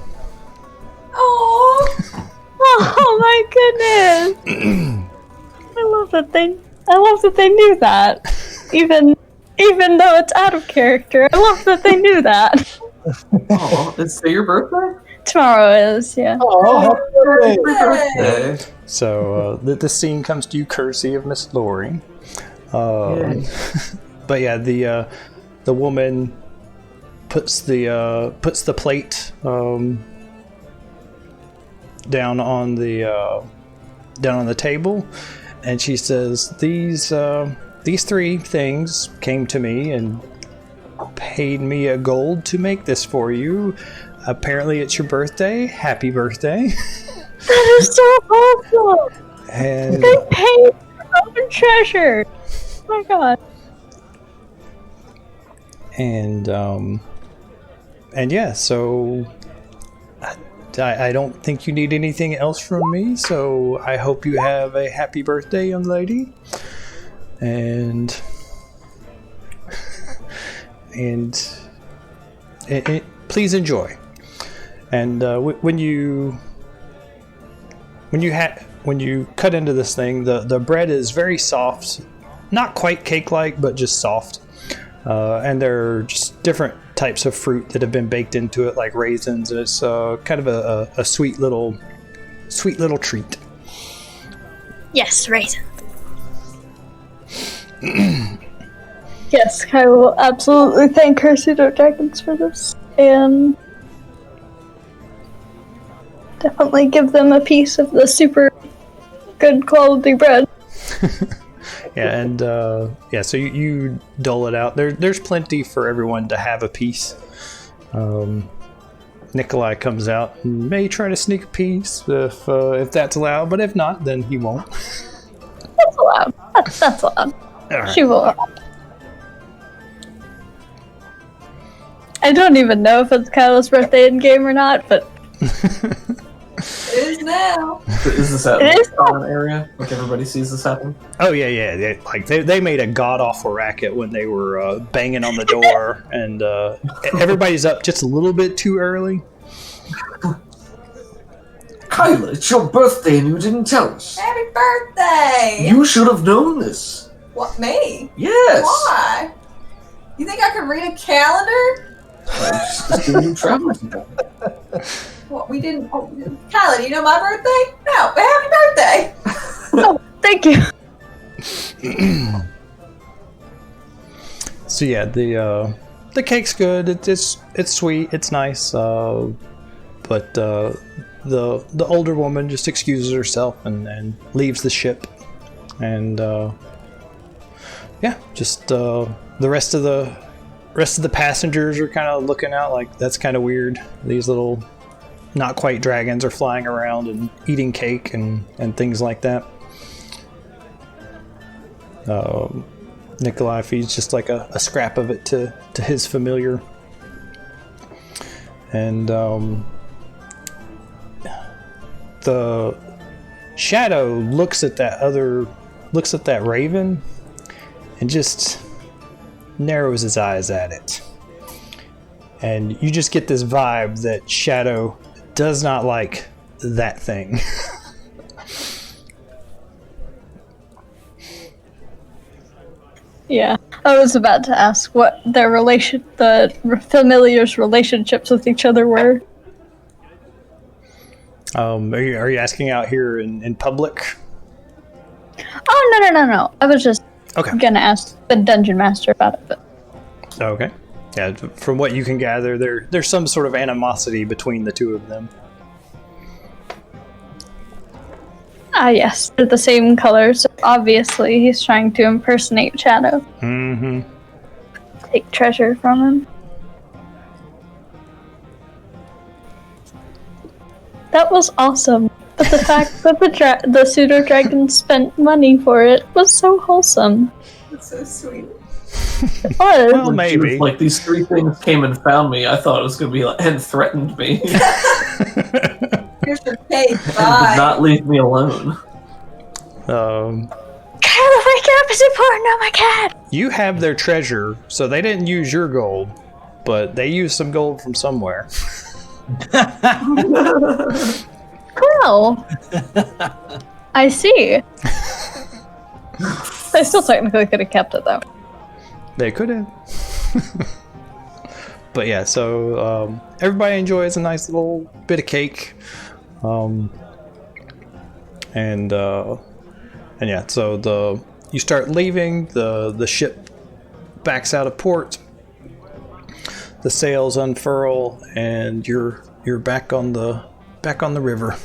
Speaker 3: Oh,
Speaker 4: Oh my goodness! I love that they knew that. Even though it's out of character, I love that they knew that.
Speaker 2: Oh, is it your birthday?
Speaker 4: Tomorrow is, yeah.
Speaker 5: Oh, happy birthday.
Speaker 2: Birthday.
Speaker 1: So the scene comes to you courtesy of Miss Lori. But yeah, the woman puts the plate down on the table, and she says, these three things came to me and paid me a gold to make this for you. Apparently it's your birthday. Happy birthday.
Speaker 4: That is so awesome!
Speaker 1: And
Speaker 4: They paid for open treasure! Oh my god.
Speaker 1: and yeah, so I don't think you need anything else from me, so I hope you have a happy birthday, young lady. And please enjoy. And when you cut into this thing, the bread is very soft, not quite cake-like, but just soft. And there are just different types of fruit that have been baked into it, like raisins. It's kind of a sweet little treat.
Speaker 4: Yes, raisin. Yes, I will absolutely thank her pseudo dragons for this, and definitely give them a piece of the super good quality bread.
Speaker 1: Yeah, and so you dole it out. There's plenty for everyone to have a piece. Nikolai comes out and may try to sneak a piece if that's allowed, but if not, then he won't.
Speaker 4: That's allowed. That's allowed.
Speaker 1: All right.
Speaker 4: She will. I don't even know if it's Kylo's birthday in game or not, but
Speaker 3: it is now.
Speaker 2: Is this at
Speaker 4: It is.
Speaker 2: the common area? Like everybody sees this happen?
Speaker 1: Oh yeah. Like they made a god awful racket when they were banging on the door, and everybody's up just a little bit too early.
Speaker 6: Kyla, it's your birthday and you didn't tell us.
Speaker 3: Happy birthday!
Speaker 6: You should have known this.
Speaker 3: What, me?
Speaker 6: Yes.
Speaker 3: Why? You think I can read a calendar?
Speaker 6: Just giving you travel.
Speaker 3: What, we didn't... Oh, Kyla, do you know my birthday? No, but happy birthday!
Speaker 4: oh, thank you.
Speaker 1: So yeah, the cake's good. It's sweet. It's nice. But the older woman just excuses herself and leaves the ship, and just the rest of the passengers are kind of looking out like that's kind of weird. These little not quite dragons are flying around and eating cake and things like that. Nikolai feeds just like a scrap of it to his familiar, and the shadow looks at that raven and just narrows his eyes at it, and you just get this vibe that Shadow does not like that thing.
Speaker 4: Yeah, I was about to ask what the familiars' relationships with each other were.
Speaker 1: Are you asking out here in public?
Speaker 4: Oh, no. I was just
Speaker 1: Okay.
Speaker 4: gonna ask the dungeon master about it, but
Speaker 1: Okay. Yeah, from what you can gather, there's some sort of animosity between the two of them.
Speaker 4: Ah, yes, they're the same color, so obviously he's trying to impersonate Shadow.
Speaker 1: Mm-hmm.
Speaker 4: Take treasure from him. That was awesome. But the fact that the pseudo-dragon spent money for it was so wholesome.
Speaker 3: That's so sweet.
Speaker 4: It was.
Speaker 1: Well,
Speaker 2: When she was
Speaker 1: maybe.
Speaker 2: like, these 3 things came and found me. I thought it was going to be like, and threatened me.
Speaker 3: Here's your cake.
Speaker 2: Did
Speaker 3: Bye.
Speaker 2: not leave me alone.
Speaker 4: Kyla, wake up! It's important. Oh my god!
Speaker 1: You have their treasure, so they didn't use your gold, but they used some gold from somewhere.
Speaker 4: Well, I see. They still technically could have kept it though.
Speaker 1: They could have. But yeah, so everybody enjoys a nice little bit of cake. And yeah, so you start leaving, the ship backs out of port, the sails unfurl, and you're back on the river.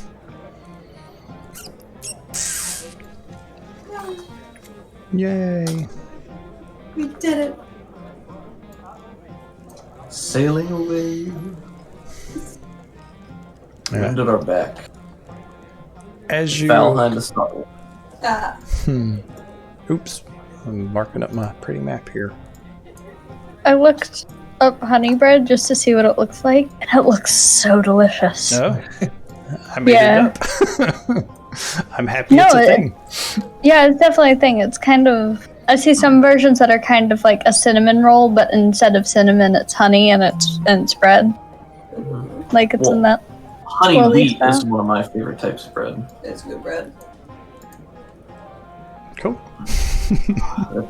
Speaker 1: Yay.
Speaker 3: We did it.
Speaker 2: Sailing away.
Speaker 1: Yeah.
Speaker 2: Wind at our back.
Speaker 1: As you
Speaker 2: Valheim to start.
Speaker 1: oops, I'm marking up my pretty map here.
Speaker 4: I looked up honey bread just to see what it looks like, and it looks so delicious.
Speaker 1: No, I made
Speaker 4: Yeah.
Speaker 1: it up. I'm happy
Speaker 4: No,
Speaker 1: it's a thing.
Speaker 4: Yeah, it's definitely a thing. It's kind of... I see some versions that are kind of like a cinnamon roll, but instead of cinnamon, it's honey and it's bread. Like it's in that...
Speaker 2: Honey
Speaker 4: Well,
Speaker 2: wheat
Speaker 4: style.
Speaker 2: is one of my favorite types of bread.
Speaker 3: It's good bread.
Speaker 1: Cool.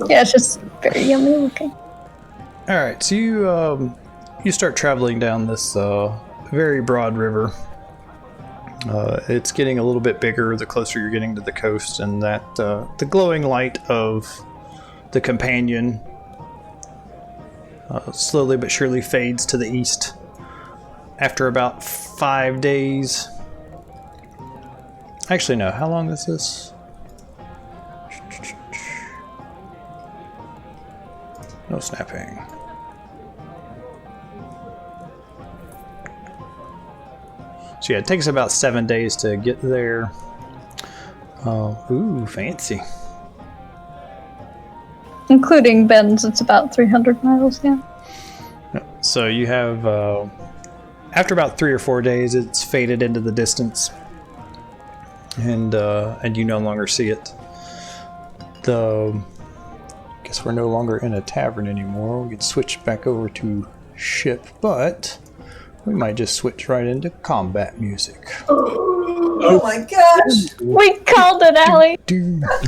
Speaker 4: Yeah, it's just very yummy looking.
Speaker 1: All right, so you start traveling down this very broad river. It's getting a little bit bigger the closer you're getting to the coast, and that the glowing light of the companion slowly but surely fades to the east. After about 5 days. Actually, no. How long is this? No snapping. So yeah, it takes about 7 days to get there. Ooh, fancy.
Speaker 4: Including Ben's, it's about 300 miles, yeah.
Speaker 1: So you have, after about 3 or 4 days, it's faded into the distance, and you no longer see it. I guess we're no longer in a tavern anymore. We can switch back over to ship, but we might just switch right into combat music.
Speaker 3: Oh my gosh!
Speaker 4: We called it, Allie!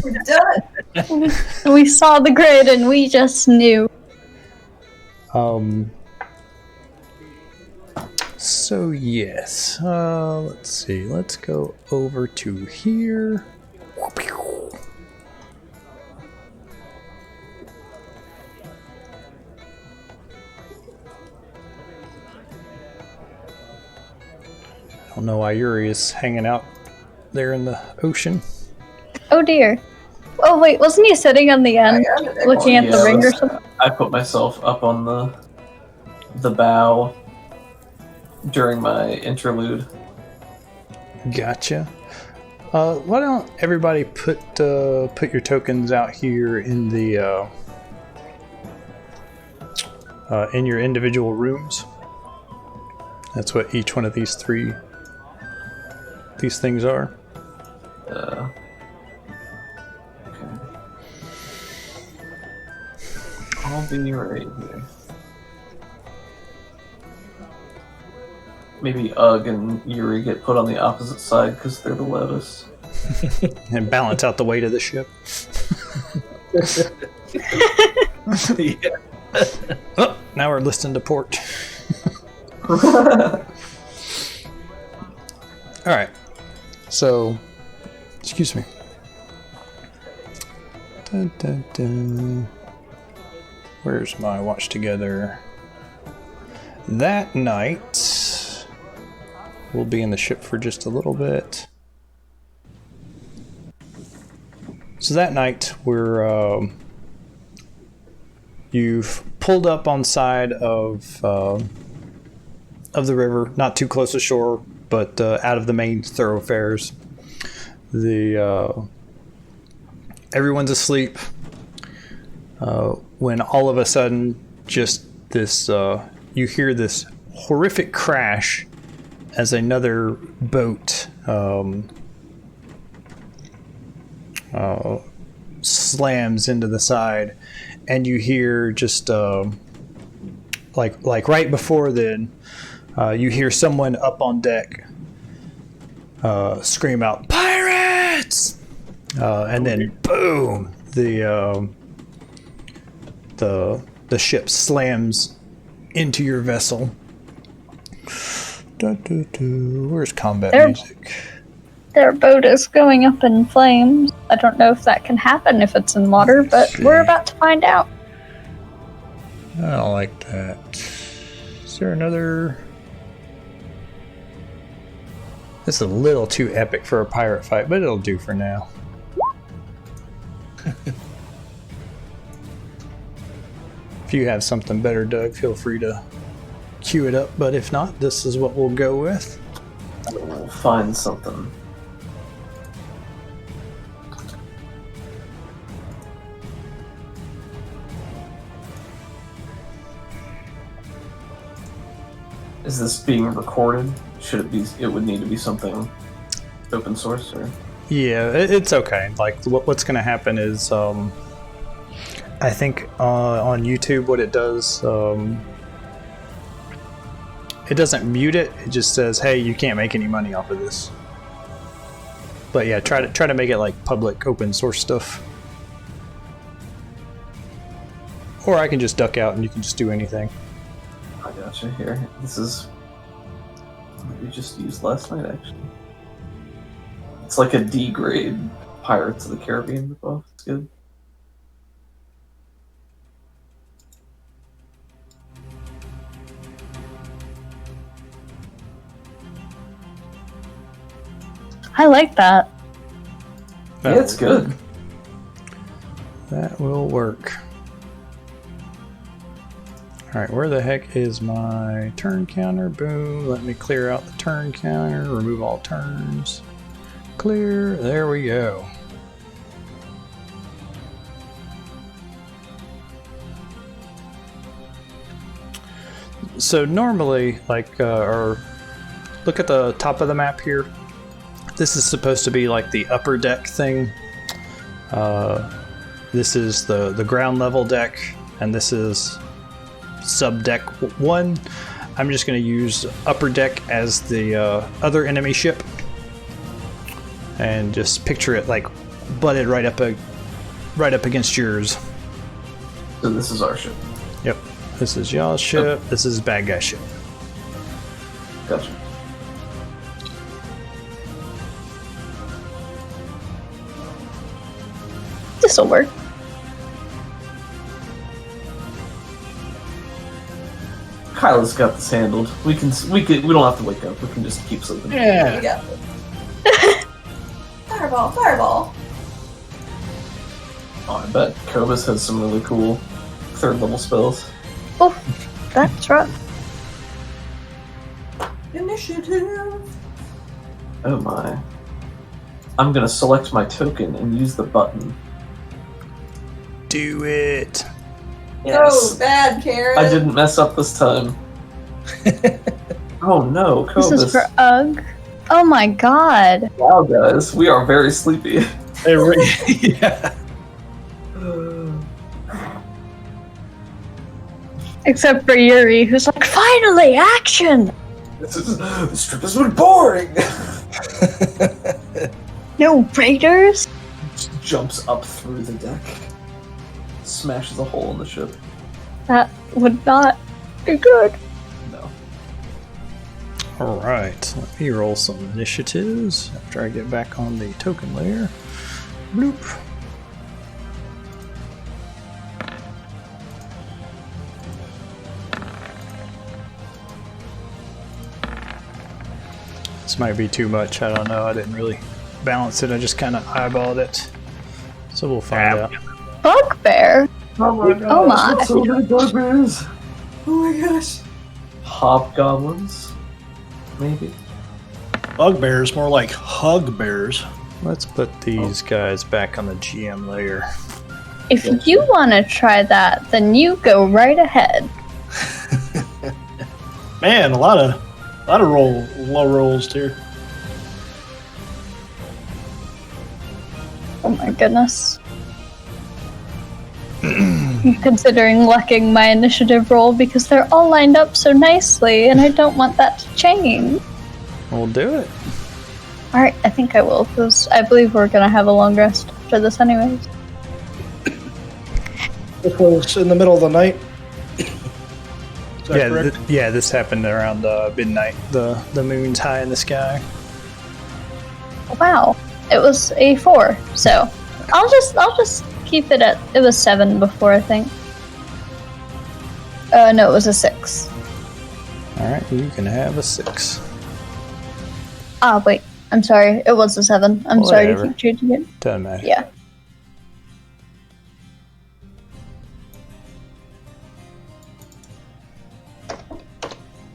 Speaker 3: We're done!
Speaker 4: We saw the grid and we just knew.
Speaker 1: So yes, let's see. Let's go over to here. I don't know why Yuri is hanging out there in the ocean.
Speaker 4: Oh dear. Oh wait, wasn't he sitting on the end, looking at the
Speaker 2: Yeah,
Speaker 4: ring or
Speaker 2: that's-
Speaker 4: something?
Speaker 2: I put myself up on the bow during my interlude.
Speaker 1: Gotcha. Why don't everybody put your tokens out here in the in your individual rooms? That's what each one of these things are.
Speaker 2: Okay. I'll be right here. Maybe Ugg and Yuri get put on the opposite side because they're the loudest.
Speaker 1: And balance out the weight of the ship.
Speaker 2: Yeah.
Speaker 1: Oh, now we're listening to port. All right. So, excuse me. Dun, dun, dun. Where's my watch together? That night, we'll be in the ship for just a little bit. So that night, you've pulled up on side of the river, not too close to shore, but out of the main thoroughfares. Everyone's asleep. When all of a sudden, just this, you hear this horrific crash as another boat slams into the side, and you hear just like right before then, you hear someone up on deck scream out, "Pirates!" And then boom, the ship slams into your vessel. Where's combat music?
Speaker 4: Their boat is going up in flames. I don't know if that can happen if it's in water, but we're about to find out.
Speaker 1: I don't like that. Is there another? This is a little too epic for a pirate fight, but it'll do for now. If you have something better, Doug, feel free to cue it up, but if not, this is what we'll go with.
Speaker 2: We'll find something. Is this being recorded? Should it be? It would need to be something open source, or?
Speaker 1: Yeah, it's okay. Like, what's going to happen is, I think on YouTube, what it does, it doesn't mute it. It just says, "Hey, you can't make any money off of this." But yeah, try to make it like public, open source stuff. Or I can just duck out and you can just do anything.
Speaker 2: I gotcha. Here, this is what we just used last night. Actually, it's like a D grade Pirates of the Caribbean ripoff. It's good.
Speaker 4: I like that.
Speaker 2: Yeah, it's good.
Speaker 1: That will work. Alright, where the heck is my turn counter? Boom. Let me clear out the turn counter. Remove all turns. Clear. There we go. So normally, like, or look at the top of the map here. This is supposed to be like the upper deck thing. This is the ground level deck, and this is sub deck 1. I'm just going to use upper deck as the other enemy ship, and just picture it like butted right up against yours.
Speaker 2: So this is our ship.
Speaker 1: Yep, this is y'all's ship. This is bad guy ship.
Speaker 2: Gotcha.
Speaker 4: This'll work.
Speaker 2: Kyla's got this handled. We don't have to wake up. We can just keep sleeping.
Speaker 3: There you
Speaker 5: Yeah.
Speaker 3: go. Fireball.
Speaker 2: Oh, I bet Kobus has some really cool 3rd level spells.
Speaker 4: Oh, that's rough.
Speaker 3: Initiative.
Speaker 2: Oh my. I'm gonna select my token and use the button.
Speaker 1: Do it.
Speaker 3: Oh, bad, Karen.
Speaker 2: I didn't mess up this time. Oh no, Kobus.
Speaker 4: This is for Ugg. Oh my god.
Speaker 2: Wow, guys, we are very sleepy.
Speaker 5: Yeah.
Speaker 4: Except for Yuri, who's like, finally, action!
Speaker 2: This trip has been boring.
Speaker 4: No raiders?
Speaker 2: Jumps up through the deck, smashes a hole in the ship.
Speaker 4: That would not be good.
Speaker 2: No.
Speaker 1: Alright, let me roll some initiatives after I get back on the token layer. Bloop. This might be too much, I don't know. I didn't really balance it, I just kind of eyeballed it. So we'll find out.
Speaker 4: Bugbear?
Speaker 2: Oh my gosh,
Speaker 4: Oh my.
Speaker 2: that's so many bugbears.
Speaker 3: Oh my gosh.
Speaker 2: Hobgoblins, maybe.
Speaker 5: Bugbears, more like hug bears.
Speaker 1: Let's put these guys back on the GM layer.
Speaker 4: If you want to try that, then you go right ahead.
Speaker 5: Man, a lot of low rolls here.
Speaker 4: Oh my goodness. I'm considering lucking my initiative roll because they're all lined up so nicely, and I don't want that to change.
Speaker 1: We'll do it.
Speaker 4: Alright, I think I will, because I believe we're going to have a long rest after this anyways.
Speaker 5: This was in the middle of the night. Is that correct?
Speaker 1: This happened around midnight. The moon's high in the sky.
Speaker 4: Wow, it was a 4, so I'll just keep it at, it was 7 before, I think. No, it was a 6.
Speaker 1: Alright, you can have a 6.
Speaker 4: Ah, wait, I'm sorry, it was a 7. I'm sorry to
Speaker 1: Whatever.
Speaker 4: keep changing it.
Speaker 1: Doesn't matter.
Speaker 4: Yeah.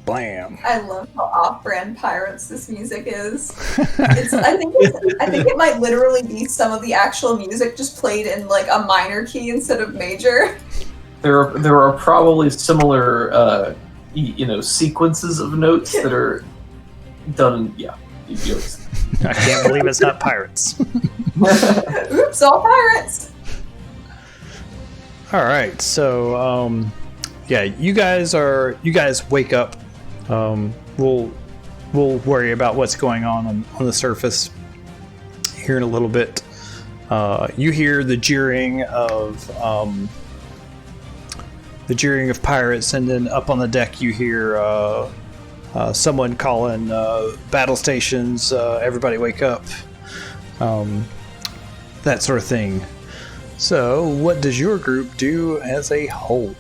Speaker 1: Blam.
Speaker 3: I love how off-brand pirates this music is. I think it might literally be some of the actual music just played in like a minor key instead of major.
Speaker 2: There are probably similar, sequences of notes that are done.
Speaker 1: I can't believe it's not pirates.
Speaker 3: Oops, all pirates.
Speaker 1: All right, so you guys wake up. We'll worry about what's going on the surface here in a little bit. You hear the jeering of pirates, and then up on the deck you hear someone calling battle stations. Everybody wake up. That sort of thing. So, what does your group do as a whole?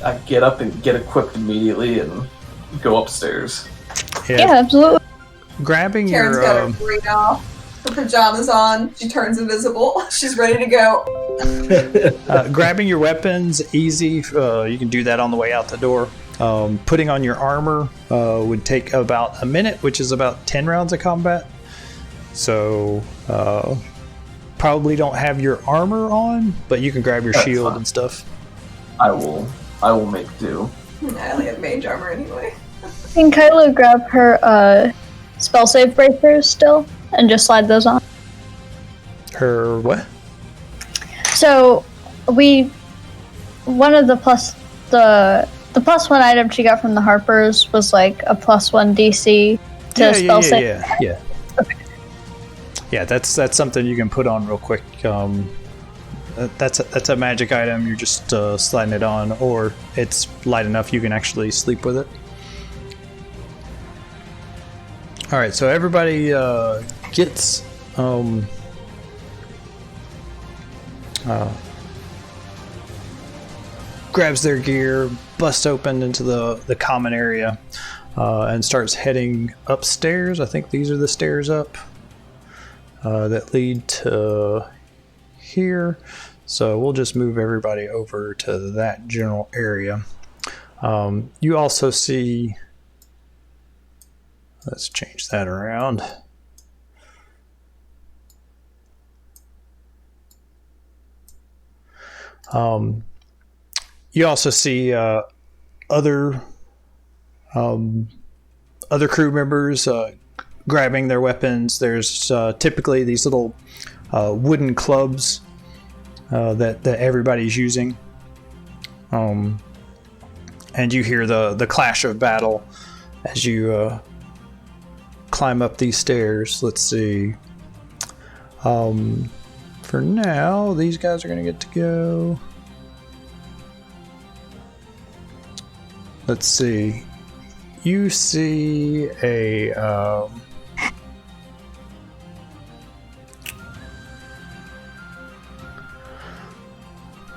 Speaker 2: I get up and get equipped immediately and go upstairs.
Speaker 4: Yeah, absolutely.
Speaker 1: Grabbing
Speaker 3: Karen's
Speaker 1: your
Speaker 3: got her braid off, her pajamas on, she turns invisible, she's ready to go.
Speaker 1: grabbing your weapons, easy. You can do that on the way out the door. Putting on your armor would take about a minute, which is about 10 rounds of combat. So, probably don't have your armor on, but you can grab your shield
Speaker 2: fine.
Speaker 1: and stuff.
Speaker 2: I will make do.
Speaker 3: I only have mage armor anyway.
Speaker 4: Can Kylo grab her spell save breakers still and just slide those on?
Speaker 1: Her what?
Speaker 4: So one of the plus +1 item she got from the Harpers was like a +1 DC to spell save.
Speaker 1: Yeah.
Speaker 4: Okay.
Speaker 1: Yeah, that's something you can put on real quick. That's a magic item. You're just sliding it on, or it's light enough you can actually sleep with it. All right, so everybody gets grabs their gear, busts open into the common area, and starts heading upstairs. I think these are the stairs up that lead to here. So we'll just move everybody over to that general area. You also see, let's change that around. You also see other crew members grabbing their weapons. There's typically these little wooden clubs that everybody's using. And you hear the clash of battle as you climb up these stairs. Let's see. For now, these guys are going to get to go. Let's see. You see a...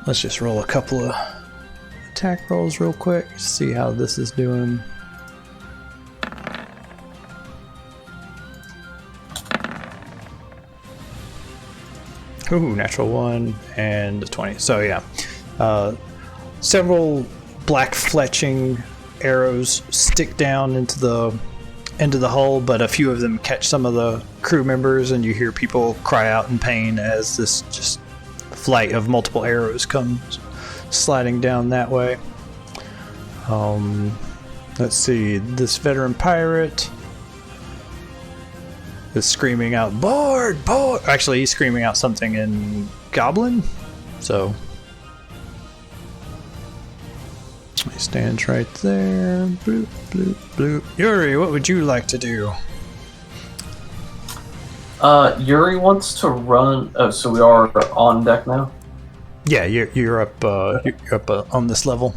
Speaker 1: let's just roll a couple of attack rolls real quick. See how this is doing. Ooh, natural 1 and a 20. So yeah, several black fletching arrows stick down into the hull, but a few of them catch some of the crew members, and you hear people cry out in pain as this just flight of multiple arrows comes sliding down that way. Let's see, this veteran pirate is screaming out, "Board! Board!" Actually, he's screaming out something in Goblin, so he stands right there. Bloop, bloop, bloop. Yuri, what would you like to do?
Speaker 2: Yuri wants to run. Oh, so we are on deck now?
Speaker 1: Yeah, you're up. You're up on this level.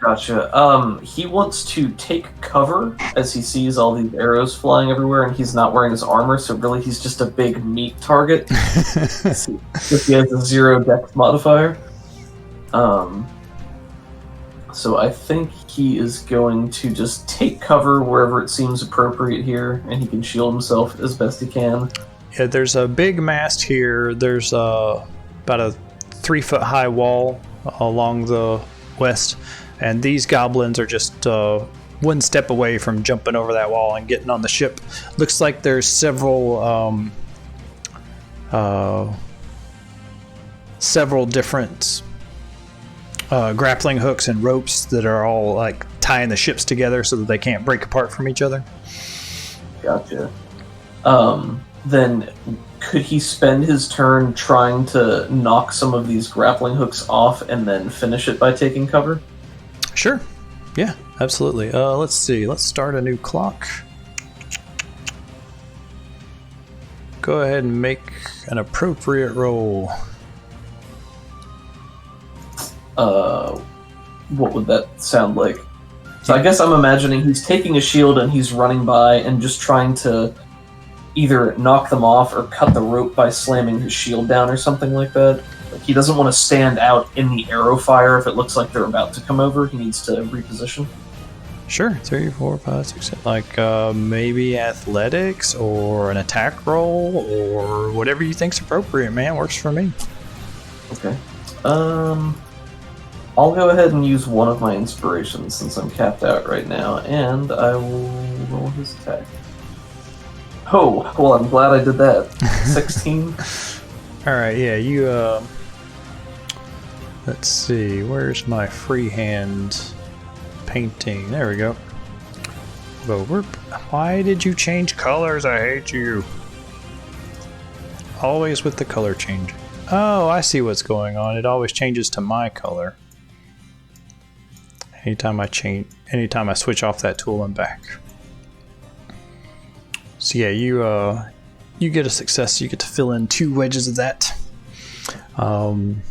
Speaker 2: Gotcha. He wants to take cover as he sees all these arrows flying everywhere, and he's not wearing his armor, so really he's just a big meat target. If he has a 0 dex modifier. So I think he is going to just take cover wherever it seems appropriate here, and he can shield himself as best he can.
Speaker 1: Yeah, there's a big mast here. There's about a 3-foot high wall along the west, and these goblins are just one step away from jumping over that wall and getting on the ship. Looks like there's several different grappling hooks and ropes that are all like tying the ships together so that they can't break apart from each other.
Speaker 2: Gotcha. Then could he spend his turn trying to knock some of these grappling hooks off and then finish it by taking cover?
Speaker 1: Sure. Yeah, absolutely. Let's see. Let's start a new clock. Go ahead and make an appropriate roll.
Speaker 2: What would that sound like? So I guess I'm imagining he's taking a shield and he's running by and just trying to either knock them off or cut the rope by slamming his shield down or something like that. Like, he doesn't want to stand out in the arrow fire if it looks like they're about to come over. He needs to reposition.
Speaker 1: Sure. 3, 4, 5, 6, 7. Like maybe athletics or an attack roll or whatever you think's appropriate, man. Works for me.
Speaker 2: Okay. I'll go ahead and use one of my inspirations since I'm capped out right now, and I will roll his attack. Oh, well, I'm glad I did that. 16.
Speaker 1: Alright, yeah, you, let's see, where's my freehand painting? There we go. Why did you change colors? I hate you. Always with the color change. Oh, I see what's going on. It always changes to my color. Anytime I switch off that tool and back. So yeah, you get a success. You get to fill in 2 wedges of that. And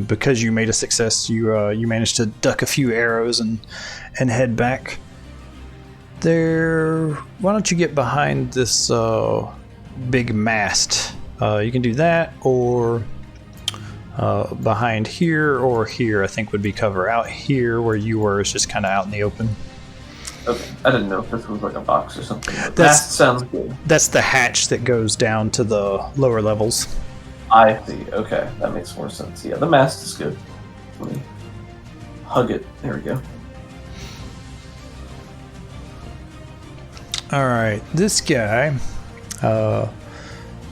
Speaker 1: because you made a success, you managed to duck a few arrows and head back. There. Why don't you get behind this big mast? You can do that, or behind here or here. I think would be cover. Out here where you were is just kind of out in the open.
Speaker 2: Okay, I didn't know if this was like a box or something. That sounds good.
Speaker 1: That's the hatch that goes down to the lower levels.
Speaker 2: I see. Okay, that makes more sense. Yeah, the mast is good. Let me hug it. There we go.
Speaker 1: Alright, this guy,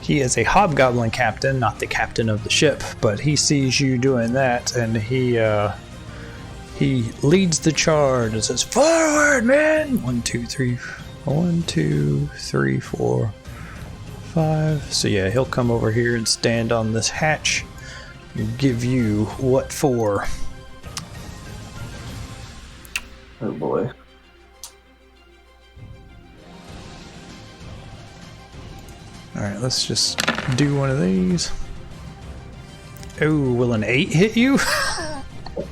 Speaker 1: he is a hobgoblin captain, not the captain of the ship, but he sees you doing that, and he leads the charge and says, "Forward, man!" 1, 2, 3, 1, 2, 3, 4, 5. So yeah, he'll come over here and stand on this hatch and give you what for.
Speaker 2: Oh boy.
Speaker 1: Alright, let's just do one of these. Oh, will an 8 hit you?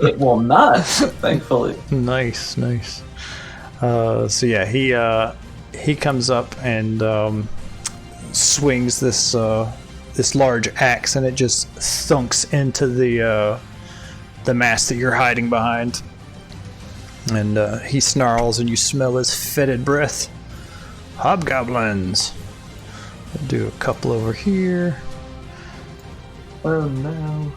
Speaker 2: It will not, thankfully.
Speaker 1: Nice. So yeah, he comes up and swings this large axe, and it just thunks into the mast that you're hiding behind. And he snarls, and you smell his fetid breath. Hobgoblins. We'll do a couple over here.
Speaker 2: Oh no.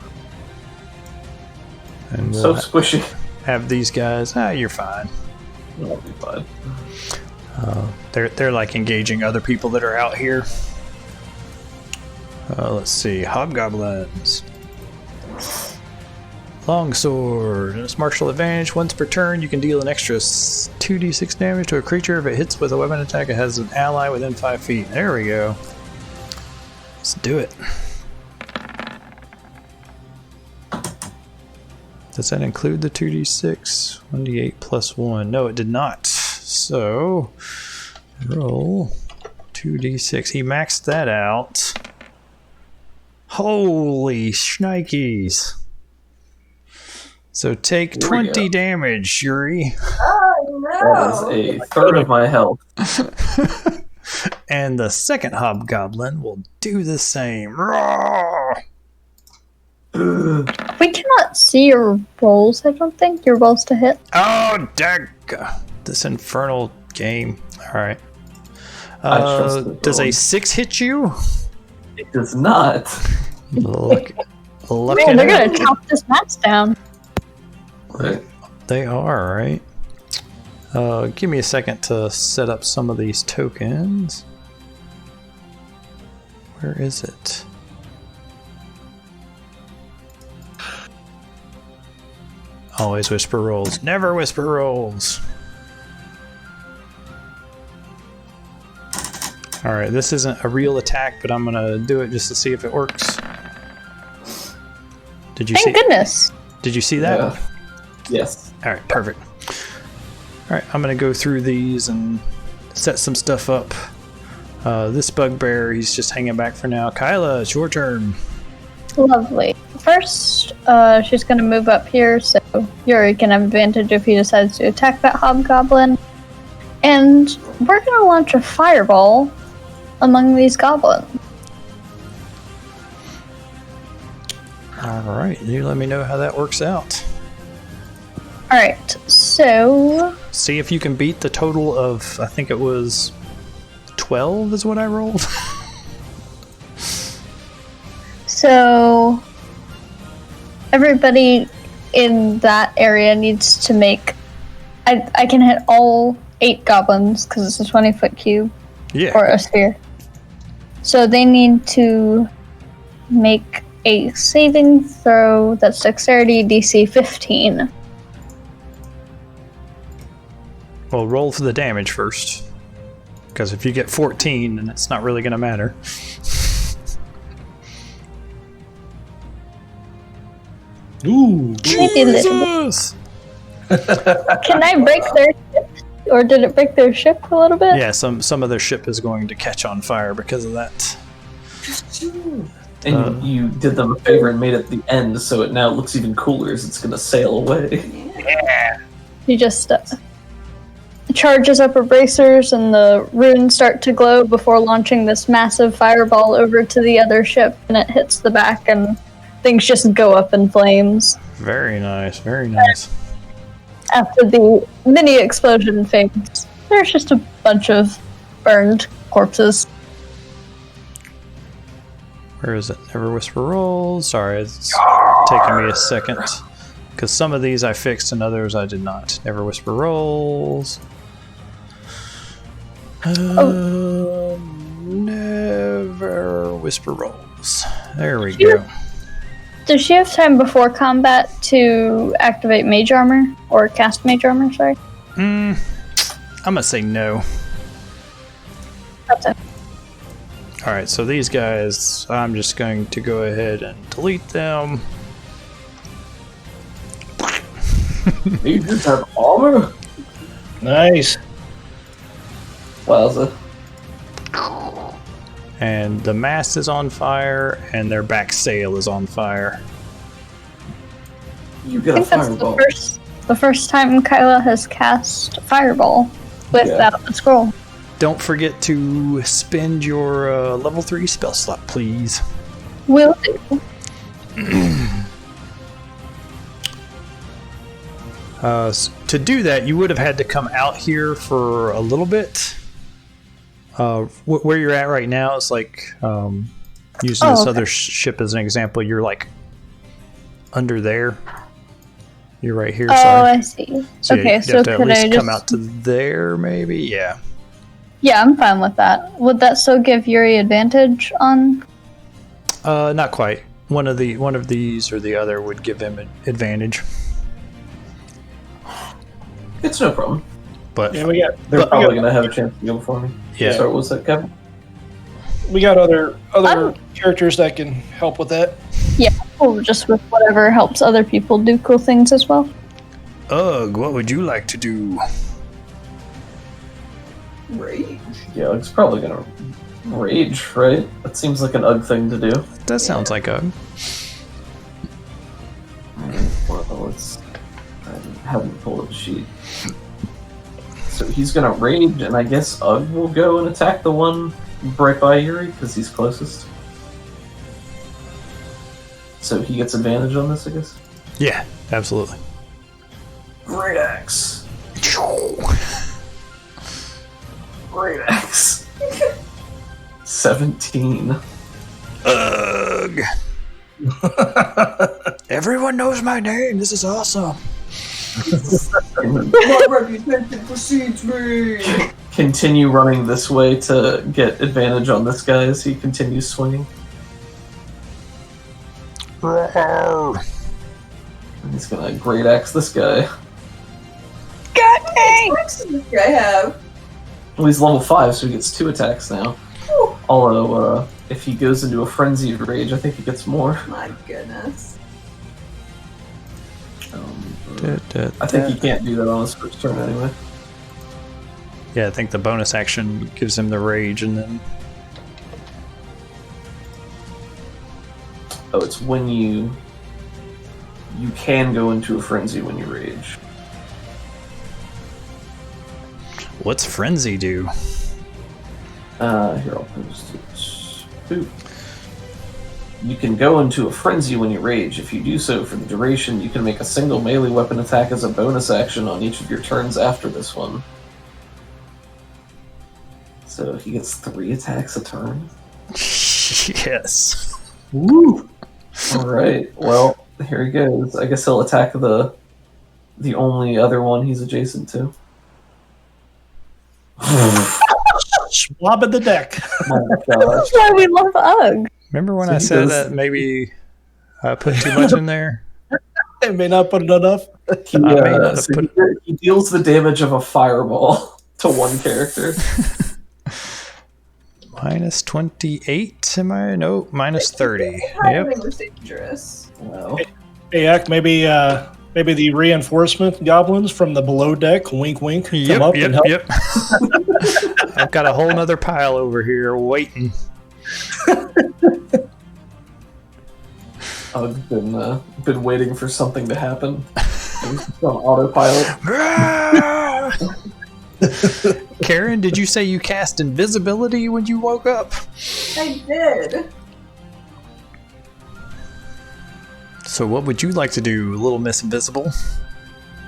Speaker 1: And
Speaker 2: So
Speaker 1: we'll
Speaker 2: squishy.
Speaker 1: have these guys. You're fine.
Speaker 2: It'll be fine.
Speaker 1: They're like engaging other people that are out here. Let's see. Hobgoblins. Longsword. It's martial advantage. Once per turn, you can deal an extra 2d6 damage to a creature. If it hits with a weapon attack, it has an ally within 5 feet. There we go. Let's do it. Does that include the 2d6? 1d8 plus 1. No, it did not. So, roll 2d6. He maxed that out. Holy shnikes. So take 20 damage, Yuri.
Speaker 3: Oh
Speaker 2: That
Speaker 3: no!
Speaker 2: is a third of my health.
Speaker 1: And the second hobgoblin will do the same. Roar!
Speaker 4: We cannot see your rolls, I don't think. Your rolls to hit.
Speaker 1: Oh, dag! This infernal game. Alright.
Speaker 2: I trust the
Speaker 1: Does a
Speaker 2: roll.
Speaker 1: 6 hit you?
Speaker 2: It does not.
Speaker 1: Look.
Speaker 4: Man, they're gonna chop this match down.
Speaker 2: Right.
Speaker 1: They are, right? Give me a second to set up some of these tokens. Where is it? Always whisper rolls. Never whisper rolls. Alright, this isn't a real attack, but I'm gonna do it just to see if it works. Did you
Speaker 4: Thank
Speaker 1: see?
Speaker 4: goodness.
Speaker 1: Did you see that?
Speaker 2: Yeah. Yes.
Speaker 1: All right, perfect. All right, I'm gonna go through these and set some stuff up. This bugbear, he's just hanging back for now. Kyla, it's your turn.
Speaker 4: Lovely. First, she's gonna move up here, so Yuri can have advantage if he decides to attack that hobgoblin. And we're gonna launch a fireball among these goblins.
Speaker 1: All right, you let me know how that works out.
Speaker 4: Alright, so
Speaker 1: See if you can beat the total of, I think it was 12 is what I rolled.
Speaker 4: So everybody in that area needs to make. I can hit all 8 goblins because it's a 20-foot cube
Speaker 1: Yeah.
Speaker 4: or a sphere. So they need to make a saving throw that's dexterity DC 15.
Speaker 1: Well, roll for the damage first. Because if you get 14, then it's not really going to matter.
Speaker 5: Ooh.
Speaker 4: Maybe a little.
Speaker 1: Jesus!
Speaker 4: Can I break their ship? Or did it break their ship a little bit?
Speaker 1: Yeah, some of their ship is going to catch on fire because of that.
Speaker 2: And you did them a favor and made it the end, so it now looks even cooler as it's going to sail away.
Speaker 4: He just charges up her bracers and the runes start to glow before launching this massive fireball over to the other ship, and it hits the back and things just go up in flames.
Speaker 1: Very nice, very nice.
Speaker 4: After the mini explosion fades, there's just a bunch of burned corpses.
Speaker 1: Where is it? Never whisper rolls. Sorry, it's taking me a second. Because some of these I fixed and others I did not. Never whisper rolls. Never whisper rolls. There we go.
Speaker 4: Does she have time before combat to activate mage armor? Or cast mage armor, sorry?
Speaker 1: I'm gonna say no.
Speaker 4: That's it.
Speaker 1: Alright, so these guys, I'm just going to go ahead and delete them.
Speaker 2: You just have armor?
Speaker 5: Nice.
Speaker 2: Wowza.
Speaker 1: And the mast is on fire, and their back sail is on fire.
Speaker 2: You
Speaker 4: I
Speaker 2: got a
Speaker 4: think that's
Speaker 2: fireball.
Speaker 4: the first time Kyla has cast Fireball without the scroll.
Speaker 1: Don't forget to spend your level 3 spell slot, please.
Speaker 4: Will do.
Speaker 1: To do that, you would have had to come out here for a little bit. Where you're at right now is like Using this
Speaker 4: okay.
Speaker 1: other ship as an example, you're like under there. You're right here.
Speaker 4: Oh,
Speaker 1: Sorry.
Speaker 4: I see.
Speaker 1: So
Speaker 4: Okay,
Speaker 1: you'd
Speaker 4: so
Speaker 1: have to at
Speaker 4: could
Speaker 1: least
Speaker 4: I
Speaker 1: come
Speaker 4: just...
Speaker 1: out to there, maybe. Yeah.
Speaker 4: Yeah, I'm fine with that. Would that still give Yuri advantage on?
Speaker 1: Not quite. One of these or the other would give him an advantage.
Speaker 2: It's no problem.
Speaker 1: But
Speaker 5: Yeah, we got
Speaker 2: They're probably going to have a chance to go before me.
Speaker 1: Yeah.
Speaker 2: So what was that, Kevin?
Speaker 5: other
Speaker 4: I'm-
Speaker 5: characters that can help with that.
Speaker 4: Yeah, cool, just with whatever helps other people do cool things as well.
Speaker 1: Ugh, what would you like to do?
Speaker 3: Rage.
Speaker 2: Yeah, it's probably going to rage, right? That seems like an Ugg thing to do.
Speaker 1: That sounds like a.
Speaker 2: Well, I haven't pulled up the sheet. So he's going to rage, and I guess Ugg will go and attack the one right by Yuri, because he's closest. So he gets advantage on this, I guess?
Speaker 1: Yeah, absolutely.
Speaker 2: Great axe. Great axe. 17.
Speaker 1: Ugh. Everyone knows my name. This is awesome.
Speaker 3: My reputation precedes me.
Speaker 2: Continue running this way to get advantage on this guy as he continues swinging. And he's gonna great axe this guy.
Speaker 4: God dang!
Speaker 3: What does this guy have?
Speaker 2: Well, he's level 5, so he gets 2 attacks now.
Speaker 3: Oh,
Speaker 2: Although, if he goes into a frenzied rage, I think he gets more.
Speaker 3: my goodness.
Speaker 2: I think he can't do that on his first turn anyway.
Speaker 1: Yeah, I think the bonus action gives him the rage, and then
Speaker 2: Oh, it's when you can go into a frenzy when you rage.
Speaker 1: what's frenzy do?
Speaker 2: Here, I'll post it. Boop. You can go into a frenzy when you rage. If you do so for the duration, you can make a single melee weapon attack as a bonus action on each of your turns after this one. So he gets 3 attacks a turn.
Speaker 1: Yes.
Speaker 2: Woo! Alright, well, here he goes. I guess he'll attack the only other one he's adjacent to.
Speaker 5: Swab in the deck.
Speaker 2: My gosh.
Speaker 4: That's why we love Ugg.
Speaker 1: Remember when
Speaker 2: So
Speaker 1: I
Speaker 2: he
Speaker 1: said
Speaker 2: goes-
Speaker 1: that maybe I put too much in there?
Speaker 5: They may not put it enough.
Speaker 2: He,
Speaker 1: I may not have
Speaker 2: so
Speaker 1: put-
Speaker 2: he deals the damage of a fireball to one character.
Speaker 1: Minus 28, am I? No, minus 30. Yep.
Speaker 3: Highly was dangerous.
Speaker 2: Wow.
Speaker 5: Hey, Ak, maybe the reinforcement goblins from the below deck, wink wink, come up and help.
Speaker 1: Yep. I've got a whole nother pile over here waiting.
Speaker 2: I've been waiting for something to happen. He's on autopilot.
Speaker 1: Karen, did you say you cast invisibility when you woke up?
Speaker 3: I did.
Speaker 1: So what would you like to do, Little Miss Invisible?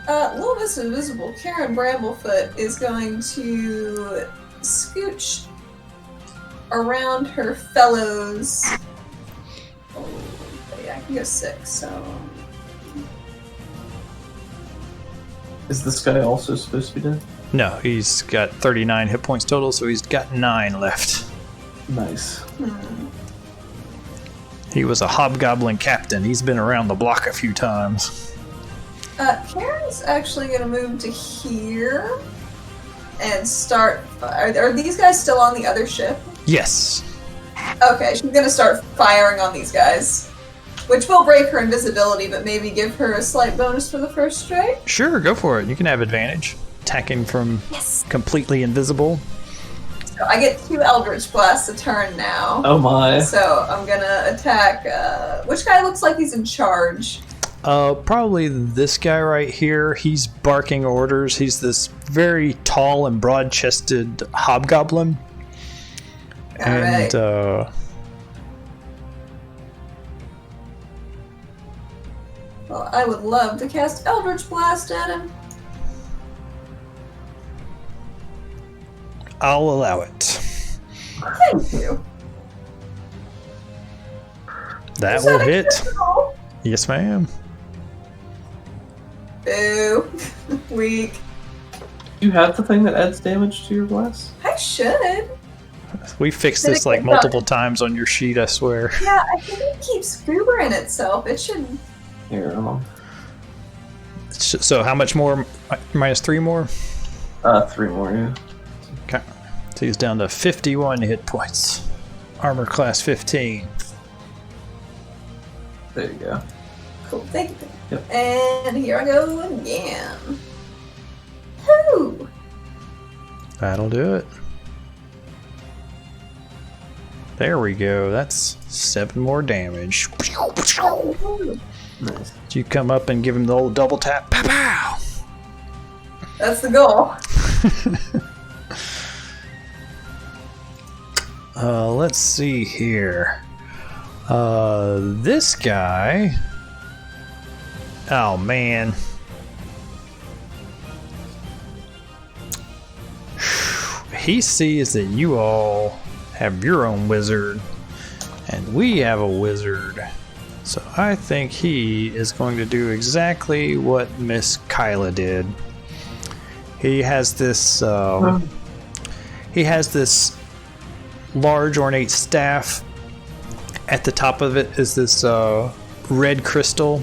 Speaker 3: Little Miss Invisible, Karen Bramblefoot is going to scooch around her fellows. Oh, yeah, I can go 6, so.
Speaker 2: Is this guy also supposed to be dead?
Speaker 1: No, he's got 39 hit points total, so he's got 9 left.
Speaker 2: Nice.
Speaker 1: He was a hobgoblin captain. He's been around the block a few times.
Speaker 3: Karen's actually going to move to here and start. Are these guys still on the other ship?
Speaker 1: Yes.
Speaker 3: Okay, she's going to start firing on these guys, which will break her invisibility, but maybe give her a slight bonus for the first strike.
Speaker 1: Sure, go for it. You can have advantage. Attacking from completely invisible.
Speaker 3: So I get 2 Eldritch Blasts a turn now.
Speaker 2: Oh my.
Speaker 3: So I'm gonna attack. Which guy looks like he's in charge?
Speaker 1: Probably this guy right here. He's barking orders. He's this very tall and broad-chested hobgoblin.
Speaker 3: Alright.
Speaker 1: And,
Speaker 3: Well, I would love to cast Eldritch Blast at him.
Speaker 1: I'll allow it.
Speaker 3: Thank you.
Speaker 1: That
Speaker 3: Is
Speaker 1: will
Speaker 3: that
Speaker 1: hit.
Speaker 3: acceptable?
Speaker 1: Yes, ma'am.
Speaker 3: Boo. Weak.
Speaker 2: You have the thing that adds damage to your blast?
Speaker 3: I should.
Speaker 1: We fixed this like multiple times on your sheet, I swear.
Speaker 3: Yeah, I think it keeps goobering itself. It should.
Speaker 2: Here, hold on.
Speaker 1: So how much more? Minus 3 more?
Speaker 2: 3 more, yeah.
Speaker 1: Okay. So he's down to 51 hit points. Armor class 15.
Speaker 2: There you go.
Speaker 3: Cool, thank you.
Speaker 2: Yep.
Speaker 3: And here I go again. Whoo!
Speaker 1: That'll do it. There we go. That's 7 more damage.
Speaker 2: Nice.
Speaker 1: You come up and give him the old double tap. Pow pow!
Speaker 3: That's the goal.
Speaker 1: Let's see here. This guy. Oh man. He sees that you all have your own wizard, and we have a wizard. So I think he is going to do exactly what Miss Kyla did. He has this. He has this large ornate staff. At the top of it is this red crystal,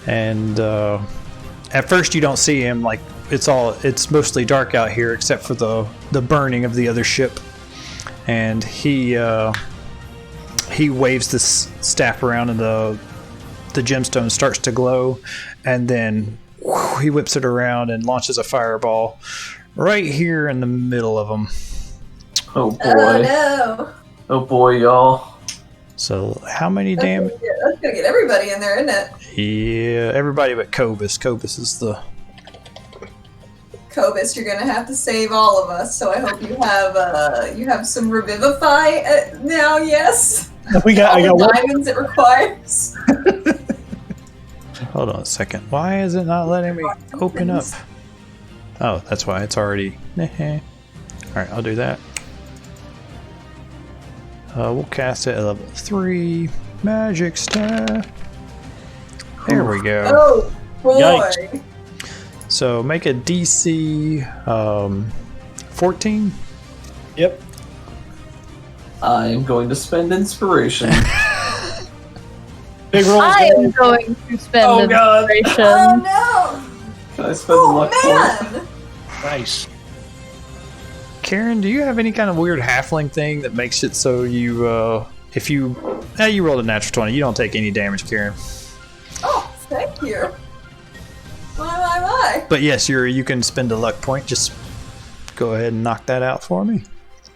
Speaker 1: and at first you don't see him. Like it's mostly dark out here, except for the burning of the other ship. And he waves this staff around, and the gemstone starts to glow, and then he whips it around and launches a fireball right here in the middle of them.
Speaker 2: Oh boy.
Speaker 3: Oh no.
Speaker 2: Oh boy, y'all.
Speaker 1: So how many damage?
Speaker 3: That's gonna get everybody in there, isn't it?
Speaker 1: Yeah, everybody but Cobus. Cobus is the...
Speaker 3: Cobus, you're gonna have to save all of us. So I hope you have some revivify now. Yes.
Speaker 5: I got
Speaker 3: All the
Speaker 5: one.
Speaker 3: diamonds it requires.
Speaker 1: Hold on a second. Why is it not letting me open up? Oh, that's why it's already... Alright, I'll do that. We'll cast it at level 3. Magic staff. There we go.
Speaker 3: Oh boy.
Speaker 5: Yikes.
Speaker 1: So make a DC 14.
Speaker 5: Yep.
Speaker 2: I'm going to spend inspiration.
Speaker 5: Big roll.
Speaker 4: I am going to spend
Speaker 2: Oh, God.
Speaker 4: inspiration.
Speaker 3: Oh
Speaker 2: Can I spend
Speaker 3: no.
Speaker 2: the luck
Speaker 3: Oh
Speaker 2: point?
Speaker 3: man.
Speaker 5: Nice.
Speaker 1: Karen, do you have any kind of weird halfling thing that makes it so you, if you rolled a natural 20, you don't take any damage, Karen.
Speaker 3: Oh, thank you. My.
Speaker 1: But yes, you can spend a luck point. Just go ahead and knock that out for me.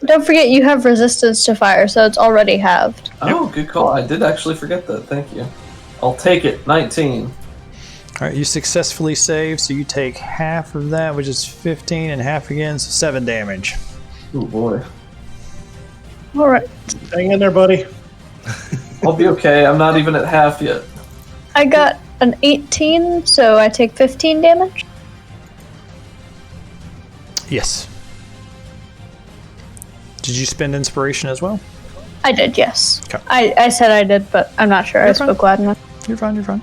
Speaker 4: Don't forget you have resistance to fire, so it's already halved.
Speaker 2: Oh, good call. I did actually forget that. Thank you. I'll take it. 19.
Speaker 1: All right, you successfully save, so you take half of that, which is 15, and half again, so 7 damage.
Speaker 2: Oh boy.
Speaker 4: All right.
Speaker 5: Hang in there, buddy.
Speaker 2: I'll be okay. I'm not even at half yet.
Speaker 4: I got an 18, so I take 15 damage.
Speaker 1: Yes. Did you spend inspiration as well?
Speaker 4: I did, yes.
Speaker 1: Okay.
Speaker 4: I said I did, but I'm not sure I
Speaker 1: You're fine.
Speaker 4: spoke loud enough.
Speaker 1: You're fine, you're fine.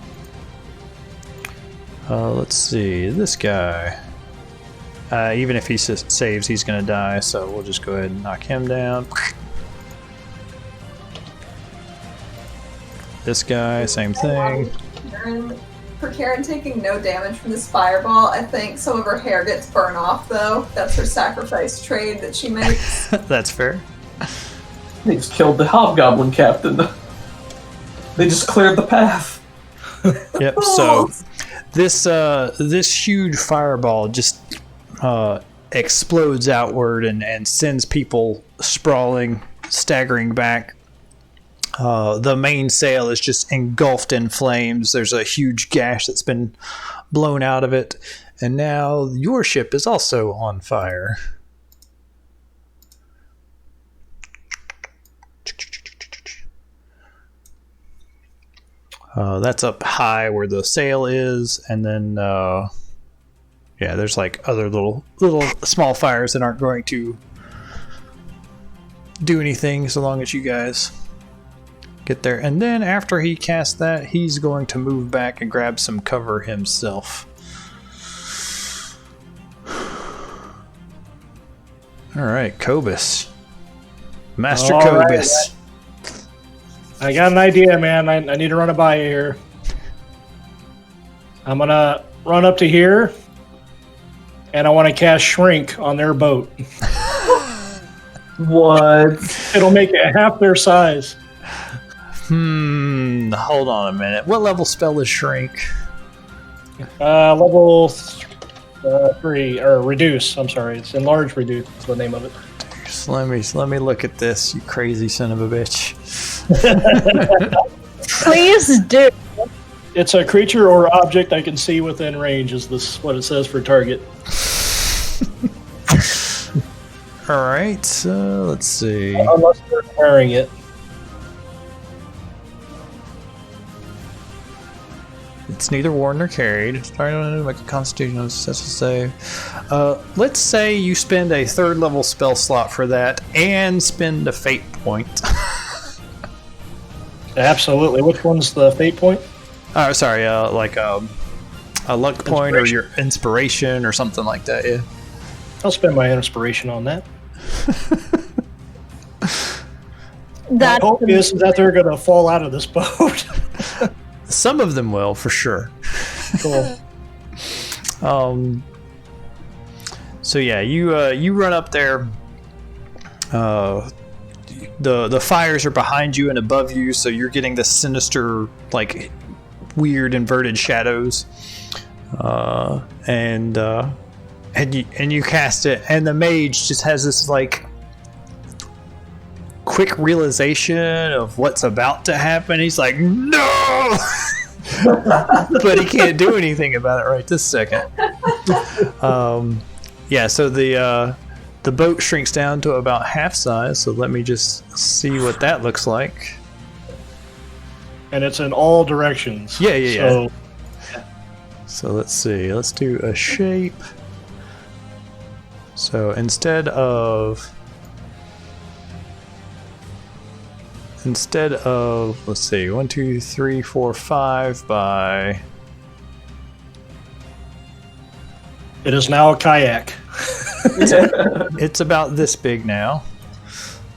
Speaker 1: Let's see, this guy. Even if he saves, he's going to die, so we'll just go ahead and knock him down. This guy, same thing.
Speaker 3: For Karen taking no damage from this fireball, I think some of her hair gets burned off, though. That's her sacrifice trade that she makes.
Speaker 1: That's fair.
Speaker 2: They just killed the hobgoblin captain. They just cleared the path.
Speaker 1: Yep, so this huge fireball just explodes outward and sends people sprawling, staggering back. The main sail is just engulfed in flames. There's a huge gash that's been blown out of it. And now your ship is also on fire. That's up high where the sail is. And then, yeah, there's like other little small fires that aren't going to do anything so long as you guys get there. And then after he casts that, he's going to move back and grab some cover himself. All right, Cobus. Master Cobus.
Speaker 5: Right. I got an idea, man. I need to run it by you here. I'm going to run up to here, and I want to cast Shrink on their boat.
Speaker 2: What?
Speaker 5: It'll make it half their size.
Speaker 1: Hold on a minute. What level spell is Shrink?
Speaker 5: Level 3, or Reduce. I'm sorry. It's Enlarge Reduce. That's the name of it.
Speaker 1: Just let me look at this, you crazy son of a bitch.
Speaker 4: Please do.
Speaker 5: It's a creature or object I can see within range, is this what it says for target.
Speaker 1: Alright, so let's see.
Speaker 5: Unless they're wearing it.
Speaker 1: It's neither worn nor carried. Starting to make a constitutional successful save. Let's say you spend a 3rd level spell slot for that and spend a fate point.
Speaker 5: Absolutely. Which one's the fate point?
Speaker 1: Oh, sorry, like a luck point or your inspiration or something like that, yeah.
Speaker 5: I'll spend my inspiration on that. My hope is that they're going to fall out of this boat.
Speaker 1: Some of them will, for sure.
Speaker 5: Cool.
Speaker 1: So yeah, you run up there. The fires are behind you and above you, so you're getting this sinister, like, weird inverted shadows. And you cast it, and the mage just has this like quick realization of what's about to happen. He's like, no! But he can't do anything about it right this second. Yeah, so the boat shrinks down to about half size, so let me just see what that looks like.
Speaker 5: And it's in all directions.
Speaker 1: Yeah. So let's see. Let's do a shape. So instead of, let's see, 1, 2, 3, 4, 5 by...
Speaker 5: It is now a kayak.
Speaker 1: It's about this big now.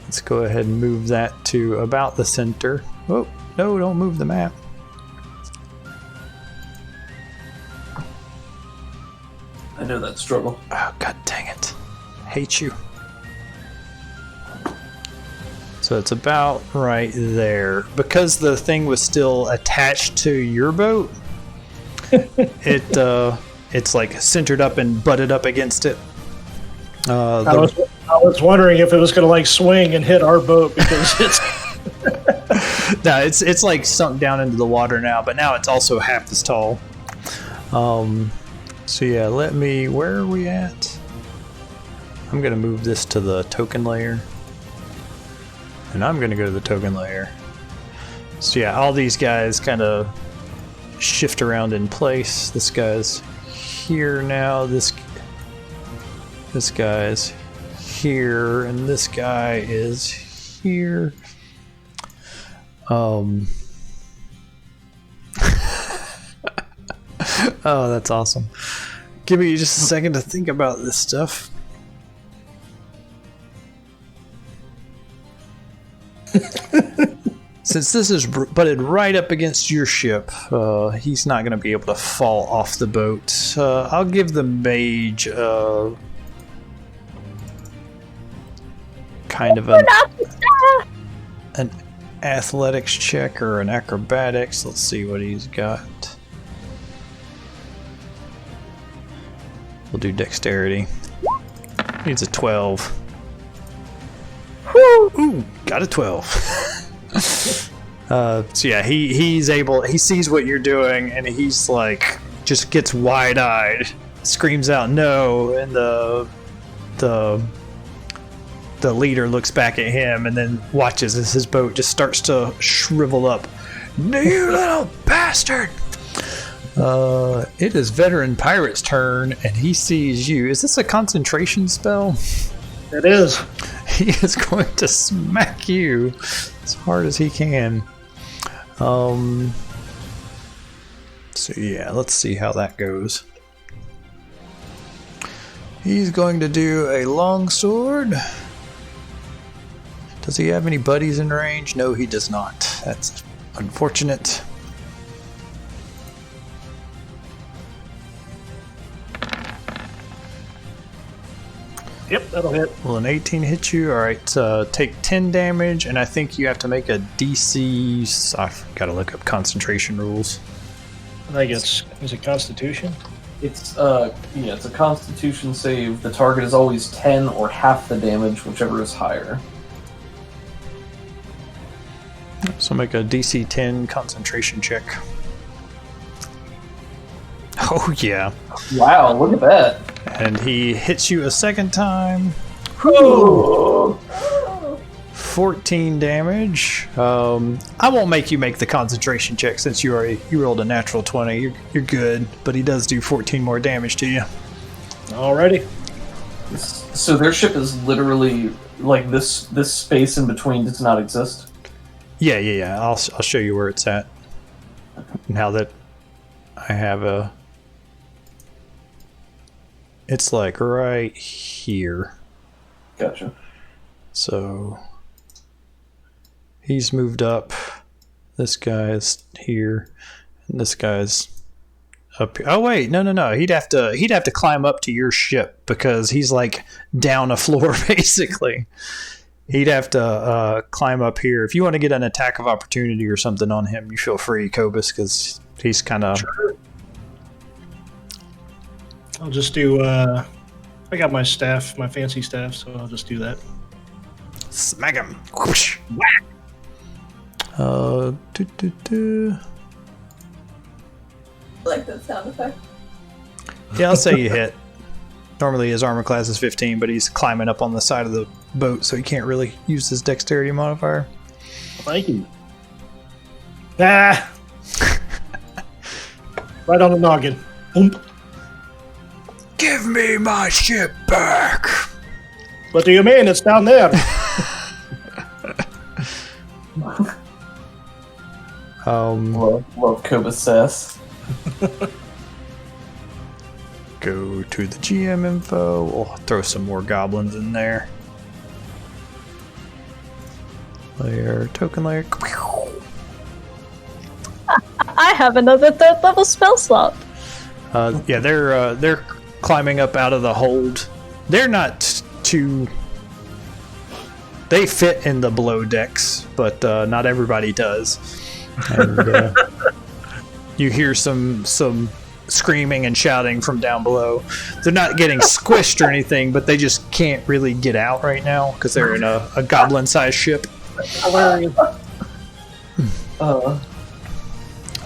Speaker 1: Let's go ahead and move that to about the center. Oh, no, don't move the map.
Speaker 2: I know that struggle.
Speaker 1: Oh, god dang it. Hate you. So it's about right there. Because the thing was still attached to your boat, it's like centered up and butted up against it.
Speaker 5: I was wondering if it was going to like swing and hit our boat because it's...
Speaker 1: No, it's like sunk down into the water now, but now it's also half as tall. So yeah, where are we at? I'm gonna move this to the token layer. And I'm gonna go to the token layer. So yeah, all these guys kind of shift around in place. This guy's here now, this guy's here, and this guy is here. Oh, that's awesome. Give me just a second to think about this stuff. Since this is butted right up against your ship, he's not going to be able to fall off the boat. I'll give the mage kind of an athletics check or an acrobatics. Let's see what he's got. We'll do dexterity. Needs a 12. Ooh, got a 12. So yeah, he sees what you're doing, and he's like, just gets wide-eyed, screams out no, and the leader looks back at him and then watches as his boat just starts to shrivel up. You little bastard! It is Veteran Pirate's turn, and he sees you. Is this a concentration spell?
Speaker 5: It is.
Speaker 1: He is going to smack you as hard as he can. So yeah, let's see how that goes. He's going to do a longsword. Does he have any buddies in range? No, he does not. That's unfortunate.
Speaker 5: Yep, that'll hit.
Speaker 1: Will an 18 hit you? Alright, take 10 damage, and I think you have to make a DC... I've got to look up concentration rules.
Speaker 5: I think is it Constitution?
Speaker 2: It's it's a Constitution save. The target is always 10 or half the damage, whichever is higher.
Speaker 1: So make a DC 10 concentration check. Oh yeah.
Speaker 2: Wow, look at that.
Speaker 1: And he hits you a second time.
Speaker 2: Whoa.
Speaker 1: 14 damage. I won't make you make the concentration check since you rolled a natural 20. You're good, but he does do 14 more damage to you.
Speaker 5: Alrighty.
Speaker 2: So their ship is literally like this space in between does not exist.
Speaker 1: Yeah. I'll show you where it's at. Now that I have a... It's like right here.
Speaker 2: Gotcha.
Speaker 1: So he's moved up. This guy's here, and this guy's up here. Oh wait, no. He'd have to climb up to your ship because he's like down a floor basically. He'd have to climb up here. If you want to get an attack of opportunity or something on him, you feel free, Cobus, because he's kind of.
Speaker 5: Sure. I'll just do. I got my staff, my fancy staff, so I'll just do that.
Speaker 1: Smack him. Whoosh. Whack.
Speaker 3: I like that sound effect.
Speaker 1: Yeah, I'll say you hit. Normally his armor class is 15, but he's climbing up on the side of the boat, so he can't really use his dexterity modifier.
Speaker 5: Thank you. Ah! Right on the noggin. Oomp.
Speaker 1: Give me my ship back!
Speaker 5: What do you mean? It's down there.
Speaker 2: Love Cobus sass.
Speaker 1: Go to the GM info. We'll throw some more goblins in there. Layer, token layer.
Speaker 4: I have another 3rd level spell slot.
Speaker 1: Yeah, they're climbing up out of the hold. They're not too. They fit in the below decks, but not everybody does. And you hear some screaming and shouting from down below. They're not getting squished or anything, but they just can't really get out right now because they're in a goblin-sized ship.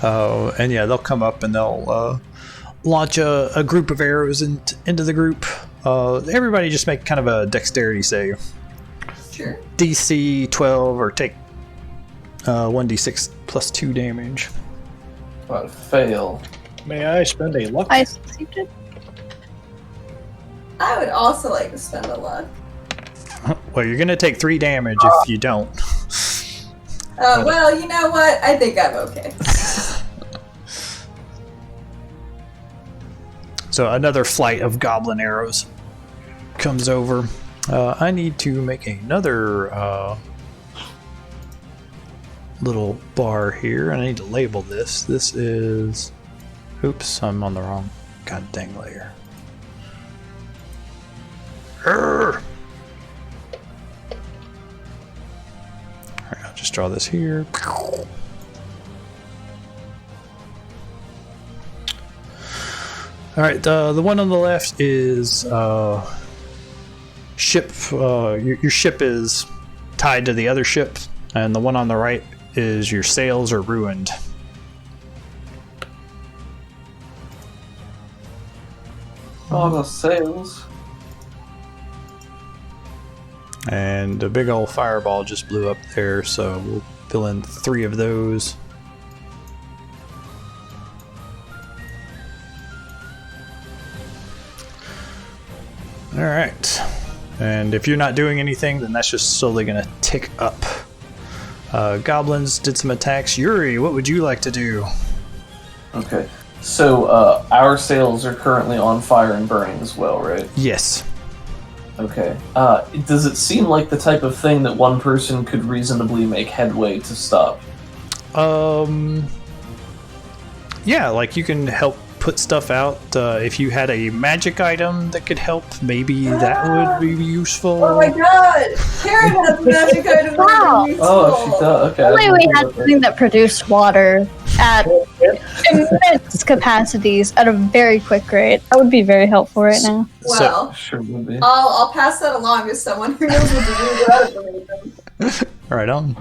Speaker 1: And yeah, they'll come up and they'll launch a group of arrows into the group. Everybody just make kind of a dexterity save.
Speaker 3: Sure.
Speaker 1: DC 12 or take 1d6 plus 2 damage.
Speaker 2: But fail.
Speaker 5: May I spend a luck?
Speaker 4: I succeeded.
Speaker 3: I would also like to spend a luck.
Speaker 1: Well, you're going to take 3 damage if you don't.
Speaker 3: Well, you know what? I think I'm okay.
Speaker 1: So another flight of goblin arrows comes over. I need to make another little bar here, and I need to label this. This is... Oops, I'm on the wrong god dang layer. Alright, I'll just draw this here. Alright, the one on the left is ship. Your ship is tied to the other ship, and the one on the right is your sails are ruined.
Speaker 2: Oh, the sails.
Speaker 1: And a big old fireball just blew up there, so we'll fill in 3 of those. Alright. And if you're not doing anything, then that's just slowly going to tick up. Goblins did some attacks. Yuri, what would you like to do?
Speaker 2: Okay. So, our sails are currently on fire and burning as well, right?
Speaker 1: Yes.
Speaker 2: Okay. Does it seem like the type of thing that one person could reasonably make headway to stop?
Speaker 1: Yeah, like you can help put stuff out. If you had a magic item that could help, maybe that would be useful.
Speaker 3: Oh my god! Karen has a magic item that would be useful.
Speaker 2: Oh, she does. Okay.
Speaker 4: Only we had something that produced water at immense capacities at a very quick rate. That would be very helpful right now.
Speaker 3: Well,
Speaker 2: Sure would be.
Speaker 3: I'll pass that along to someone who knows what to do with that information.
Speaker 1: Right on.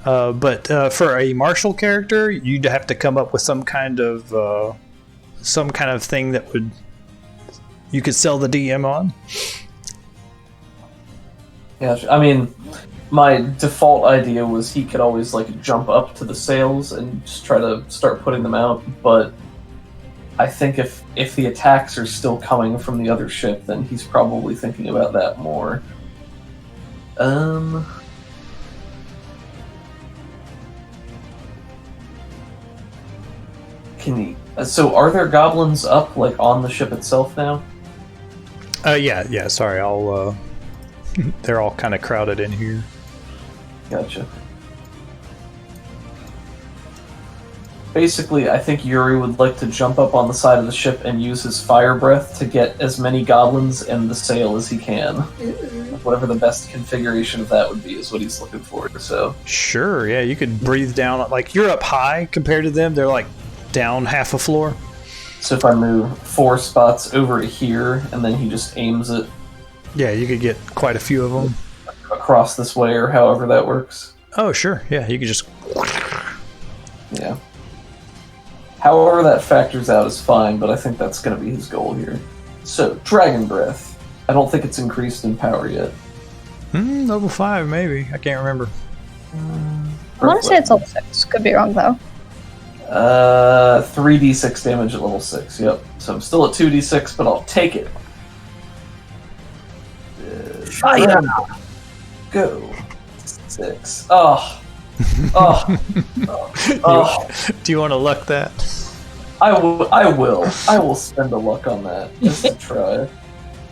Speaker 1: But for a martial character, you'd have to come up with some kind of thing that you could sell the DM on.
Speaker 2: Yeah, I mean, my default idea was he could always like jump up to the sails and just try to start putting them out. But I think if the attacks are still coming from the other ship, then he's probably thinking about that more. Can he? So, are there goblins up, like, on the ship itself now?
Speaker 1: Yeah. Sorry, I'll. They're all kind of crowded in here.
Speaker 2: Gotcha. Basically, I think Yuri would like to jump up on the side of the ship and use his fire breath to get as many goblins in the sail as he can. Whatever the best configuration of that would be is what he's looking for. So
Speaker 1: Sure, yeah, you could breathe down. Like, you're up high compared to them. They're like down half a floor.
Speaker 2: So if I move 4 spots over to here, and then he just aims it
Speaker 1: Yeah, you could get quite a few of them.
Speaker 2: across this way, or however that works.
Speaker 1: Oh, sure. Yeah, you could just.
Speaker 2: Yeah. However that factors out is fine, but I think that's going to be his goal here. So, Dragon Breath. I don't think it's increased in power yet.
Speaker 1: Level 5, maybe. I can't remember.
Speaker 4: I want to say it's level 6. Could be wrong, though.
Speaker 2: 3d6 damage at level 6, yep. So I'm still at 2d6, but I'll take it.
Speaker 5: Fire!
Speaker 2: Go. 6. Oh. Oh. Oh.
Speaker 1: Do you want to luck that?
Speaker 2: I will. I will spend a luck on that, just to try.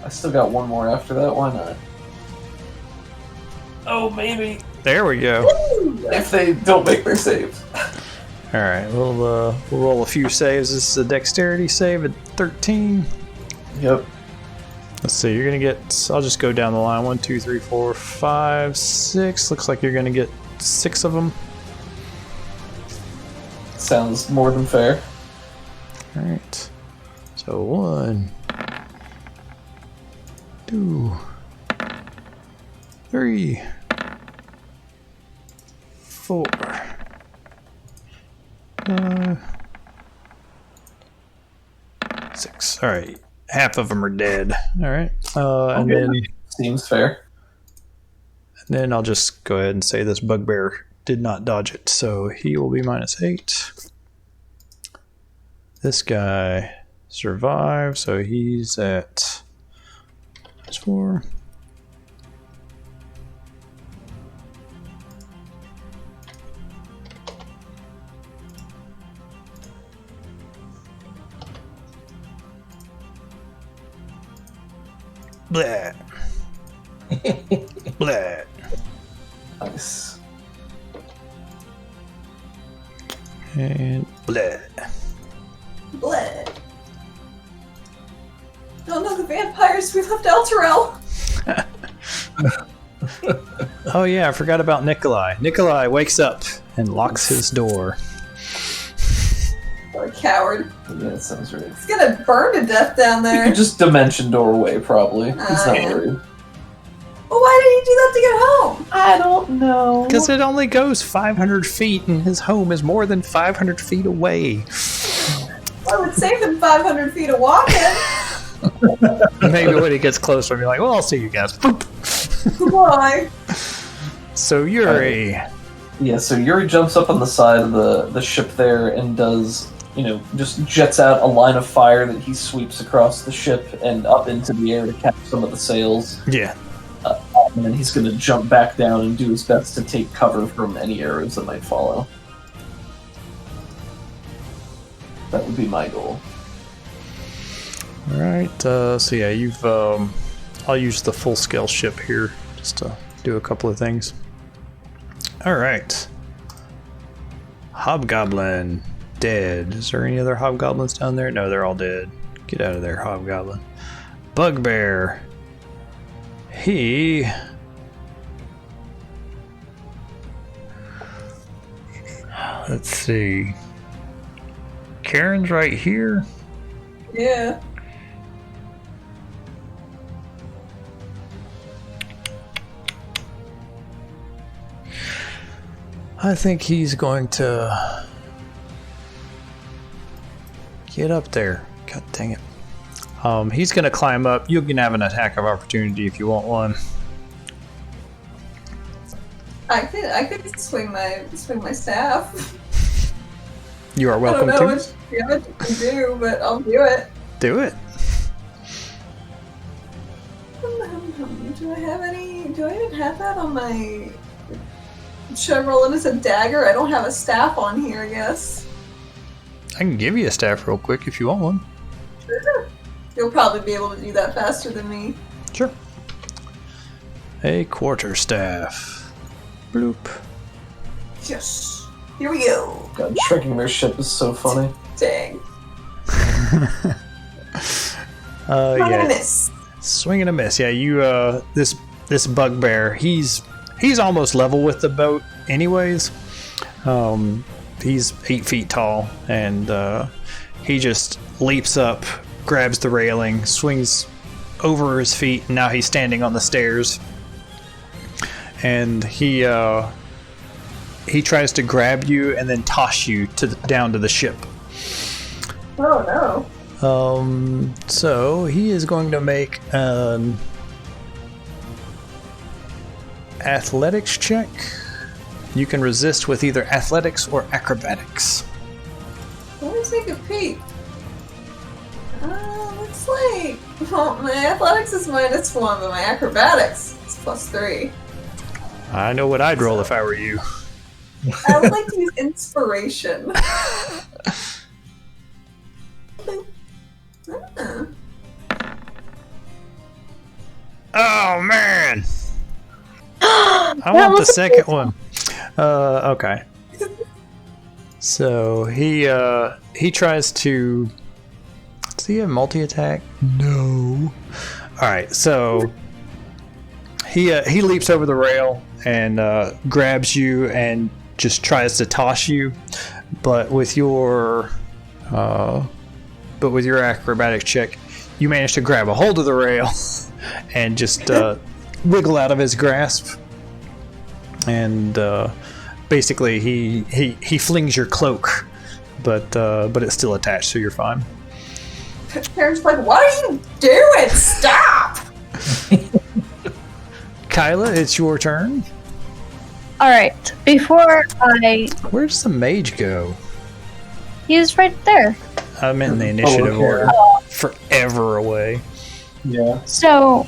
Speaker 2: I still got one more after that, why not? Oh, maybe.
Speaker 1: There we go.
Speaker 2: If they don't make their saves.
Speaker 1: All right, we'll roll a few saves. This is a dexterity save at 13.
Speaker 2: Yep.
Speaker 1: Let's see. You're gonna get. I'll just go down the line. 1, 2, 3, 4, 5, 6. Looks like you're gonna get 6 of them.
Speaker 2: Sounds more than fair.
Speaker 1: All right. So 1, 2, 3, 4. 6. All right. Half of them are dead. All right. And
Speaker 2: Seems fair.
Speaker 1: then I'll just go ahead and say this bugbear did not dodge it, so he will be -8. This guy survived, so he's at -4. Blah. Blah.
Speaker 2: Nice.
Speaker 1: And blah.
Speaker 3: Bleh. Oh no, the vampires! We left Elturel!
Speaker 1: Oh yeah, I forgot about Nikolai. Nikolai wakes up and locks his door.
Speaker 3: What a coward.
Speaker 2: Yeah, that sounds right.
Speaker 3: It's gonna burn to death down
Speaker 2: You
Speaker 3: there.
Speaker 2: could just dimension door away, probably. He's not
Speaker 3: yeah.
Speaker 2: worried.
Speaker 3: Well, why did he do that to get home?
Speaker 2: I don't know.
Speaker 1: Because it only goes 500 feet and his home is more than 500 feet away.
Speaker 3: I would save him 500 feet of walking.
Speaker 1: Maybe when he gets closer, I'll be like, well, I'll see you guys.
Speaker 3: Why?
Speaker 1: So Yuri.
Speaker 2: Yeah, so Yuri jumps up on the side of the ship there and does, just jets out a line of fire that he sweeps across the ship and up into the air to catch some of the sails.
Speaker 1: Yeah.
Speaker 2: and then he's going to jump back down and do his best to take cover from any arrows that might follow. That would be my goal.
Speaker 1: All right. So yeah, you've. I'll use the full scale ship here just to do a couple of things. All right. Hobgoblin dead. Is there any other hobgoblins down there? No, they're all dead. Get out of there, hobgoblin. Bugbear. He. Let's see. Karen's right here.
Speaker 3: Yeah.
Speaker 1: I think he's going to get up there. God dang it. He's going to climb up. You can have an attack of opportunity if you want one.
Speaker 3: I could swing my staff.
Speaker 1: You are welcome
Speaker 3: I don't know
Speaker 1: to.
Speaker 3: what damage you can do, but I'll do it.
Speaker 1: Do it.
Speaker 3: Do I have any? Do I even have that on my? Should I roll it as a dagger? I don't have a staff on here, I guess.
Speaker 1: I can give you a staff real quick if you want one.
Speaker 3: Sure. You'll probably be able to do that faster than me.
Speaker 1: Sure. A quarterstaff. Bloop.
Speaker 3: Yes. Here we go.
Speaker 2: God, shrinking their ship is so funny.
Speaker 3: Dang. I'm gonna miss.
Speaker 1: Swing and a miss. Yeah, you this bugbear, he's almost level with the boat anyways. He's 8 feet tall, and he just leaps up, grabs the railing, swings over his feet, and now he's standing on the stairs. And he tries to grab you and then toss you down to the ship.
Speaker 3: Oh no.
Speaker 1: So he is going to make an athletics check. You can resist with either athletics or acrobatics.
Speaker 3: Let me take a peek. Looks like my athletics is -1, but my acrobatics is +3.
Speaker 1: I know what I'd roll if I were you.
Speaker 3: I would like to use inspiration.
Speaker 1: Oh man! I want the second one. Okay. So he tries to. Does he have multi-attack? No. All right. So he leaps over the rail and grabs you and just tries to toss you, but with your acrobatic check, you manage to grab a hold of the rail and just wiggle out of his grasp. And basically, he flings your cloak, but it's still attached, so you're fine.
Speaker 3: Karen's like, "What are you doing? Stop!"
Speaker 1: Kyla, it's your turn.
Speaker 4: Alright, before
Speaker 1: Where's the mage go?
Speaker 4: he's right there.
Speaker 1: I'm in the initiative
Speaker 2: okay.
Speaker 1: order. Forever away.
Speaker 2: Yeah.
Speaker 4: So,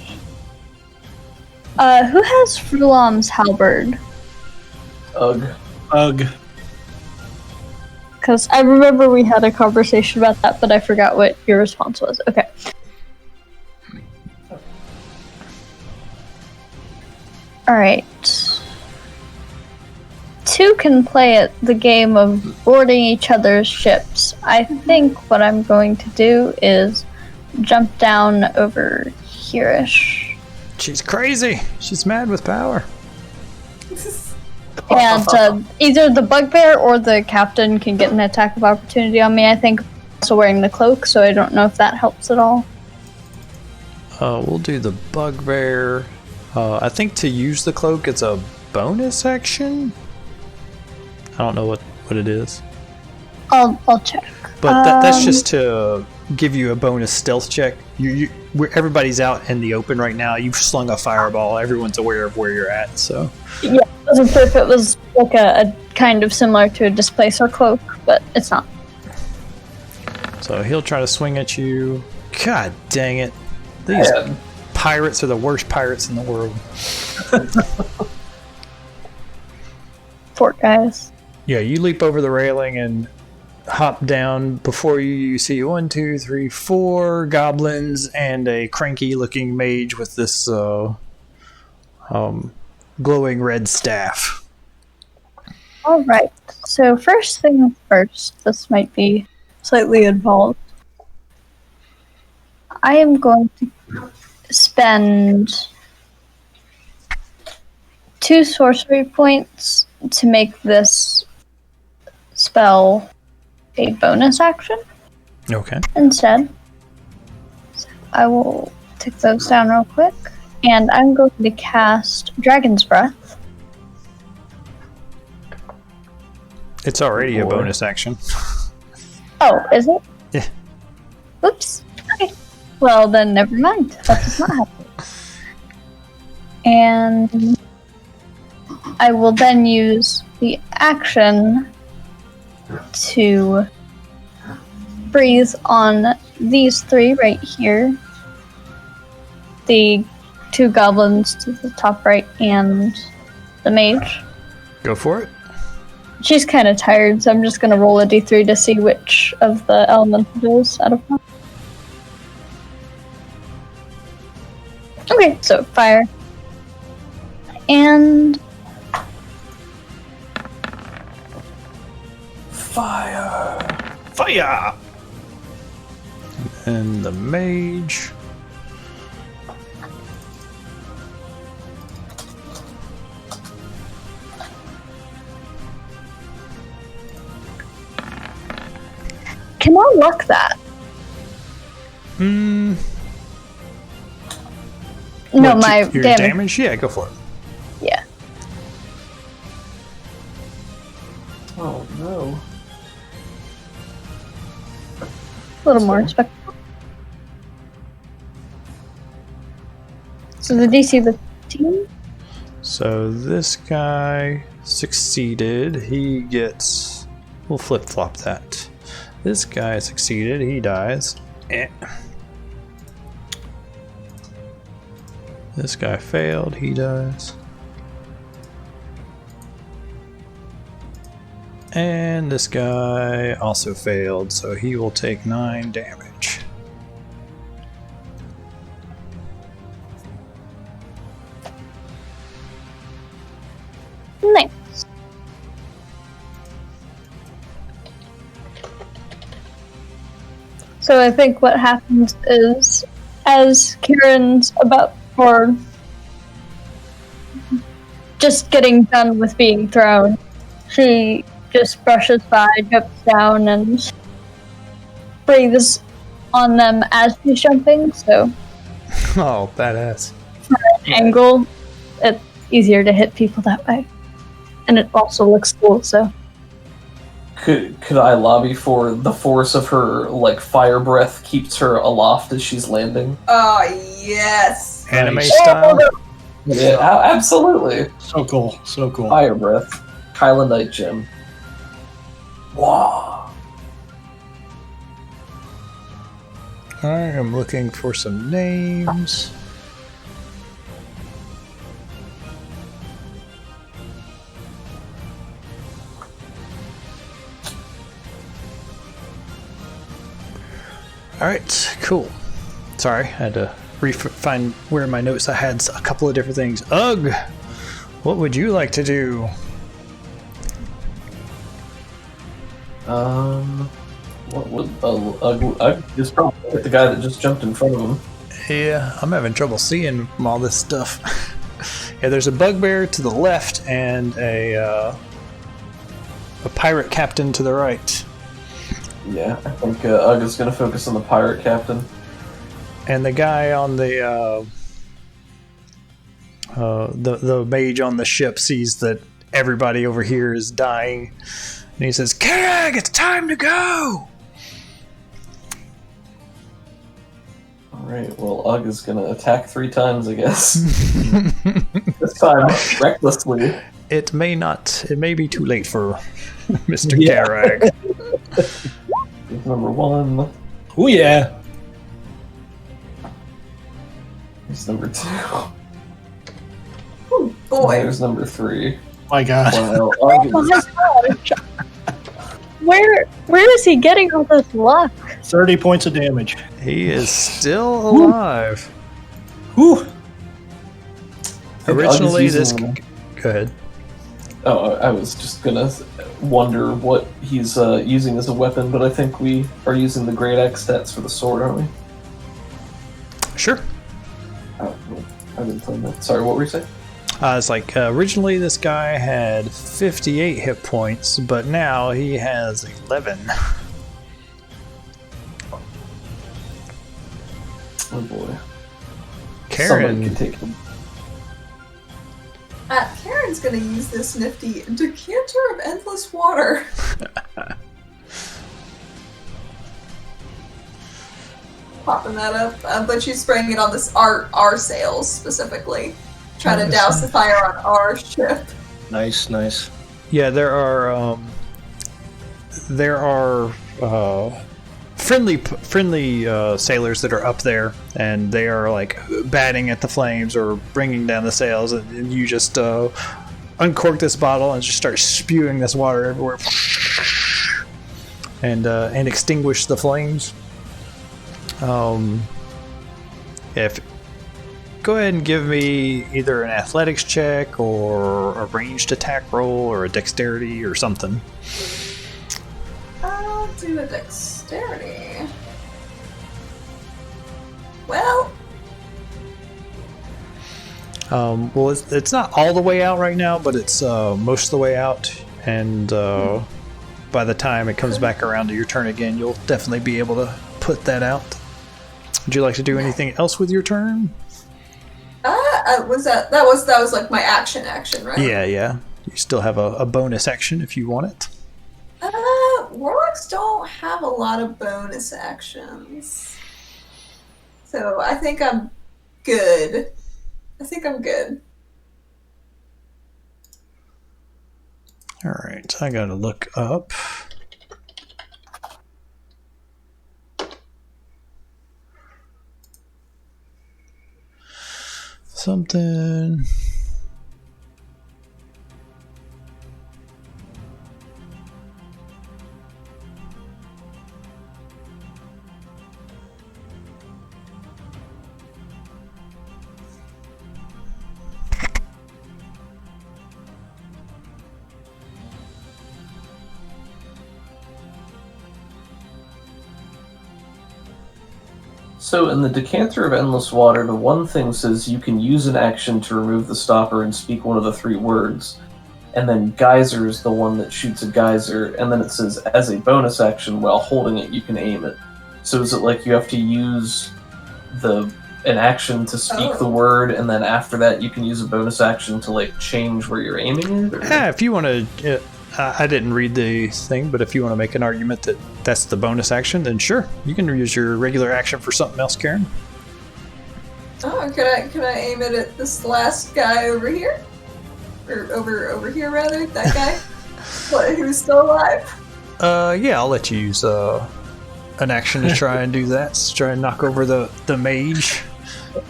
Speaker 4: who has Frulam's halberd?
Speaker 2: Ugh.
Speaker 4: Because I remember we had a conversation about that, but I forgot what your response was. Okay. Alright. 2 can play at the game of boarding each other's ships. I think what I'm going to do is jump down over here-ish.
Speaker 1: She's crazy. She's mad with power.
Speaker 4: And either the bugbear or the captain can get an attack of opportunity on me. I think I'm also wearing the cloak, so I don't know if that helps at all.
Speaker 1: We'll do the bugbear. I think to use the cloak, it's a bonus action. I don't know what it is.
Speaker 4: I'll check.
Speaker 1: But that's just to give you a bonus stealth check. Everybody's out in the open right now. You've slung a fireball. Everyone's aware of where you're at. So
Speaker 4: Yeah, I wasn't sure if it was like a kind of similar to a displacer cloak, but it's not.
Speaker 1: So he'll try to swing at you. God dang it! These pirates are the worst pirates in the world.
Speaker 4: Poor guys.
Speaker 1: Yeah, you leap over the railing and hop down. Before you see 1, 2, 3, 4 goblins and a cranky-looking mage with this glowing red staff.
Speaker 4: All right. So first thing first, this might be slightly involved. I am going to spend 2 sorcery points to make this spell a bonus action
Speaker 1: Okay.
Speaker 4: instead. So I will take those down real quick. And I'm going to cast Dragon's Breath.
Speaker 1: It's already a bonus action.
Speaker 4: Oh, is it?
Speaker 1: Yeah.
Speaker 4: Oops. Okay. Well, then never mind. That does not happen. And I will then use the action to breathe on these 3 right here. The 2 goblins to the top right and the mage.
Speaker 1: Go for it.
Speaker 4: She's kind of tired, so I'm just going to roll a d3 to see which of the elemental is out of one. Okay, so fire. And
Speaker 2: Fire!
Speaker 5: Fire!
Speaker 1: And the mage.
Speaker 4: can I luck that?
Speaker 1: Hmm.
Speaker 4: No,
Speaker 1: What,
Speaker 4: my
Speaker 1: your
Speaker 4: damage.
Speaker 1: Yeah, go for it.
Speaker 4: Yeah.
Speaker 2: Oh no.
Speaker 4: A little more respectful. So the DC 15?
Speaker 1: So this guy succeeded. He gets... We'll flip-flop that. This guy succeeded. He dies. Eh. This guy failed. He dies. And this guy also failed, so he will take 9 damage.
Speaker 4: Nice. So I think what happens is, as Kieran's about for just getting done with being thrown, she just brushes by, jumps down, and breathes on them as she's jumping, so
Speaker 1: Oh, badass.
Speaker 4: angle, it's easier to hit people that way. And it also looks cool, so.
Speaker 2: Could I lobby for the force of her like fire breath keeps her aloft as she's landing?
Speaker 3: Oh, yes.
Speaker 1: Anime
Speaker 5: Nice.
Speaker 1: style.
Speaker 2: Yeah, absolutely.
Speaker 5: So cool. So cool.
Speaker 2: Fire breath. Kyla Night Gem. Wow.
Speaker 1: I am looking for some names. Alright, cool. Sorry, I had to find where in my notes I had a couple of different things. Ugh! What would you like to do?
Speaker 2: What would I just probably hit the guy that just jumped in front of him.
Speaker 1: Yeah, I'm having trouble seeing all this stuff. Yeah, there's a bugbear to the left and a pirate captain to the right.
Speaker 2: Yeah, I think Ugga's gonna focus on the pirate captain.
Speaker 1: And the guy on the mage on the ship sees that everybody over here is dying, and he says, "Kerag, it's time to go!"
Speaker 2: Alright, well, Ugga's gonna attack 3 times, I guess. This time, recklessly.
Speaker 1: It may be too late for Mr.
Speaker 2: Yeah.
Speaker 1: Kerag.
Speaker 2: Number 1.
Speaker 5: Oh yeah.
Speaker 2: Here's number 2. Whew.
Speaker 3: boy.
Speaker 2: There's number 3.
Speaker 5: My God.
Speaker 2: Well,
Speaker 4: Oh my gosh. Where is he getting all this luck?
Speaker 5: 30 points of damage.
Speaker 1: He is still alive.
Speaker 5: Whew.
Speaker 1: Originally, this. Go ahead.
Speaker 2: Oh, I was just gonna wonder what he's using as a weapon, but I think we are using the Great Axe stats for the sword, aren't we?
Speaker 1: Sure.
Speaker 2: Oh, well, I didn't play that. Sorry, what were you saying?
Speaker 1: It's like originally this guy had 58 hit points, but now he has 11.
Speaker 2: Oh boy. Somebody
Speaker 1: Karen,
Speaker 2: can take him.
Speaker 3: Karen's gonna use this nifty decanter of endless water. Popping that up, but she's spraying it on this our sails specifically, trying to douse the fire on our ship.
Speaker 5: Nice, nice.
Speaker 1: yeah, there are friendly sailors that are up there, and they are like batting at the flames or bringing down the sails, and you just uncork this bottle and just start spewing this water everywhere, and extinguish the flames. If go ahead and give me either an athletics check or a ranged attack roll or a dexterity or something.
Speaker 3: I'll do a dexterity. Well,
Speaker 1: Well, it's not all the way out right now, but it's most of the way out, and by the time it comes back around to your turn again, you'll definitely be able to put that out. Would you like to do anything else with your turn?
Speaker 3: was that was like my action, right?
Speaker 1: Yeah. You still have a bonus action if you want it.
Speaker 3: Warlocks don't have a lot of bonus actions, so I think I'm good.
Speaker 1: All right, I gotta look up. Something.
Speaker 2: So in the Decanter of Endless Water, the one thing says you can use an action to remove the stopper and speak one of the 3 words. And then Geyser is the one that shoots a geyser, and then it says as a bonus action while holding it you can aim it. So is it like you have to use an action to speak the word, and then after that you can use a bonus action to like change where you're aiming it? Or?
Speaker 1: Yeah, if you want to, I didn't read the thing, but if you want to make an argument that that's the bonus action, then sure, you can use your regular action for something else, Karen.
Speaker 3: Oh, can I aim it at this last guy over here, or over here rather? That guy, who's still alive?
Speaker 1: Yeah, I'll let you use an action to try and do that. To try and knock over the mage.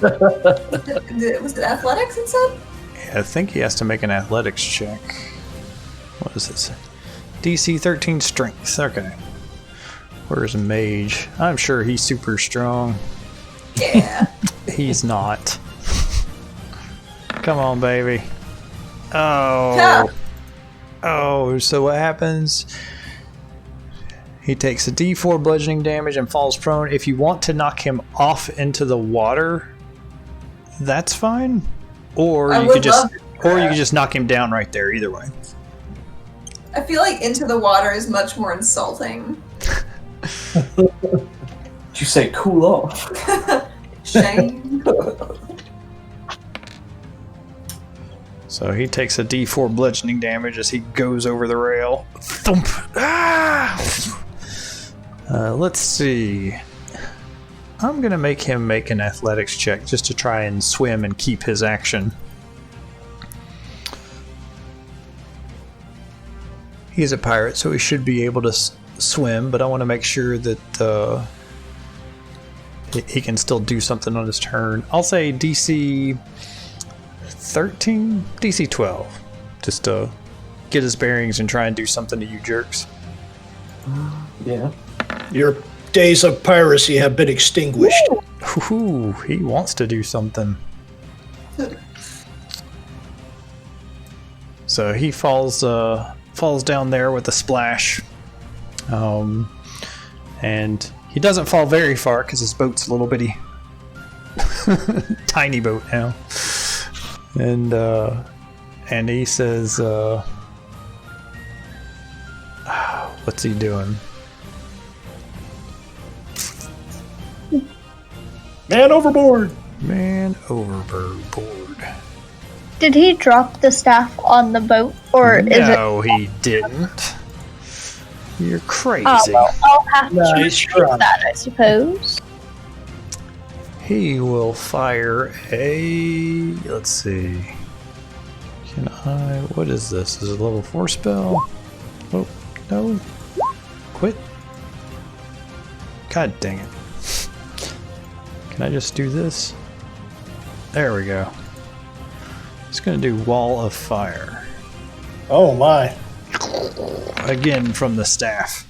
Speaker 3: Was it athletics it said?
Speaker 1: Yeah, I think he has to make an athletics check. What does it say? DC 13 strength. Okay. Where's mage? I'm sure he's super strong.
Speaker 3: Yeah.
Speaker 1: He's not. Come on, baby. Oh.
Speaker 3: Yeah.
Speaker 1: Oh, so what happens? He takes a D4 bludgeoning damage and falls prone. If you want to knock him off into the water, that's fine. Or you could just knock him down right there. Either way.
Speaker 3: I feel like into the water is much more insulting.
Speaker 2: Did you say cool off?
Speaker 3: Shame.
Speaker 1: So he takes a D4 bludgeoning damage as he goes over the rail. Thump! Ah! Let's see. I'm gonna make him make an athletics check just to try and swim and keep his action. He's a pirate, so he should be able to swim, but I want to make sure that he can still do something on his turn. I'll say DC 13, DC 12. Just to get his bearings and try and do something to you jerks.
Speaker 2: Yeah.
Speaker 5: Your days of piracy have been extinguished.
Speaker 1: Ooh, he wants to do something. So he falls down there with a splash. And he doesn't fall very far because his boat's a little bitty. Tiny boat now. And he says, what's he doing?
Speaker 5: Man overboard!
Speaker 1: Man overboard.
Speaker 4: Did he drop the staff on the boat, or is it?
Speaker 1: No, he didn't. You're crazy.
Speaker 4: Oh, well, I'll have to
Speaker 5: Nice
Speaker 4: retrieve
Speaker 5: try.
Speaker 4: that, I suppose.
Speaker 1: He will fire a... Let's see. Can I... What is this? Is it a level 4 spell? Oh, no. Quit. God dang it. Can I just do this? There we go. It's going to do Wall of Fire.
Speaker 5: Oh my.
Speaker 1: Again from the staff.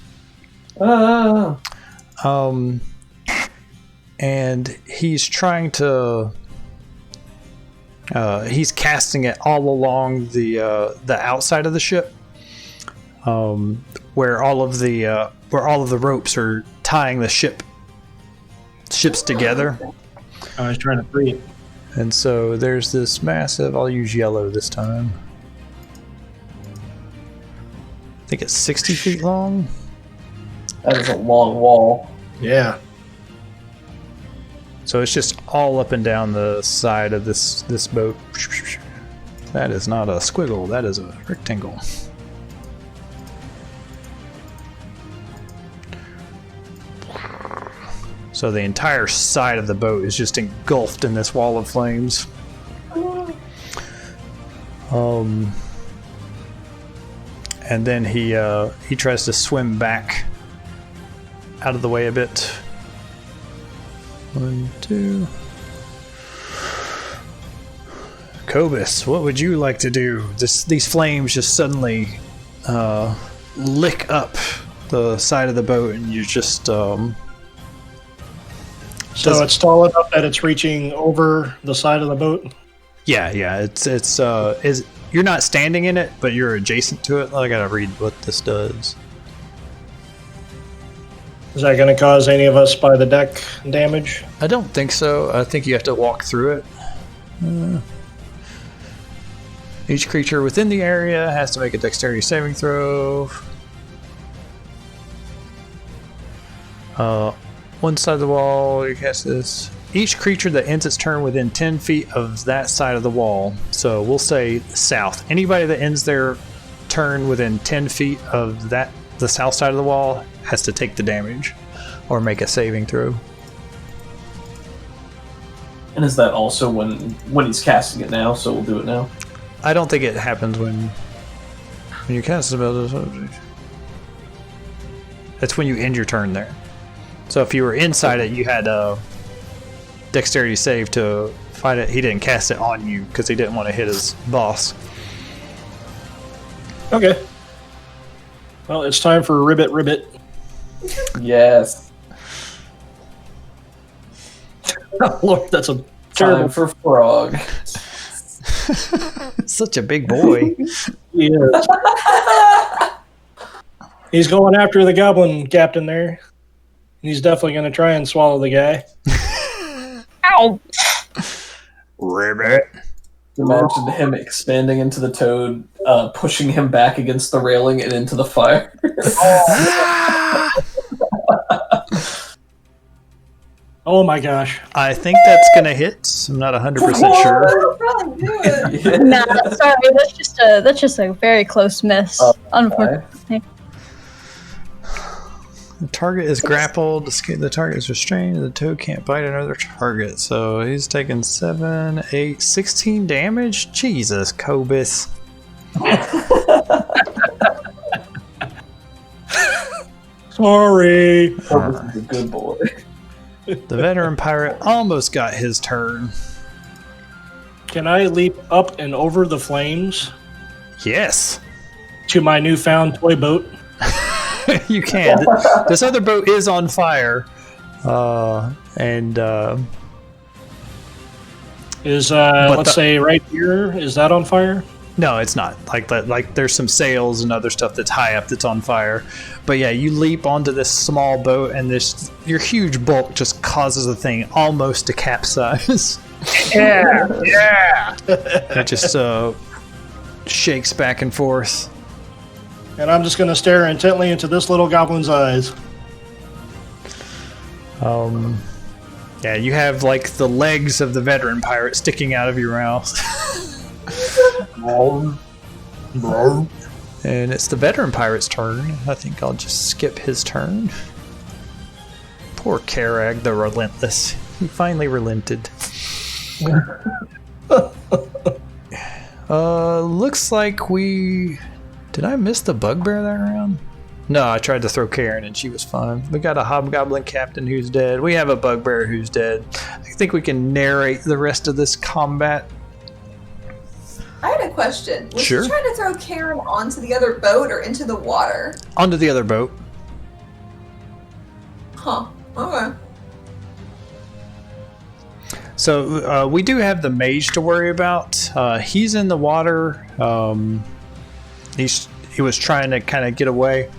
Speaker 1: And he's trying to... he's casting it all along the outside of the ship, where all of the ropes are tying the ships together.
Speaker 5: I was trying to free it.
Speaker 1: And so there's this massive... I'll use yellow this time. I think it's 60 feet long.
Speaker 2: That is a long wall.
Speaker 5: Yeah.
Speaker 1: So it's just all up and down the side of this boat. That is not a squiggle, that is a rectangle. So the entire side of the boat is just engulfed in this wall of flames. And then he tries to swim back out of the way a bit. 1, 2. Cobus, what would you like to do? These flames just suddenly lick up the side of the boat, and you just
Speaker 5: So it's tall enough that it's reaching over the side of the boat?
Speaker 1: yeah. It's you're not standing in it, but you're adjacent to it. I gotta read what this does.
Speaker 5: Is that going to cause any of us by the deck damage?
Speaker 1: I don't think so. I think you have to walk through it. Each creature within the area has to make a dexterity saving throw. One side of the wall, you cast this. Each creature that ends its turn within 10 feet of that side of the wall, so we'll say south. Anybody that ends their turn within 10 feet of the south side of the wall has to take the damage or make a saving throw.
Speaker 2: And is that also when he's casting it now? So we'll do it now.
Speaker 1: I don't think it happens when you cast a spell. That's when you end your turn there. So if you were inside it, you had a dexterity save to fight it. He didn't cast it on you because he didn't want to hit his boss.
Speaker 5: Okay. Well, it's time for Ribbit.
Speaker 2: Yes.
Speaker 5: Oh, Lord, that's a
Speaker 2: Time
Speaker 5: terrible...
Speaker 2: for Frog.
Speaker 1: Such a big boy.
Speaker 5: He is. He's going after the goblin captain there. He's definitely going to try and swallow the guy.
Speaker 4: Ow!
Speaker 1: Ribbit.
Speaker 2: Imagine him expanding into the toad, pushing him back against the railing and into the fire.
Speaker 5: Oh my gosh.
Speaker 1: I think that's going to hit. I'm not 100% sure.
Speaker 3: I'll probably do it.
Speaker 4: Nah, sorry, that's just a very close miss. Unfortunately.
Speaker 1: The target is grappled. The target is restrained. The toad can't bite another target. So he's taking 7, 8, 16 damage? Jesus, Cobus.
Speaker 5: Sorry.
Speaker 2: Oh, this is a good boy.
Speaker 1: The veteran pirate almost got his turn.
Speaker 5: Can I leap up and over the flames
Speaker 1: Yes.
Speaker 5: to my newfound toy boat?
Speaker 1: You can. This other boat is on fire. And
Speaker 5: Is
Speaker 1: But
Speaker 5: let's say right here, is that on fire?
Speaker 1: no, it's not. Like there's some sails and other stuff that's high up that's on fire. But yeah, you leap onto this small boat, and your huge bulk just causes the thing almost to capsize.
Speaker 5: Yeah.
Speaker 1: It just shakes back and forth.
Speaker 5: And I'm just gonna stare intently into this little goblin's eyes.
Speaker 1: Yeah, you have like the legs of the veteran pirate sticking out of your mouth. And it's the veteran pirate's turn. I think I'll just skip his turn. Poor Karag the Relentless. He finally relented. Looks like we... Did I miss the bugbear that round? No, I tried to throw Karen and she was fine. We got a hobgoblin captain who's dead. We have a bugbear who's dead. I think we can narrate the rest of this combat.
Speaker 3: I had a question. Was
Speaker 1: Sure.
Speaker 3: you trying to throw Karen onto the other boat or into the water?
Speaker 1: Onto the other boat.
Speaker 3: Huh. Okay.
Speaker 1: So we do have the mage to worry about. He's in the water. He was trying to kind of get away.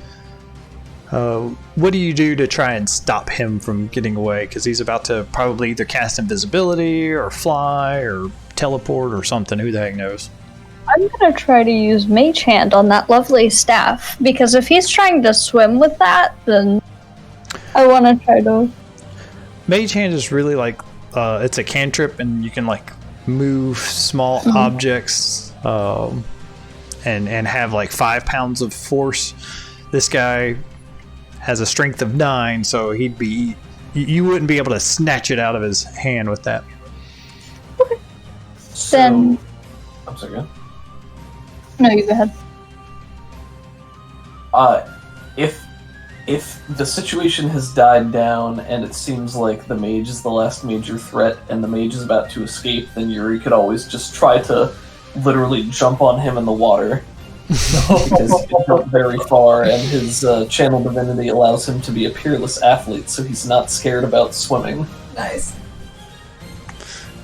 Speaker 1: What do you do to try and stop him from getting away? Because he's about to probably either cast invisibility or fly or teleport or something. Who the heck knows?
Speaker 4: I'm gonna try to use Mage Hand on that lovely staff, because if he's trying to swim with that, then I want to try to...
Speaker 1: Mage Hand is really like, it's a cantrip, and you can like move small objects and have like 5 pounds of force. This guy has a strength of 9, so he'd be... You wouldn't be able to snatch it out of his hand with that.
Speaker 4: Then...
Speaker 2: I'm sorry, go.
Speaker 4: No, you go ahead.
Speaker 2: If the situation has died down and it seems like the mage is the last major threat and the mage is about to escape, then Yuri could always just try to literally jump on him in the water. Because he can jump very far, and his channel divinity allows him to be a peerless athlete, so he's not scared about swimming.
Speaker 3: Nice.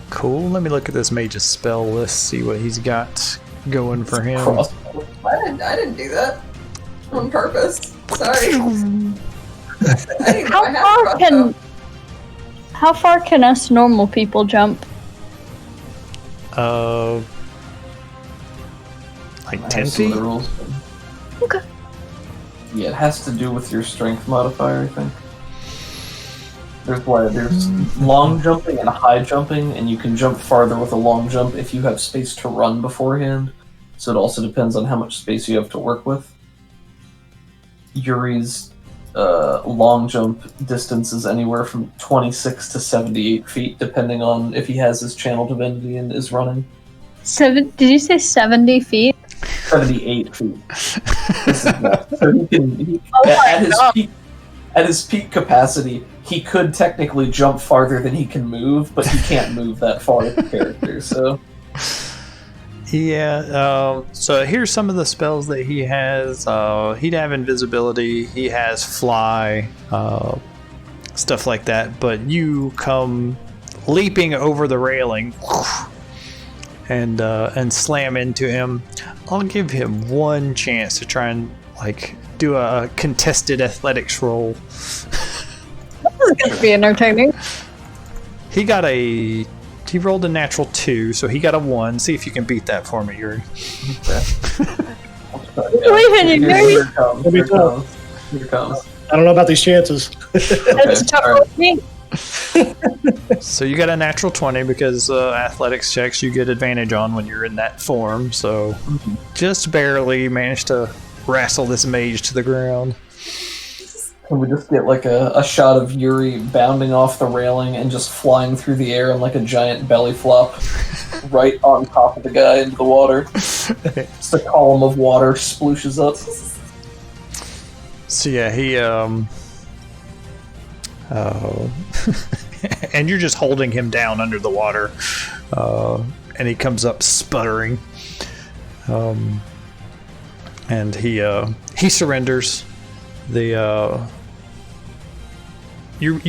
Speaker 1: Cool. Let me look at this mage's spell list, see what he's got going for him.
Speaker 3: I didn't do that on purpose. Sorry. I didn't know I had
Speaker 4: How far can us normal people jump?
Speaker 1: Like
Speaker 2: I
Speaker 1: 10
Speaker 2: have some of
Speaker 1: feet?
Speaker 2: the rules.
Speaker 4: Okay.
Speaker 2: Yeah, it has to do with your strength modifier, I think. There's long jumping and high jumping, and you can jump farther with a long jump if you have space to run beforehand. So it also depends on how much space you have to work with. Yuri's long jump distance is anywhere from 26 to 78 feet, depending on if he has his channel divinity and is running.
Speaker 4: Did you say 70 feet?
Speaker 2: 78 feet. So he can, at his peak capacity, he could technically jump farther than he can move, but he can't move that far as a character. So
Speaker 1: Yeah, so here's some of the spells that he has. He'd have invisibility, he has fly, stuff like that, but you come leaping over the railing and slam into him. I'll give him one chance to try and like do a contested athletics roll.
Speaker 4: This is going to be entertaining.
Speaker 1: He rolled a natural 2, so he got a 1. See if you can beat that for me, Yuri.
Speaker 4: Believe in you, Yuri.
Speaker 2: Here it comes. Here it comes.
Speaker 5: I don't know about these chances.
Speaker 4: That's tough
Speaker 2: alright.
Speaker 4: with me.
Speaker 1: So you got a natural 20 because athletics checks you get advantage on when you're in that form. So just barely managed to wrestle this mage to the ground.
Speaker 2: Can we just get like a shot of Yuri bounding off the railing and just flying through the air in like a giant belly flop right on top of the guy into the water? Just a column of water splooshes up.
Speaker 1: So yeah, he and you're just holding him down under the water, and he comes up sputtering. And he surrenders. You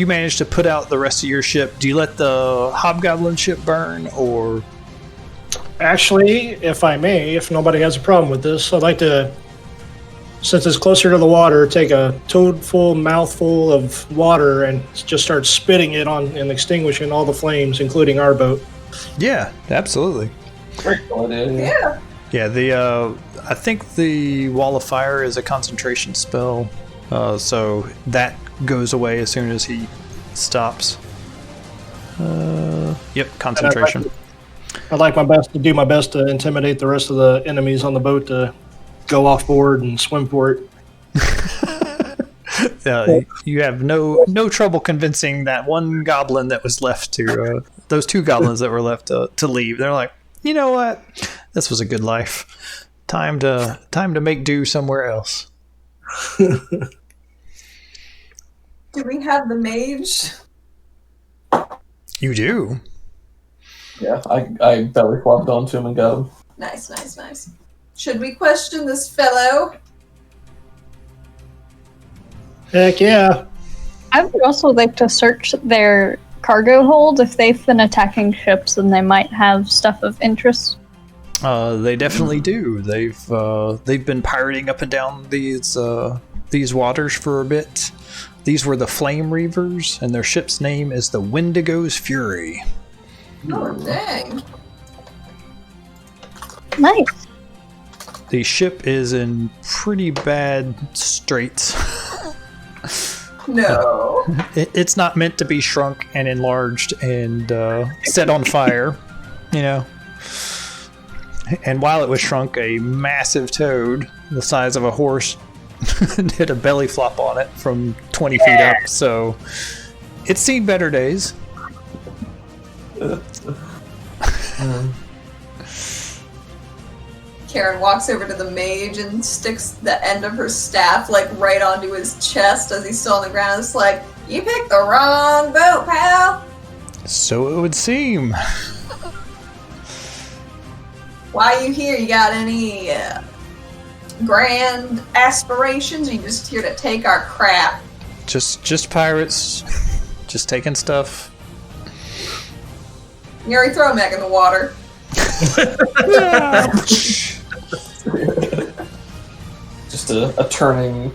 Speaker 1: manage to put out the rest of your ship. Do you let the hobgoblin ship burn, or?
Speaker 5: Actually, if I may, if nobody has a problem with this, I'd like to, since it's closer to the water, take a toadful mouthful of water and just start spitting it on and extinguishing all the flames, including our boat.
Speaker 1: Yeah, absolutely.
Speaker 2: Great idea.
Speaker 1: Yeah, I think the Wall of Fire is a concentration spell, so that goes away as soon as he stops. Yep, concentration.
Speaker 5: I'd like my best to intimidate the rest of the enemies on the boat to go off board and swim for it.
Speaker 1: You have no trouble convincing that one goblin that was left to those two goblins that were left to leave. They're like, you know what? This was a good life. Time to make do somewhere else.
Speaker 3: Do we have the mage?
Speaker 1: You do.
Speaker 2: Yeah, I belly flopped onto him and got him.
Speaker 3: Nice. Should we question this fellow?
Speaker 5: Heck yeah.
Speaker 4: I would also like to search their cargo hold. If they've been attacking ships, then they might have stuff of interest.
Speaker 1: They definitely do. They've been pirating up and down these waters for a bit. These were the Flame Reavers, and their ship's name is the Wendigo's Fury.
Speaker 3: Oh, dang.
Speaker 4: Nice.
Speaker 1: The ship is in pretty bad straits.
Speaker 3: No.
Speaker 1: It's not meant to be shrunk and enlarged and set on fire, you know. And while it was shrunk, a massive toad the size of a horse did a belly flop on it from 20 feet up. So it's seen better days.
Speaker 3: Karen walks over to the mage and sticks the end of her staff like right onto his chest as he's still on the ground. It's like, you picked the wrong boat, pal.
Speaker 1: So it would seem.
Speaker 3: Why are you here? You got any grand aspirations? Or you just here to take our crap?
Speaker 1: Just pirates. Just taking stuff.
Speaker 3: You already throw him back in the water.
Speaker 2: Just a turning,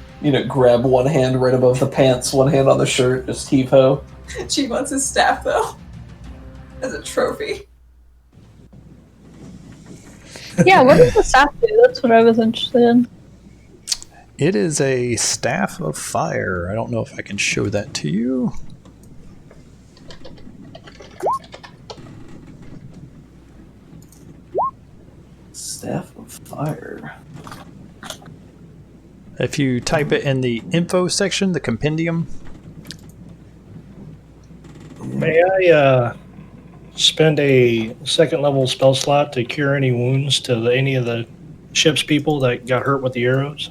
Speaker 2: grab one hand right above the pants, one hand on the shirt, just heave-ho.
Speaker 3: She wants his staff, though, as a trophy.
Speaker 4: Yeah, what does the staff do? That's what I was interested in.
Speaker 1: It is a staff of fire. I don't know if I can show that to you.
Speaker 2: Staff of fire.
Speaker 1: If you type it in the info section, the compendium.
Speaker 5: May I spend a second level spell slot to cure any wounds to any of the ship's people that got hurt with the arrows?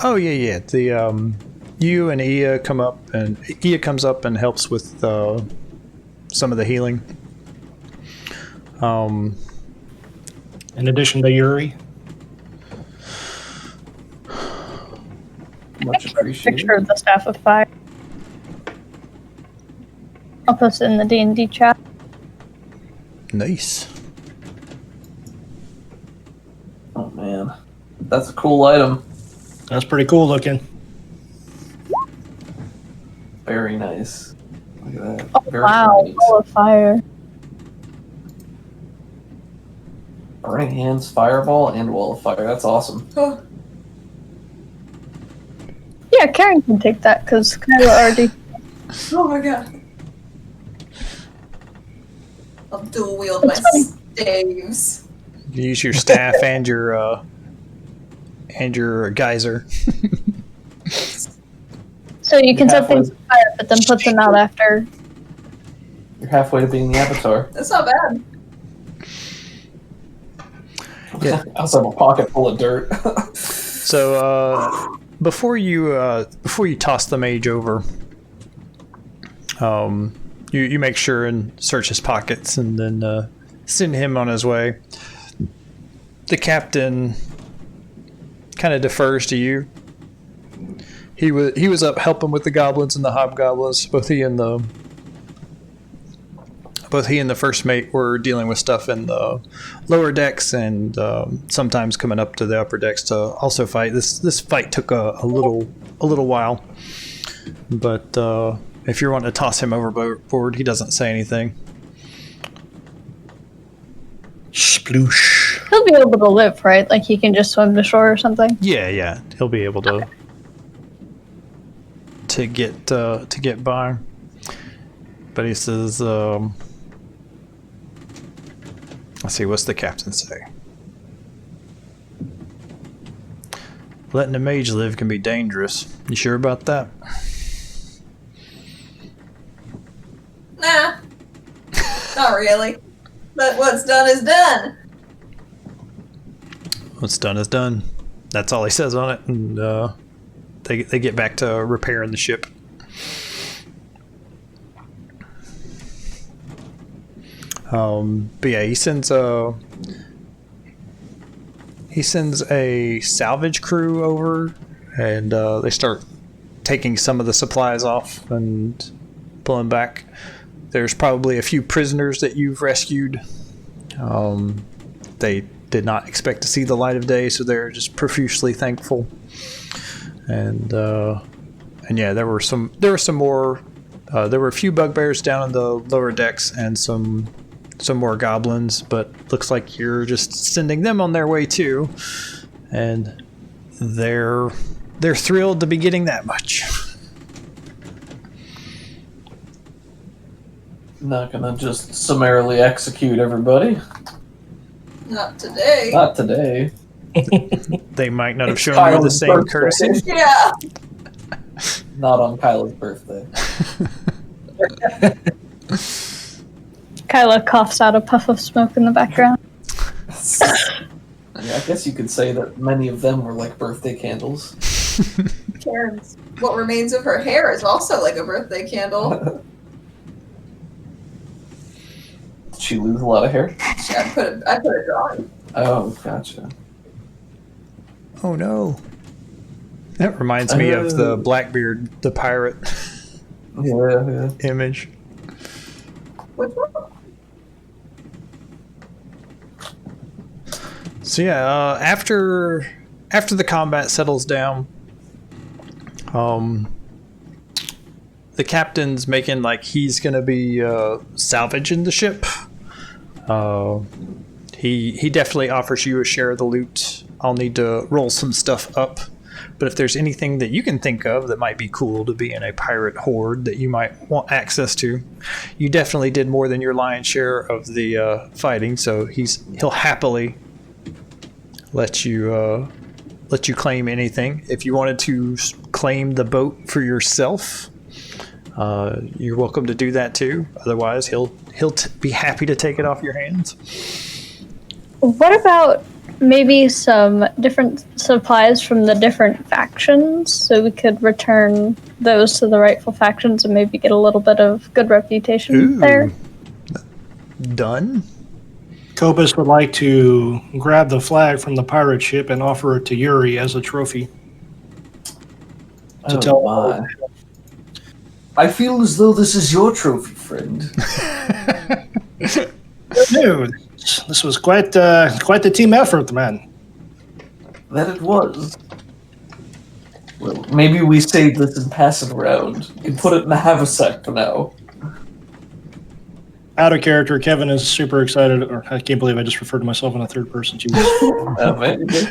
Speaker 1: Oh yeah. The you and Ia come up, and Ia comes up and helps with some of the healing.
Speaker 5: In addition to Yuri?
Speaker 2: Much appreciated.
Speaker 4: Picture of the staff of fire. I'll post it in the D&D chat.
Speaker 1: Nice.
Speaker 2: Oh man, that's a cool item.
Speaker 5: That's pretty cool looking.
Speaker 2: Very nice. Look at that.
Speaker 4: Oh,
Speaker 2: Very
Speaker 4: wow,
Speaker 2: nice.
Speaker 4: wall of fire.
Speaker 2: Burning hands, fireball, and wall of fire. That's awesome.
Speaker 3: Oh,
Speaker 4: Yeah, Karen can take that because Kyla already.
Speaker 3: oh my god. I'll dual wield my
Speaker 4: It's funny.
Speaker 3: staves.
Speaker 1: You use your staff and your geyser.
Speaker 4: So you can set
Speaker 2: halfway.
Speaker 4: things on fire, but then put them out after.
Speaker 2: You're halfway to being the Avatar.
Speaker 3: That's not bad.
Speaker 1: Yeah.
Speaker 2: I also have a pocket full of dirt.
Speaker 1: So before you toss the mage over, you make sure and search his pockets, and then send him on his way. The captain kind of defers to you. He was up helping with the goblins and the hobgoblins. Both he and the first mate were dealing with stuff in the lower decks, and sometimes coming up to the upper decks to also fight. This fight took a little while, but if you're wanting to toss him overboard, he doesn't say anything.
Speaker 5: Sploosh.
Speaker 4: He'll be able to live, right? Like he can just swim to shore or something.
Speaker 1: Yeah, he'll be able to get by. But he says, let's see, what's the captain say? Letting a mage live can be dangerous. You sure about that?
Speaker 3: Nah, not really. But what's done is done.
Speaker 1: What's done is done. That's all he says on it, and they get back to repairing the ship. But yeah, he sends a salvage crew over, and they start taking some of the supplies off and pulling back. There's probably a few prisoners that you've rescued. They did not expect to see the light of day, so they're just profusely thankful. And yeah, there were some more. There were a few bugbears down in the lower decks, and some more goblins. But looks like you're just sending them on their way too, and they're thrilled to be getting that much.
Speaker 2: Not gonna just summarily execute everybody.
Speaker 3: Not today.
Speaker 2: Not today.
Speaker 1: They might not have
Speaker 2: It's
Speaker 1: shown you the
Speaker 2: Kyle's
Speaker 1: same
Speaker 2: birthday.
Speaker 1: courtesy.
Speaker 3: Yeah.
Speaker 2: Not on Kyle's birthday.
Speaker 4: Kyla coughs out a puff of smoke in the background.
Speaker 2: Yeah, I guess you could say that many of them were like birthday candles.
Speaker 3: Karen's what remains of her hair is also like a birthday candle.
Speaker 2: Did she lose a lot of hair?
Speaker 3: I put a drawing.
Speaker 2: Oh, gotcha.
Speaker 1: Oh no. That reminds me of the Blackbeard, the pirate
Speaker 2: Yeah.
Speaker 1: image.
Speaker 3: Which one?
Speaker 1: So yeah, after the combat settles down, the captain's making like he's gonna be salvaging the ship. He definitely offers you a share of the loot. I'll need to roll some stuff up, but if there's anything that you can think of that might be cool to be in a pirate horde that you might want access to, you definitely did more than your lion's share of the fighting. So he'll happily let you claim anything. If you wanted to claim the boat for yourself, you're welcome to do that too. Otherwise, he'll be happy to take it off your hands.
Speaker 4: What about maybe some different supplies from the different factions, so we could return those to the rightful factions and maybe get a little bit of good reputation there?
Speaker 1: Done.
Speaker 5: Cobus would like to grab the flag from the pirate ship and offer it to Yuri as a trophy. To tell
Speaker 2: my. I feel as though this is your trophy, friend.
Speaker 5: Dude, this was quite the team effort, man.
Speaker 2: That it was. Well, maybe we save this and pass it around. You can put it in the haversack for now.
Speaker 5: Out of character, Kevin is super excited. Or I can't believe I just referred to myself in a third person.
Speaker 2: Maybe.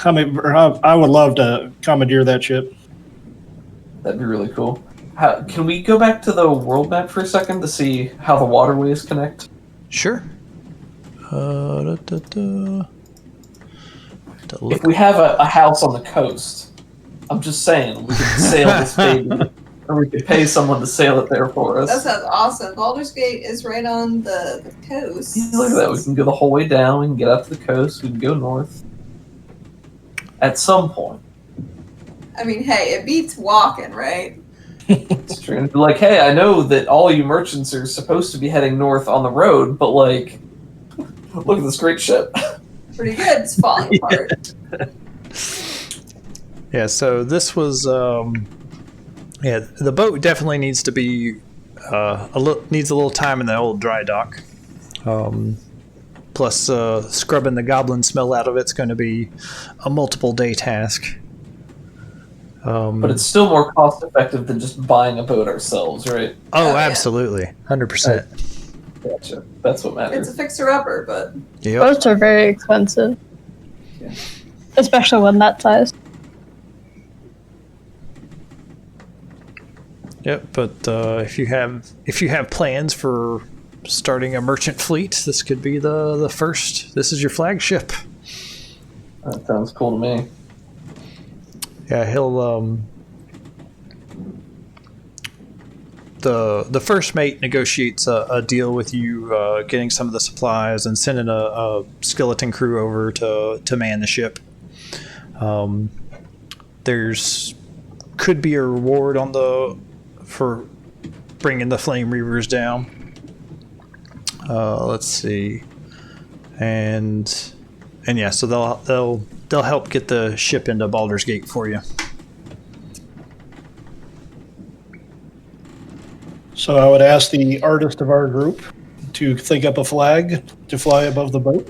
Speaker 5: I mean, I would love to commandeer that ship.
Speaker 2: That'd be really cool. Can we go back to the world map for a second to see how the waterways connect?
Speaker 1: Sure.
Speaker 2: If we have a house on the coast, I'm just saying, we could sail this baby. Or we could pay someone to sail it there for us.
Speaker 3: That sounds awesome. Baldur's Gate is right on the coast.
Speaker 2: Yeah, look at that. We can go the whole way down. We can get up to the coast. We can go north. At some point.
Speaker 3: I mean, hey, it beats walking, right?
Speaker 2: It's true. And be like, hey, I know that all you merchants are supposed to be heading north on the road, but like, look at this great ship.
Speaker 3: Pretty good. It's falling apart.
Speaker 1: Yeah, so this was the boat definitely needs to be needs a little time in the old dry dock. Plus scrubbing the goblin smell out of it's going to be a multiple day task.
Speaker 2: But it's still more cost effective than just buying a boat ourselves, right?
Speaker 1: Oh,
Speaker 3: yeah.
Speaker 1: absolutely. 100%.
Speaker 2: Gotcha. That's what matters.
Speaker 3: It's a fixer-upper, but
Speaker 1: Yep.
Speaker 4: Boats are very expensive.
Speaker 2: Yeah.
Speaker 4: Especially when that size.
Speaker 1: Yep, but if you have plans for starting a merchant fleet, this could be the first. This is your flagship.
Speaker 2: That sounds cool to me.
Speaker 1: Yeah, he'll the first mate negotiates a deal with you, getting some of the supplies and sending a skeleton crew over to man the ship. There's could be a reward for bringing the Flame Reavers down. Let's see, and yeah, so they'll help get the ship into Baldur's Gate for you.
Speaker 5: So I would ask the artist of our group to think up a flag to fly above the boat.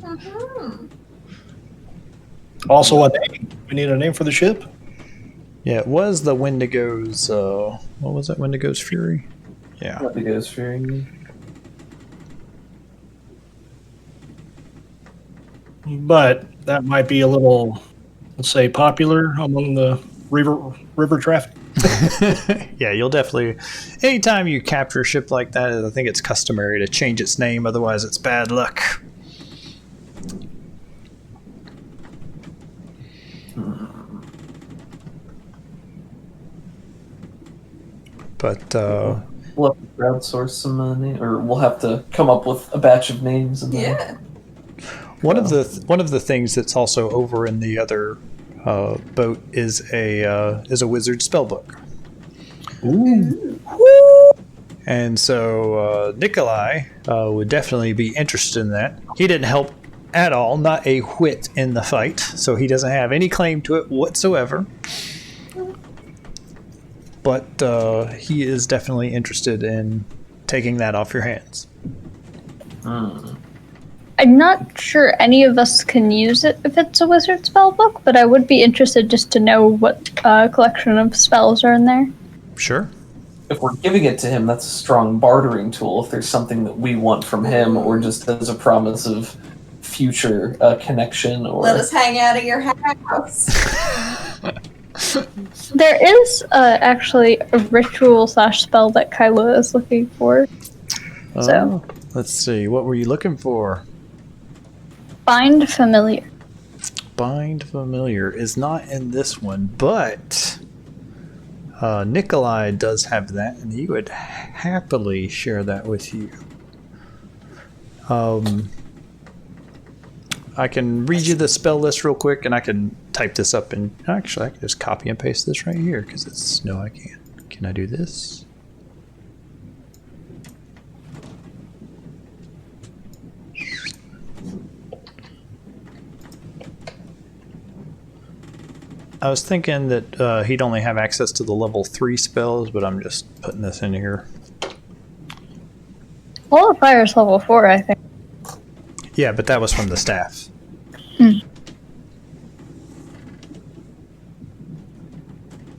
Speaker 3: mhm.
Speaker 5: Also, a name. We need a name for the ship.
Speaker 1: Yeah, it was the Wendigo's. What was it? Wendigo's Fury. Yeah.
Speaker 2: What the goes for you?
Speaker 5: But that might be a little, let's say, popular among the river traffic.
Speaker 1: Yeah, you'll definitely. Anytime you capture a ship like that, I think it's customary to change its name. Otherwise, it's bad luck. But
Speaker 2: We'll have to crowdsource some money, or we'll have to come up with a batch of names. And then
Speaker 3: Yeah.
Speaker 1: one of the things that's also over in the other boat is a wizard spellbook.
Speaker 5: Ooh.
Speaker 1: And so Nikolai would definitely be interested in that. He didn't help at all, not a whit in the fight, so he doesn't have any claim to it whatsoever. But he is definitely interested in taking that off your hands.
Speaker 4: I'm not sure any of us can use it if it's a wizard spellbook, but I would be interested just to know what collection of spells are in there.
Speaker 1: Sure.
Speaker 2: if we're giving it to him, that's a strong bartering tool. If there's something that we want from him, or just as a promise of future connection, or
Speaker 3: Let us hang out at your house.
Speaker 4: There is actually a ritual / spell that Kyla is looking for. So,
Speaker 1: Let's see. What were you looking for?
Speaker 4: Bind Familiar.
Speaker 1: Bind Familiar is not in this one, but Nikolai does have that, and he would happily share that with you. I can read you the spell list real quick, and I can type this up, and actually I can just copy and paste this right here, because it's... No, I can't. Can I do this? I was thinking that he'd only have access to the level 3 spells, but I'm just putting this in here.
Speaker 4: Wall of Fire is level 4, I think.
Speaker 1: Yeah, but that was from the staff.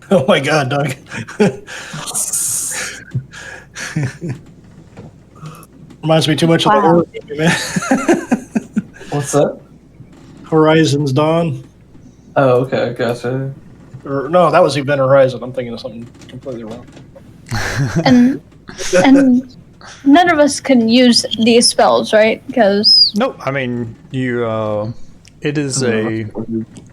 Speaker 5: Oh my god, Doug. Reminds me too much of the horror movie, man.
Speaker 2: what's that?
Speaker 5: Horizon's Dawn.
Speaker 2: Oh, okay, gotcha.
Speaker 5: Or no, that was Event Horizon. I'm thinking of something completely wrong.
Speaker 4: And none of us can use these spells, right? Because
Speaker 1: Nope. I mean, you. It is a.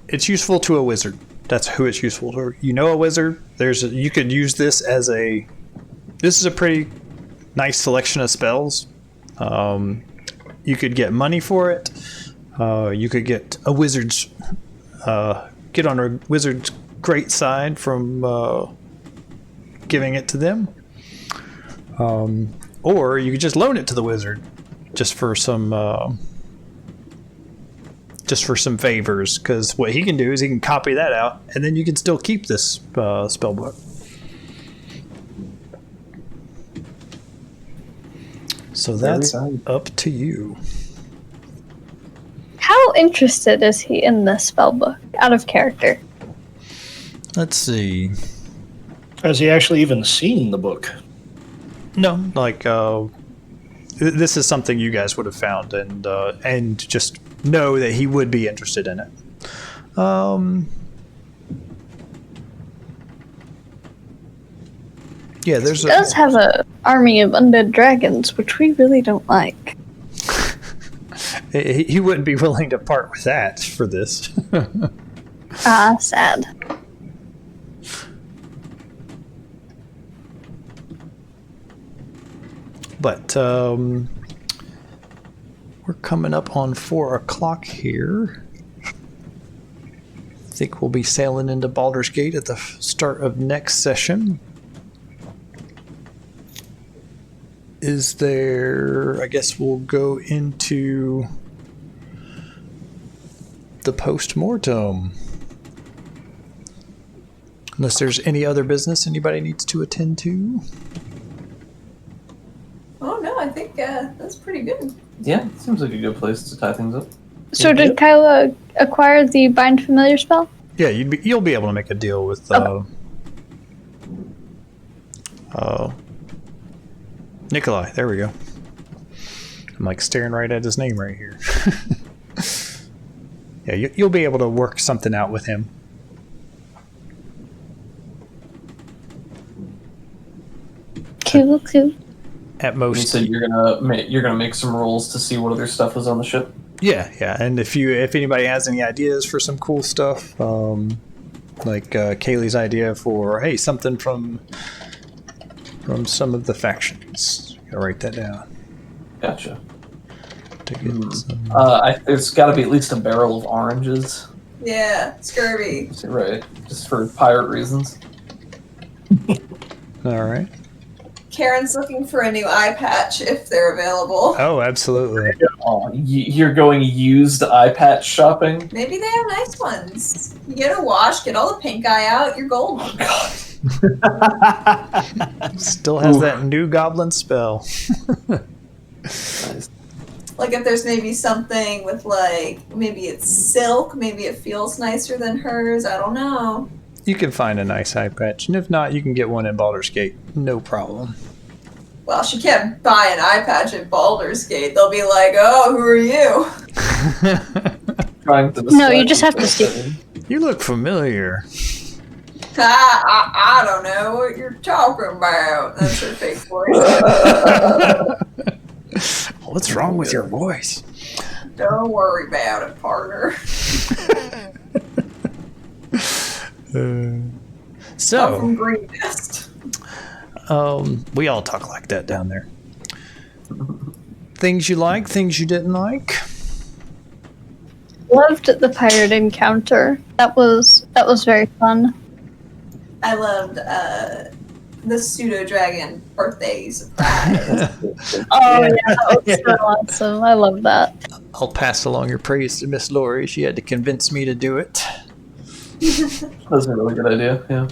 Speaker 1: It's useful to a wizard. That's who it's useful to. You know, a wizard. You could use this as a. This is a pretty nice selection of spells. You could get money for it. You could get a wizard's. Get on a wizard's great side from giving it to them. Or you could just loan it to the wizard, just for some favors. Because what he can do is he can copy that out, and then you can still keep this spell book. So that's up to you.
Speaker 4: How interested is he in this spell book? Out of character.
Speaker 1: Let's see.
Speaker 5: Has he actually even seen the book?
Speaker 1: No, like this is something you guys would have found, and just know that he would be interested in it. Yeah,
Speaker 4: He does have an army of undead dragons, which we really don't like.
Speaker 1: He wouldn't be willing to part with that for this.
Speaker 4: Sad.
Speaker 1: But we're coming up on 4 o'clock here. I think we'll be sailing into Baldur's Gate at the start of next session. Is there... I guess we'll go into the post-mortem. Unless there's any other business anybody needs to attend to.
Speaker 3: Oh no, I think that's pretty good.
Speaker 2: Yeah, seems like a good place to tie things up.
Speaker 4: So did Kyla acquire the Bind Familiar spell?
Speaker 1: Yeah, you'll be able to make a deal with Nikolai. There we go. I'm like staring right at his name right here. Yeah, you'll be able to work something out with him.
Speaker 4: Cool.
Speaker 1: At most,
Speaker 2: You said you're gonna make some rolls to see what other stuff is on the ship.
Speaker 1: Yeah, and if anybody has any ideas for some cool stuff, like Kaylee's idea for something from some of the factions, gotta write that down.
Speaker 2: Gotcha.
Speaker 1: To get some...
Speaker 2: There's got to be at least a barrel of oranges.
Speaker 3: Yeah, scurvy.
Speaker 2: Right, just for pirate reasons.
Speaker 1: All right.
Speaker 3: Karen's looking for a new eye patch if they're available.
Speaker 1: Oh, absolutely.
Speaker 2: Oh, you're going used eye patch shopping?
Speaker 3: Maybe they have nice ones. You get a wash, get all the pink eye out, you're golden.
Speaker 2: Oh, God.
Speaker 1: Still has that new goblin spell.
Speaker 2: Nice.
Speaker 3: Like if there's maybe something with maybe it's silk, maybe it feels nicer than hers, I don't know.
Speaker 1: You can find a nice eye patch, and if not, you can get one in Baldur's Gate. No problem.
Speaker 3: Well, she can't buy an eye patch at Baldur's Gate. They'll be like, oh, who are you?
Speaker 2: Trying to
Speaker 4: No, you just have to see.
Speaker 1: You look familiar.
Speaker 3: I don't know what you're talking about. That's her fake voice.
Speaker 1: What's wrong with your voice?
Speaker 3: Don't worry about it, partner. I'm from Green Nest.
Speaker 1: We all talk like that down there. Things you like, things you didn't like.
Speaker 4: Loved the pirate encounter. That was very fun.
Speaker 3: I loved the pseudo dragon birthday surprise.
Speaker 4: Oh yeah, that was so awesome. I love that.
Speaker 1: I'll pass along your praise to Miss Lori. She had to convince me to do it.
Speaker 2: That's a really good idea, yeah.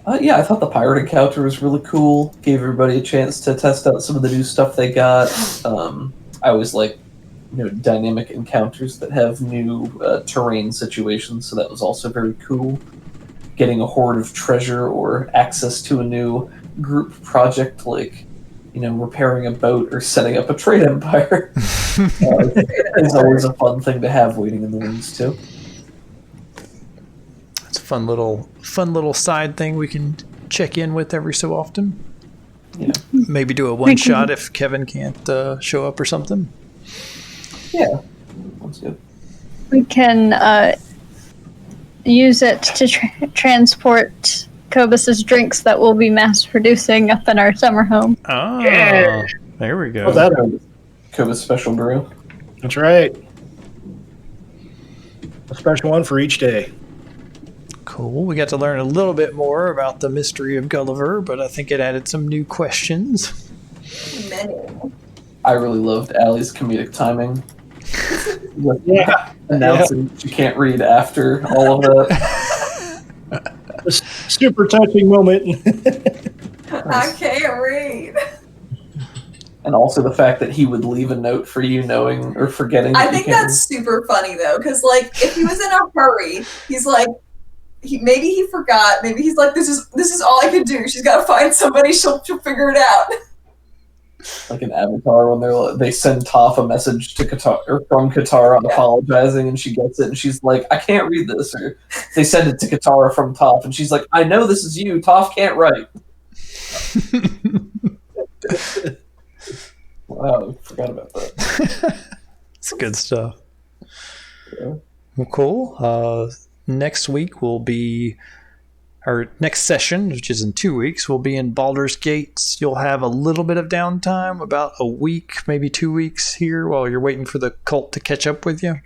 Speaker 2: I thought the pirate encounter was really cool. Gave everybody a chance to test out some of the new stuff they got. I always like, dynamic encounters that have new terrain situations, so that was also very cool. Getting a hoard of treasure or access to a new group project like, repairing a boat or setting up a trade empire. It's always a fun thing to have waiting in the wings, too.
Speaker 1: It's a fun little side thing we can check in with every so often.
Speaker 2: Yeah.
Speaker 1: Maybe do a one-shot if Kevin can't show up or something.
Speaker 2: Yeah. That's good.
Speaker 4: We can use it to transport Cobus's drinks that we'll be mass producing up in our summer home.
Speaker 1: Oh, there we go.
Speaker 5: What's that?
Speaker 2: Kova's special brew.
Speaker 5: That's right. A special one for each day.
Speaker 1: Cool. We got to learn a little bit more about the mystery of Gulliver, but I think it added some new questions.
Speaker 3: Many.
Speaker 2: I really loved Allie's comedic timing.
Speaker 5: Yeah.
Speaker 2: Announcing she can't read after all of that.
Speaker 5: A super touching moment.
Speaker 3: I can't read.
Speaker 2: And also the fact that he would leave a note for you knowing or forgetting that
Speaker 3: I think
Speaker 2: you can't
Speaker 3: that's super funny though, because like if he was in a hurry, he's like, maybe he forgot. Maybe he's like, this is all I can do. She's got to find somebody. She'll figure it out.
Speaker 2: like an Avatar when they send Toph a message to Qatar or from Katara apologizing, and she gets it, and she's like, "I can't read this." Or they send it to Katara from Toph, and she's like, "I know this is you. Toph can't write." Wow, I forgot about that.
Speaker 1: It's good stuff.
Speaker 2: Yeah.
Speaker 1: Well, cool. Next week will be our next session, which is in 2 weeks. We'll be in Baldur's Gate. You'll have a little bit of downtime, about a week, maybe 2 weeks here, while you're waiting for the cult to catch up with you.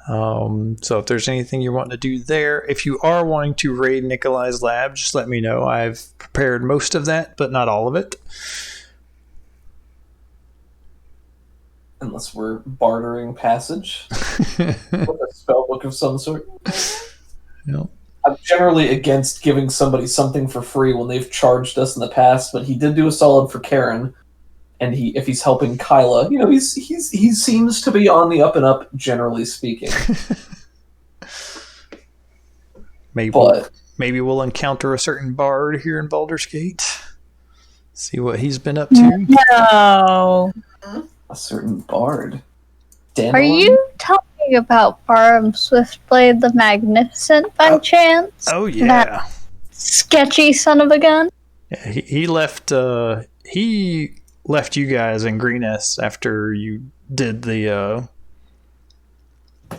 Speaker 1: So if there's anything you're wanting to do there, if you are wanting to raid Nikolai's lab, just let me know. I've prepared most of that, but not all of it.
Speaker 2: Unless we're bartering passage with a spell book of some sort.
Speaker 1: Yep.
Speaker 2: I'm generally against giving somebody something for free when they've charged us in the past, but he did do a solid for Karen, and if he's helping Kyla, he seems to be on the up and up, generally speaking.
Speaker 1: Maybe we'll encounter a certain bard here in Baldur's Gate. See what he's been up to.
Speaker 4: No.
Speaker 2: A certain bard.
Speaker 4: Are you talking about Barham Swiftblade the Magnificent by chance?
Speaker 1: Oh yeah.
Speaker 4: That sketchy son of a gun?
Speaker 1: Yeah, he left he left you guys in Greenest after you did the what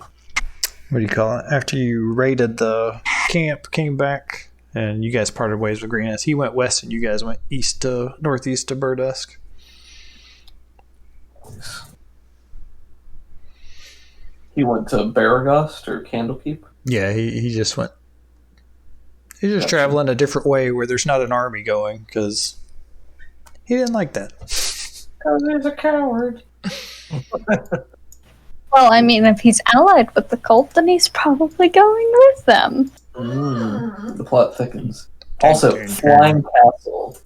Speaker 1: do you call it? After you raided the camp, came back, and you guys parted ways with Greenest. He went west and you guys went northeast to Burdusk.
Speaker 2: He went to Baragost or Candlekeep?
Speaker 1: Yeah, he just went. He's just traveling a different way where there's not an army going, because he didn't like that.
Speaker 2: Because he's a coward.
Speaker 4: Well, I mean, if he's allied with the cult, then he's probably going with them.
Speaker 2: The plot thickens. Also, Flying Castle.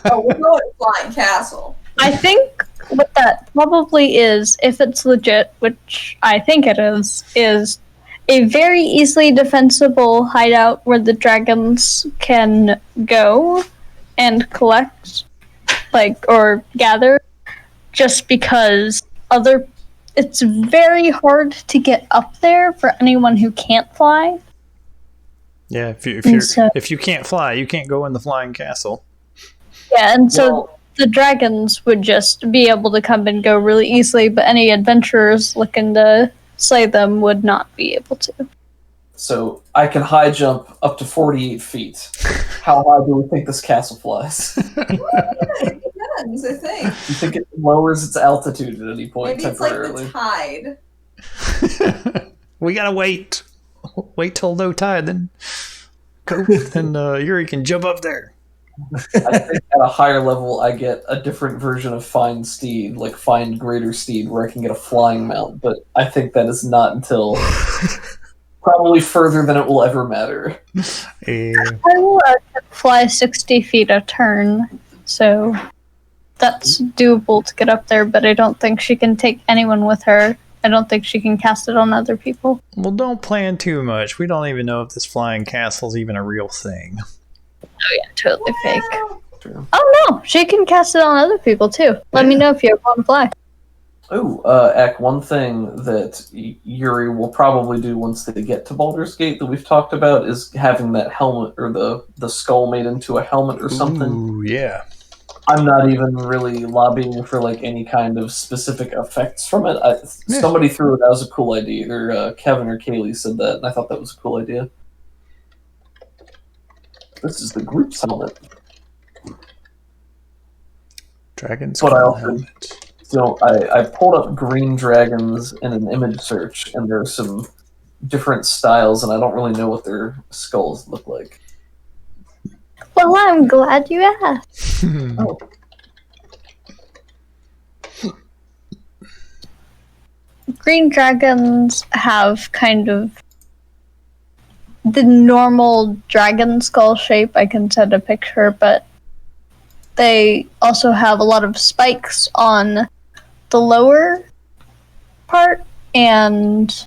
Speaker 3: Oh, we're going to Flying Castle.
Speaker 4: I think what that probably is, if it's legit, which I think it is a very easily defensible hideout where the dragons can go and collect, or gather, just because it's very hard to get up there for anyone who can't fly.
Speaker 1: Yeah, if you can't fly, you can't go in the Flying Castle.
Speaker 4: Yeah, and so the dragons would just be able to come and go really easily, but any adventurers looking to slay them would not be able to.
Speaker 2: So I can high jump up to 48 feet. How high do we think this castle flies?
Speaker 3: It depends, I think.
Speaker 2: You think it lowers its altitude at any point
Speaker 3: Maybe it's
Speaker 2: temporarily?
Speaker 3: like the tide.
Speaker 1: We gotta wait. Wait till low tide, then go. Then Yuri can jump up there.
Speaker 2: I think at a higher level, I get a different version of Find Steed, like Find Greater Steed, where I can get a flying mount. But I think that is not until probably further than it will ever matter.
Speaker 4: I will fly 60 feet a turn, so that's doable to get up there, but I don't think she can take anyone with her. I don't think she can cast it on other people.
Speaker 1: Well, don't plan too much. We don't even know if this Flying Castle is even a real thing.
Speaker 4: Oh yeah, totally fake.
Speaker 2: True.
Speaker 4: Oh no, she can cast it on other people too. Let me know if you have one fly.
Speaker 2: Oh, Ek, one thing that Yuri will probably do once they get to Baldur's Gate that we've talked about is having that helmet or the skull made into a helmet or something.
Speaker 1: Ooh, yeah.
Speaker 2: I'm not even really lobbying for any kind of specific effects from it. Somebody threw it. That was a cool idea. Either Kevin or Kaylee said that, and I thought that was a cool idea. This is the group's helmet.
Speaker 1: Dragon's
Speaker 2: But
Speaker 1: helmet.
Speaker 2: I pulled up green dragons in an image search, and there's some different styles, and I don't really know what their skulls look like.
Speaker 4: Well, I'm glad you asked.
Speaker 2: Oh.
Speaker 4: Green dragons have kind of the normal dragon skull shape. I can send a picture, but they also have a lot of spikes on the lower part and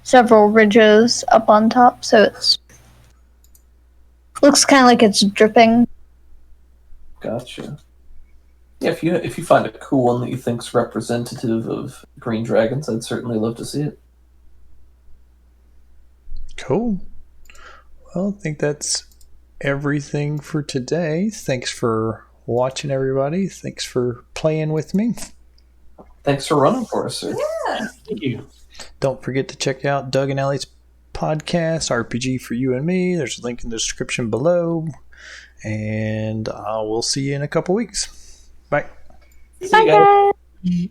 Speaker 4: several ridges up on top, so it's looks kind of like it's dripping.
Speaker 2: Gotcha. Yeah, if you find a cool one that you think's representative of green dragons, I'd certainly love to see it.
Speaker 1: Cool. Well, I think that's everything for today. Thanks for watching, everybody. Thanks for playing with me.
Speaker 2: Thanks for running for us, sir.
Speaker 3: Yeah.
Speaker 5: Thank you.
Speaker 1: Don't forget to check out Doug and Allie's podcast, RPG for You and Me. There's a link in the description below. And we'll see you in a couple weeks. Bye.
Speaker 2: See
Speaker 4: Bye,
Speaker 2: you guys.
Speaker 4: guys.